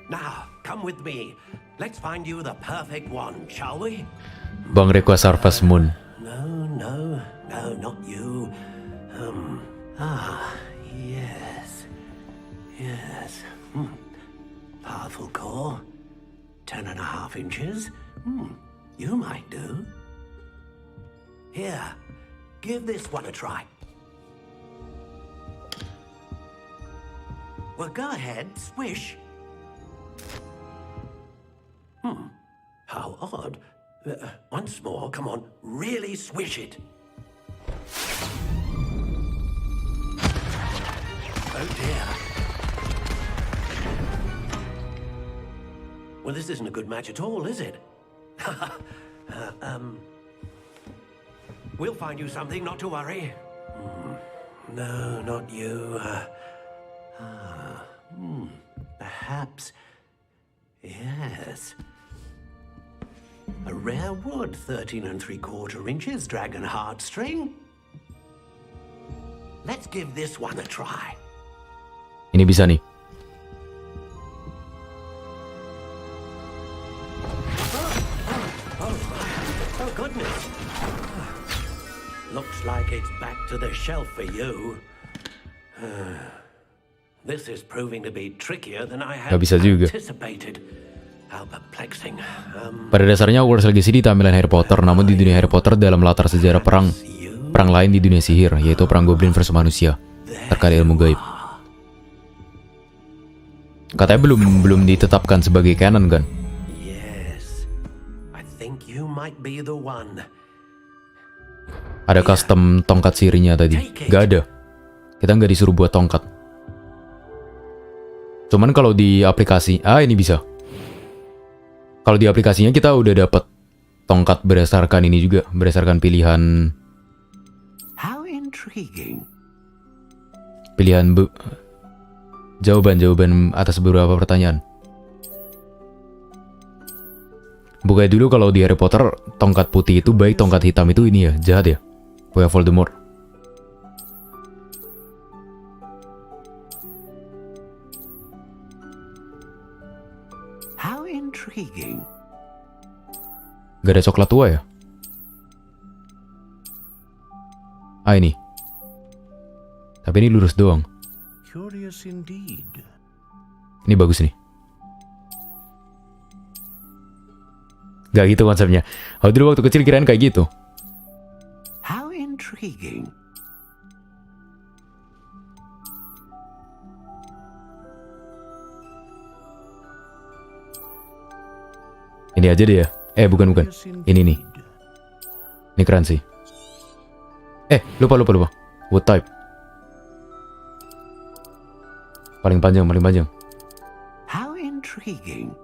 Now, come with me. Let's find you the perfect wand, shall we? Bang request Harvest Moon. No, not you. Yes. Powerful core. 10.5 inches. You might do. Here, give this one a try. Well, go ahead, swish. How odd. Once more, come on, really swish it. Oh dear. Well, this isn't a good match at all, is it? We'll find you something, not to worry. No, not you. Perhaps. Yes. A rare wood, 13 3/4 inches, dragon heartstring. Let's give this one a try. Ini bisa nih. Oh goodness. Looks like it's back to the shelf for you. This is proving to be trickier than I had anticipated. How perplexing. Pada dasarnya Hogwarts Legacy di tampilan Harry Potter, namun di dunia Harry Potter dalam latar sejarah perang lain di dunia sihir, yaitu perang goblin versus manusia terkait ilmu gaib. Katanya belum ditetapkan sebagai canon kan? Yes, I think you might be the one. Ada custom tongkat sirinya tadi. Gak ada. Kita nggak disuruh buat tongkat. Cuman kalau di aplikasi, ini bisa. Kalau di aplikasinya kita udah dapat tongkat berdasarkan ini juga, berdasarkan pilihan. How intriguing. Pilihan jawaban atas beberapa pertanyaan. Bukannya dulu kalau di Harry Potter tongkat putih itu baik, tongkat hitam itu ini ya, jahat ya. Punya Voldemort. How intriguing. Gak ada coklat tua ya? Ini. Tapi ini lurus doang. Curious indeed. Ini bagus nih. Gak gitu konsepnya. Oh, dulu waktu kecil kirain kayak gitu. How intriguing. Ini aja deh ya. Bukan. Ini nih. Ini keren sih. Lupa. Wood type. Paling panjang. How intriguing.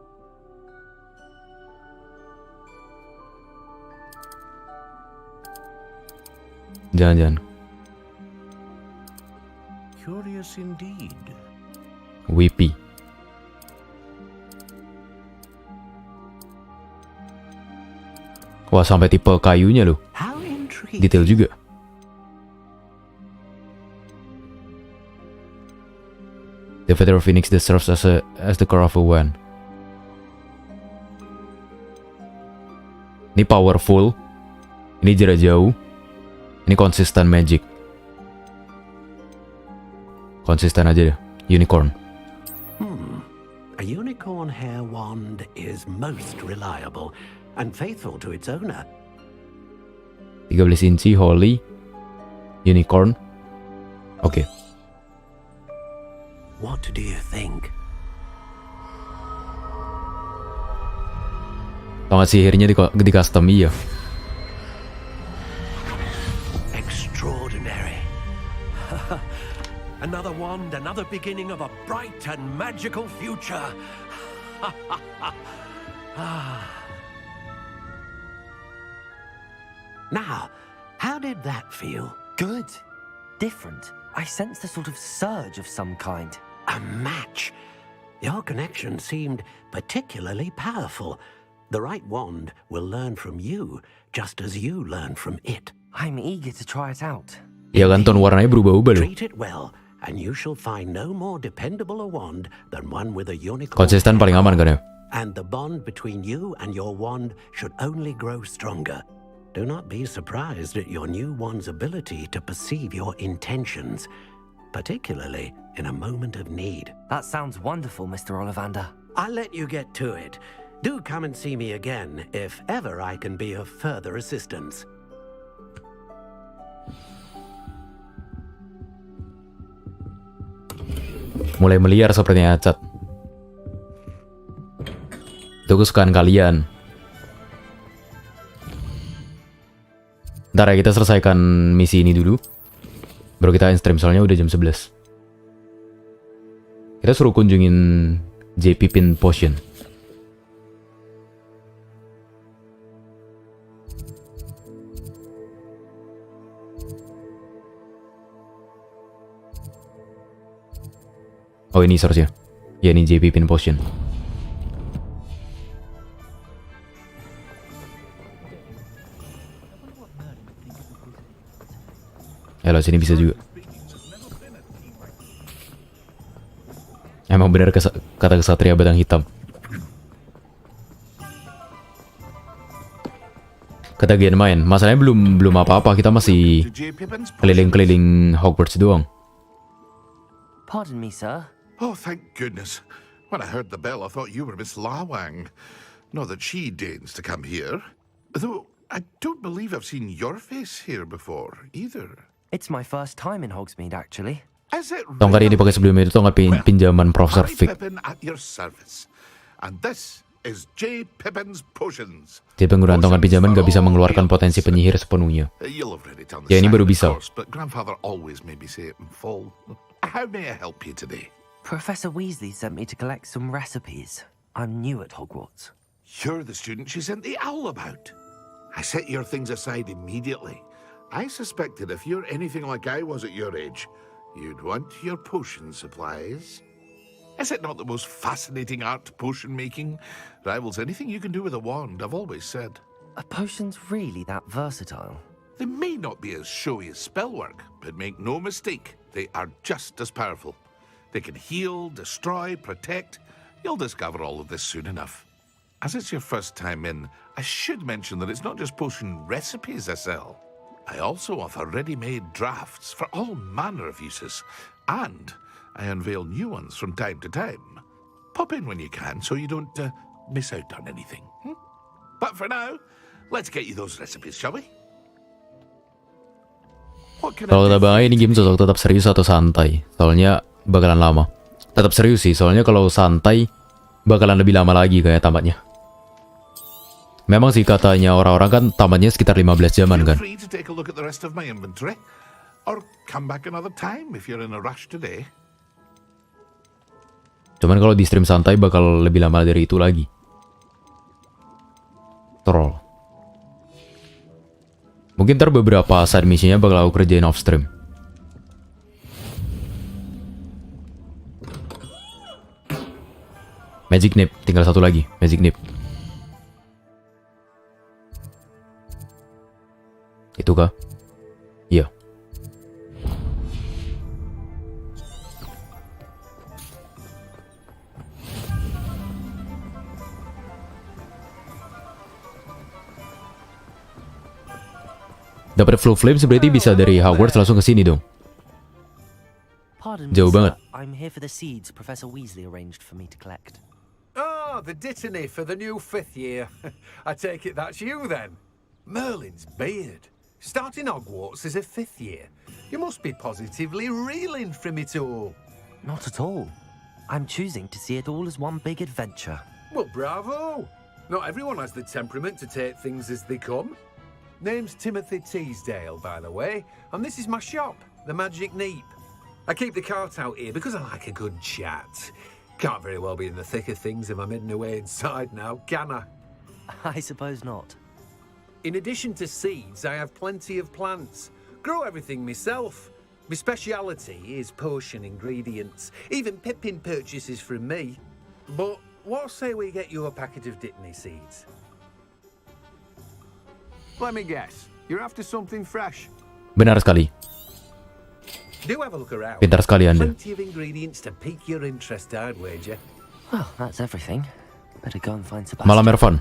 Jangan. Curious indeed. Whippy. Wah, sampai tipe kayunya loh. Detail juga. The feather of phoenix that serves as the core of a wand. Ini powerful. Ini jarak jauh. Ini konsisten magic. Konsisten aja deh. Unicorn. A unicorn hair wand is most reliable and faithful to its owner. 13 inci holy unicorn. Oke. What do you think? Tongkat sihirnya di custom iya. Extraordinary. Another wand, another beginning of a bright and magical future. Now, how did that feel? Good. Different. I sensed a sort of surge of some kind. A match. Your connection seemed particularly powerful. The right wand will learn from you, just as you learn from it. I'm eager to try it out. Ya kan, tone warnanya berubah-ubah loh. Treat it well, and you shall find no more dependable a wand than one with a unicorn. Konsisten paling aman kan ya? And the bond between you and your wand should only grow stronger. Do not be surprised at your new wand's ability to perceive your intentions, particularly in a moment of need. That sounds wonderful, Mr. Ollivander. I'll let you get to it. Do come and see me again if ever I can be of further assistance. Mulai meliar sepertinya Cat. Itu kesukaan kalian. Ntar ya, kita selesaikan misi ini dulu. Baru kita in-stream, soalnya udah jam 11. Kita suruh kunjungin JP Pin Potion. Oh, ini seharusnya. Ya, ini JP Pin Potion. Ya, sini bisa juga. Emang benar kata kesatria batang hitam. Kata Gen main, masalahnya belum apa-apa, kita masih keliling-keliling Hogwarts doang. Pardon me, sir. Oh, thank goodness. When I heard the bell, I thought you were Miss Lawang. Not that she deigns to come here. Though, I don't believe I've seen your face here before, either. It's my first time in Hogsmeade, actually. Tongkat ini pakai sebelumnya itu tongkat pinjaman Profesor Harry Fig. Pippin at your service. And this is J. Pippin's potions. Jadi penggunaan tongkat pinjaman gak bisa mengeluarkan potensi penyihir sepenuhnya. You'll have already done Ya the ini baru sign, of bisa. course, but Grandfather always made me say it in full. How may I help you today? Professor Weasley sent me to collect some recipes. I'm new at Hogwarts. You're the student she sent the owl about. I set your things aside immediately. I suspected if you're anything like I was at your age, you'd want your potion supplies. Is it not the most fascinating art, potion making? Rivals anything you can do with a wand, I've always said. Are potions really that versatile? They may not be as showy as spellwork, but make no mistake, they are just as powerful. They can heal, destroy, protect. You'll discover all of this soon enough. As it's your first time in, I should mention that it's not just potion recipes I sell. I also offer ready-made drafts for all manner of uses, and I unveil new ones from time to time. Pop in when you can so you don't miss out on anything. But for now, let's get you those recipes, shall we? Kalau kata Bang, ini game cocok tetap serius atau santai? Soalnya bakalan lama. Tetap serius sih, soalnya kalau santai bakalan lebih lama lagi kayak tamatnya. Memang sih katanya orang-orang kan tamatnya sekitar 15 jaman kan. Free to take a look at the rest of my inventory, or come back another time if you're in a rush today. Cuman kalau di stream santai bakal lebih lama dari itu lagi. Troll. Mungkin ntar beberapa side mission-nya bakal aku kerjain off stream. Magic Nip, tinggal satu lagi, Magic Nip. Itu kah? Iya. Dapat Flow Flames berarti bisa dari Hogwarts langsung ke sini dong. Pardon Jauh me, banget. sir. I'm here for the seeds Professor Weasley arranged for me to collect. Oh, the dittany for the new 5th year. I take it that's you then. Merlin's beard. Starting Hogwarts as a 5th year. You must be positively reeling from it all. Not at all. I'm choosing to see it all as one big adventure. Well, bravo. Not everyone has the temperament to take things as they come. Name's Timothy Teasdale, by the way, and this is my shop, the Magic Neep. I keep the cart out here because I like a good chat. Can't very well be in the thick of things if I'm hidden away inside now, can I? I suppose not. In addition to seeds, I have plenty of plants. Grow everything myself. My speciality is potion ingredients. Even Pippin purchases from me. But what say we get you a packet of Dittany seeds? Let me guess. You're after something fresh. Benar sekali. Do have a look around. Pintar sekali Anda. Plenty of ingredients to pique your interest, I'd wager. Well, that's everything. Better go and find Sebastian. Malam Ervan.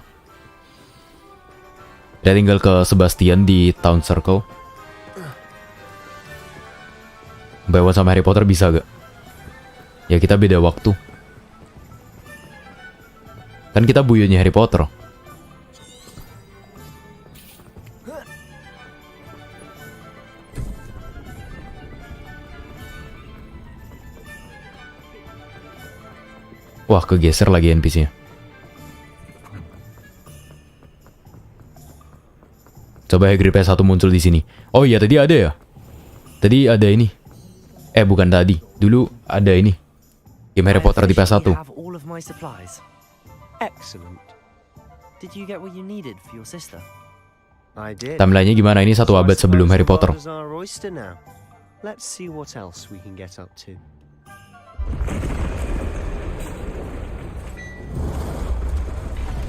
Dia tinggal ke Sebastian di Town Circle. Bawa sama Harry Potter bisa gak? Ya kita beda waktu. Kan kita buyutnya Harry Potter. Wah, kegeser lagi NPC-nya. Coba Hagrid PS1 muncul di sini. Oh iya, tadi ada ya? Tadi ada ini. Bukan tadi. Dulu ada ini. Game Harry Potter di PS1. Excellent. Did you get what you needed for your sister? I did. Timelinenya gimana? Ini satu abad sebelum Harry Potter. Our oyster now. Let's see what else we can get up to.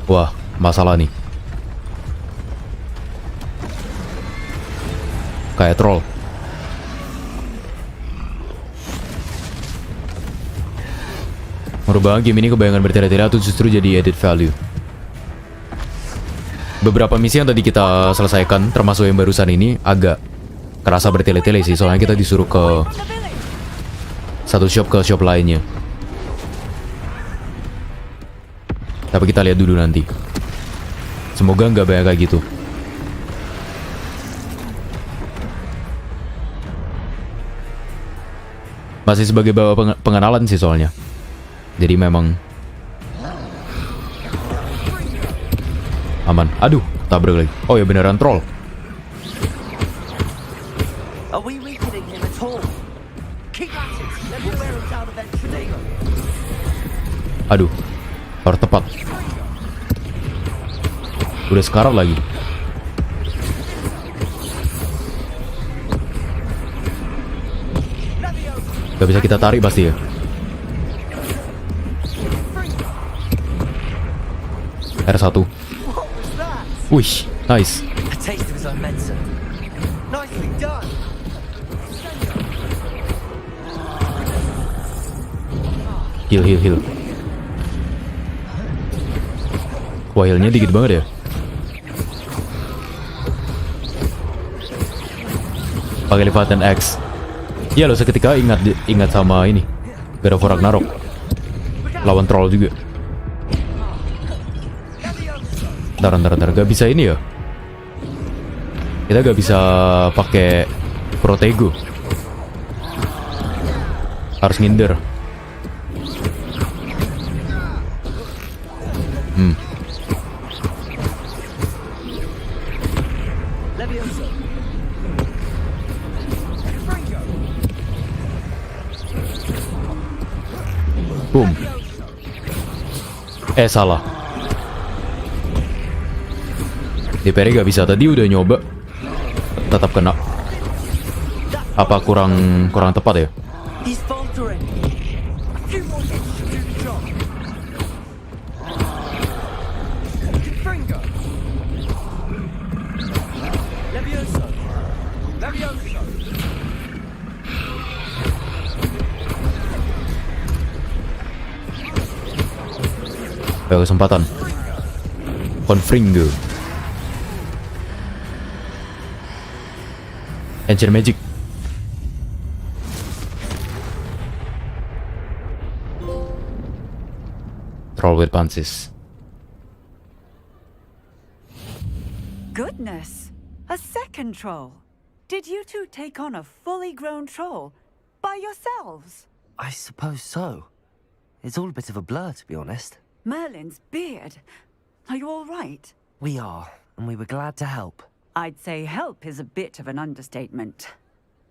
Wah, masalah nih. Kayak troll. Merubah game ini kebayangan bertele-tele atau justru jadi added value. Beberapa misi yang tadi kita selesaikan, termasuk yang barusan ini, agak kerasa bertele-tele sih. Soalnya kita disuruh ke satu shop ke shop lainnya. Tapi kita lihat dulu nanti. Semoga nggak banyak kayak gitu. Masih sebagai bawa pengenalan sih soalnya. Jadi memang aman. Aduh, tabrak lagi. Oh ya beneran troll. Are we weakening him at all? Keep at it. Let me wear him down eventually. Aduh, harus tepat. Udah sekarat lagi. Gak bisa kita tarik pasti ya. R1. Wih, nice. A taste of his own medicine. Nicely done. Heal. Wah, healnya dikit banget ya. Pakai lipatan X. Iya loh, seketika ingat sama ini God of War Ragnarok. Lawan troll juga. Ntar, gak bisa ini ya. Kita gak bisa pakai protego. Harus nginder. Boom. Salah. DPR gak bisa, tadi udah nyoba. Tetap kena. Apa kurang tepat ya? Kesempatan Confringo Ancient Magic. Troll with Punches. Goodness, a second troll. Did you two take on a fully grown troll by yourselves? I suppose so. It's all a bit of a blur, to be honest. Merlin's beard. Are you all right? We are, and we were glad to help. I'd say help is a bit of an understatement.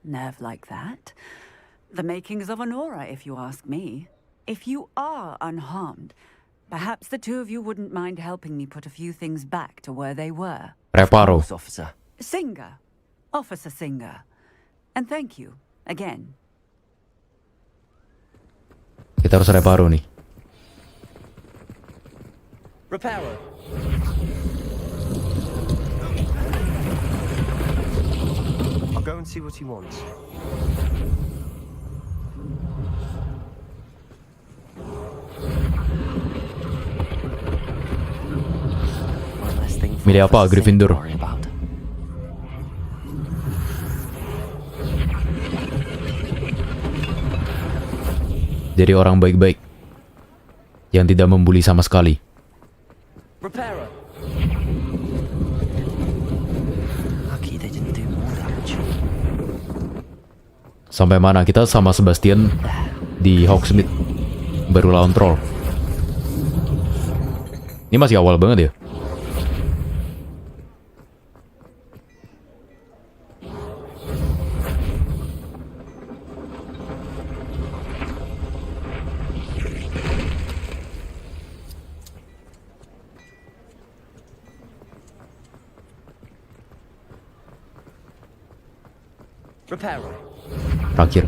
Nerve like that. The makings of an aura, if you ask me. If you are unharmed, perhaps the two of you wouldn't mind helping me put a few things back to where they were. Reparo. Officer. Singer. Officer Singer. And thank you, again. Kita harus reparo nih. Reparo. I'll go and see what he wants. Milih apa, Gryffindor? Jadi orang baik-baik yang tidak membuli sama sekali. Reparo. Lucky they didn't do more damage. Sampai mana kita sama Sebastian di Hogsmeade baru lawan troll. Ini masih awal banget ya. Reparo. Terakhir.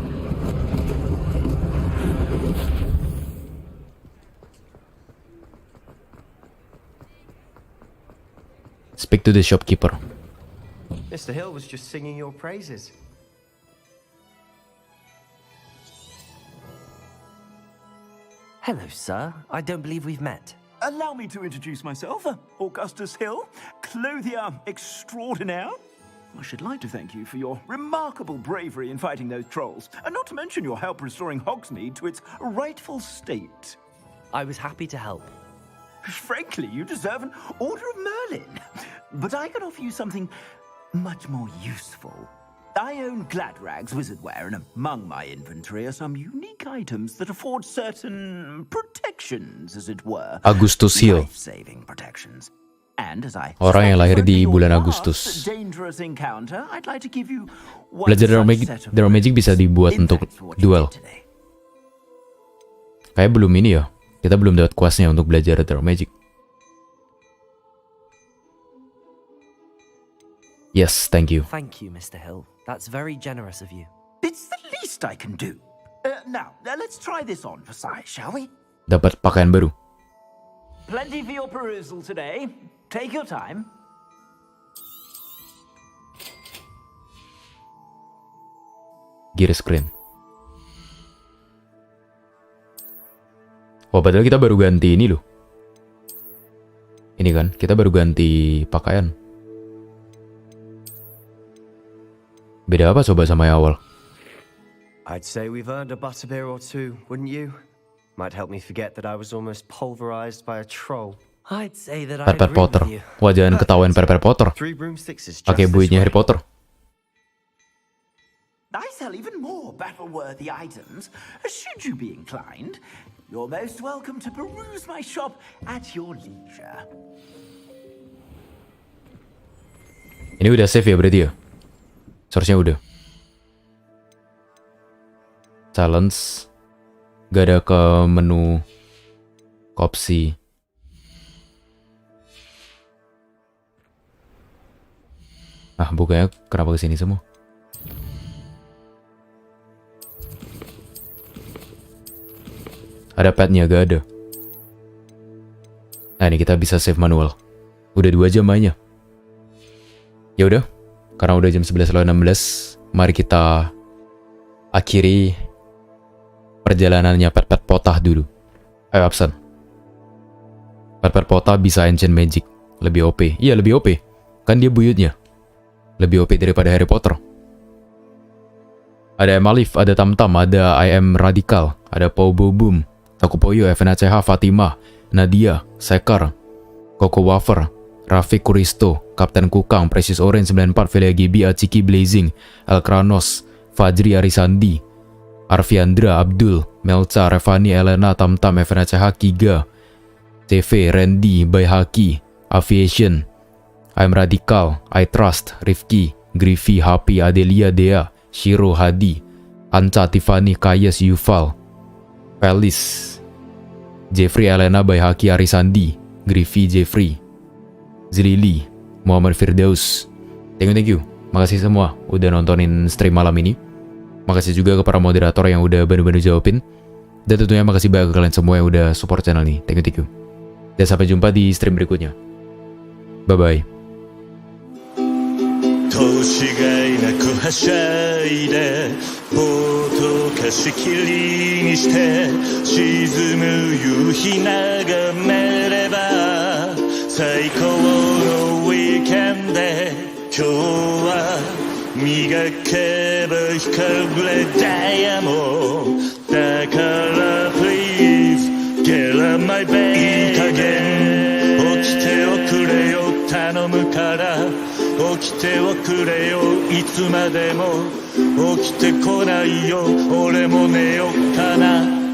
Speak to the shopkeeper. Mr. Hill was just singing your praises. Hello, sir. I don't believe we've met. Allow me to introduce myself, Augustus Hill, clothier extraordinaire. I should like to thank you for your remarkable bravery in fighting those trolls, and not to mention your help restoring Hogsmeade to its rightful state. I was happy to help. Frankly, you deserve an Order of Merlin. But I can offer you something much more useful. I own Gladrag's wizardware, and among my inventory are some unique items that afford certain protections, as it were. Agustus Hill. Life-saving protections. And as I Orang yang lahir di bulan Agustus. dangerous encounter, I'd like to give you one Belajar such set of Dark Magic bisa dibuat untuk duel. Kayak belum ini ya. Kita belum dapat kuasnya untuk belajar Dark Magic. Yes, thank you. Thank you, Mr. Hill. That's very generous of you. It's the least I can do. Now, let's try this on for size, shall we? Dapat pakaian baru. Plenty for your perusal today. Take your time. Gear screen. Oh, padahal kita baru ganti ini loh. Ini kan, kita baru ganti pakaian. Beda apa coba sama yang awal? I'd say we've earned a butterbeer or two, wouldn't you? Might help me forget that I was almost pulverized by a troll. I'd say that I Perper agree Potter. with you. Wah, jangan ketahuan Perper Potter. Pakai buitnya Harry Potter. I sell even more battle-worthy items. Should you be inclined, you're most welcome to peruse my shop at your leisure. Ini udah save ya berarti ya? Seharusnya udah. Challenge. Gak ada ke menu ke opsi. Ah, bukanya kenapa kesini semua? Ada padnya, gak ada. Nah, ini kita bisa save manual. Udah 2 jam mainnya. Ya udah, karena udah jam 11.16, mari kita akhiri perjalanannya Pet-Pet Potah dulu. Ayo absen. Pet-Pet Potah bisa Ancient Magic, lebih OP. Iya, lebih OP. Kan dia buyutnya. Lebih OP daripada Harry Potter. Ada Emalif, ada Tamtam, ada I Am Radical, ada Pau Boom, Takupoyo, FNACH, Fatima, Nadia, Sekar, Coco Wafer, Rafik Kuristo, Kapten Kukang, Precious Orange 94, Velia GB, Aciki Blazing, El Kranos, Fajri Arisandi, Arviandra, Abdul, Melca, Revani, Elena, Tamtam, FNACH, Kiga, TV, Randy, Bayhaki, Aviation, I'm Radical, I Trust, Rifki, Griffy, Happy, Adelia, Dea, Shiro, Hadi, Anca, Tiffany, Kayes, Yufal, Felis, Jeffrey, Elena, Bayhaki, Arisandi, Griffy, Jeffrey, Zlili, Muhammad Firdaus. Thank you. Makasih semua udah nontonin stream malam ini. Makasih juga ke para moderator yang udah bantu-bantu jawabin. Dan tentunya makasih banyak ke kalian semua yang udah support channel ini. Thank you. Dan sampai jumpa di stream berikutnya. Bye-bye. 年がいなくはしゃいでボート貸し切りにして沈む夕日眺めれば最高のウィーケンドで今日は磨けば光れダイヤモンドだから Please get on my bed いい加減起きておくれよ頼むから起きておくれよいつまでも起きてこないよ俺も寝よっかな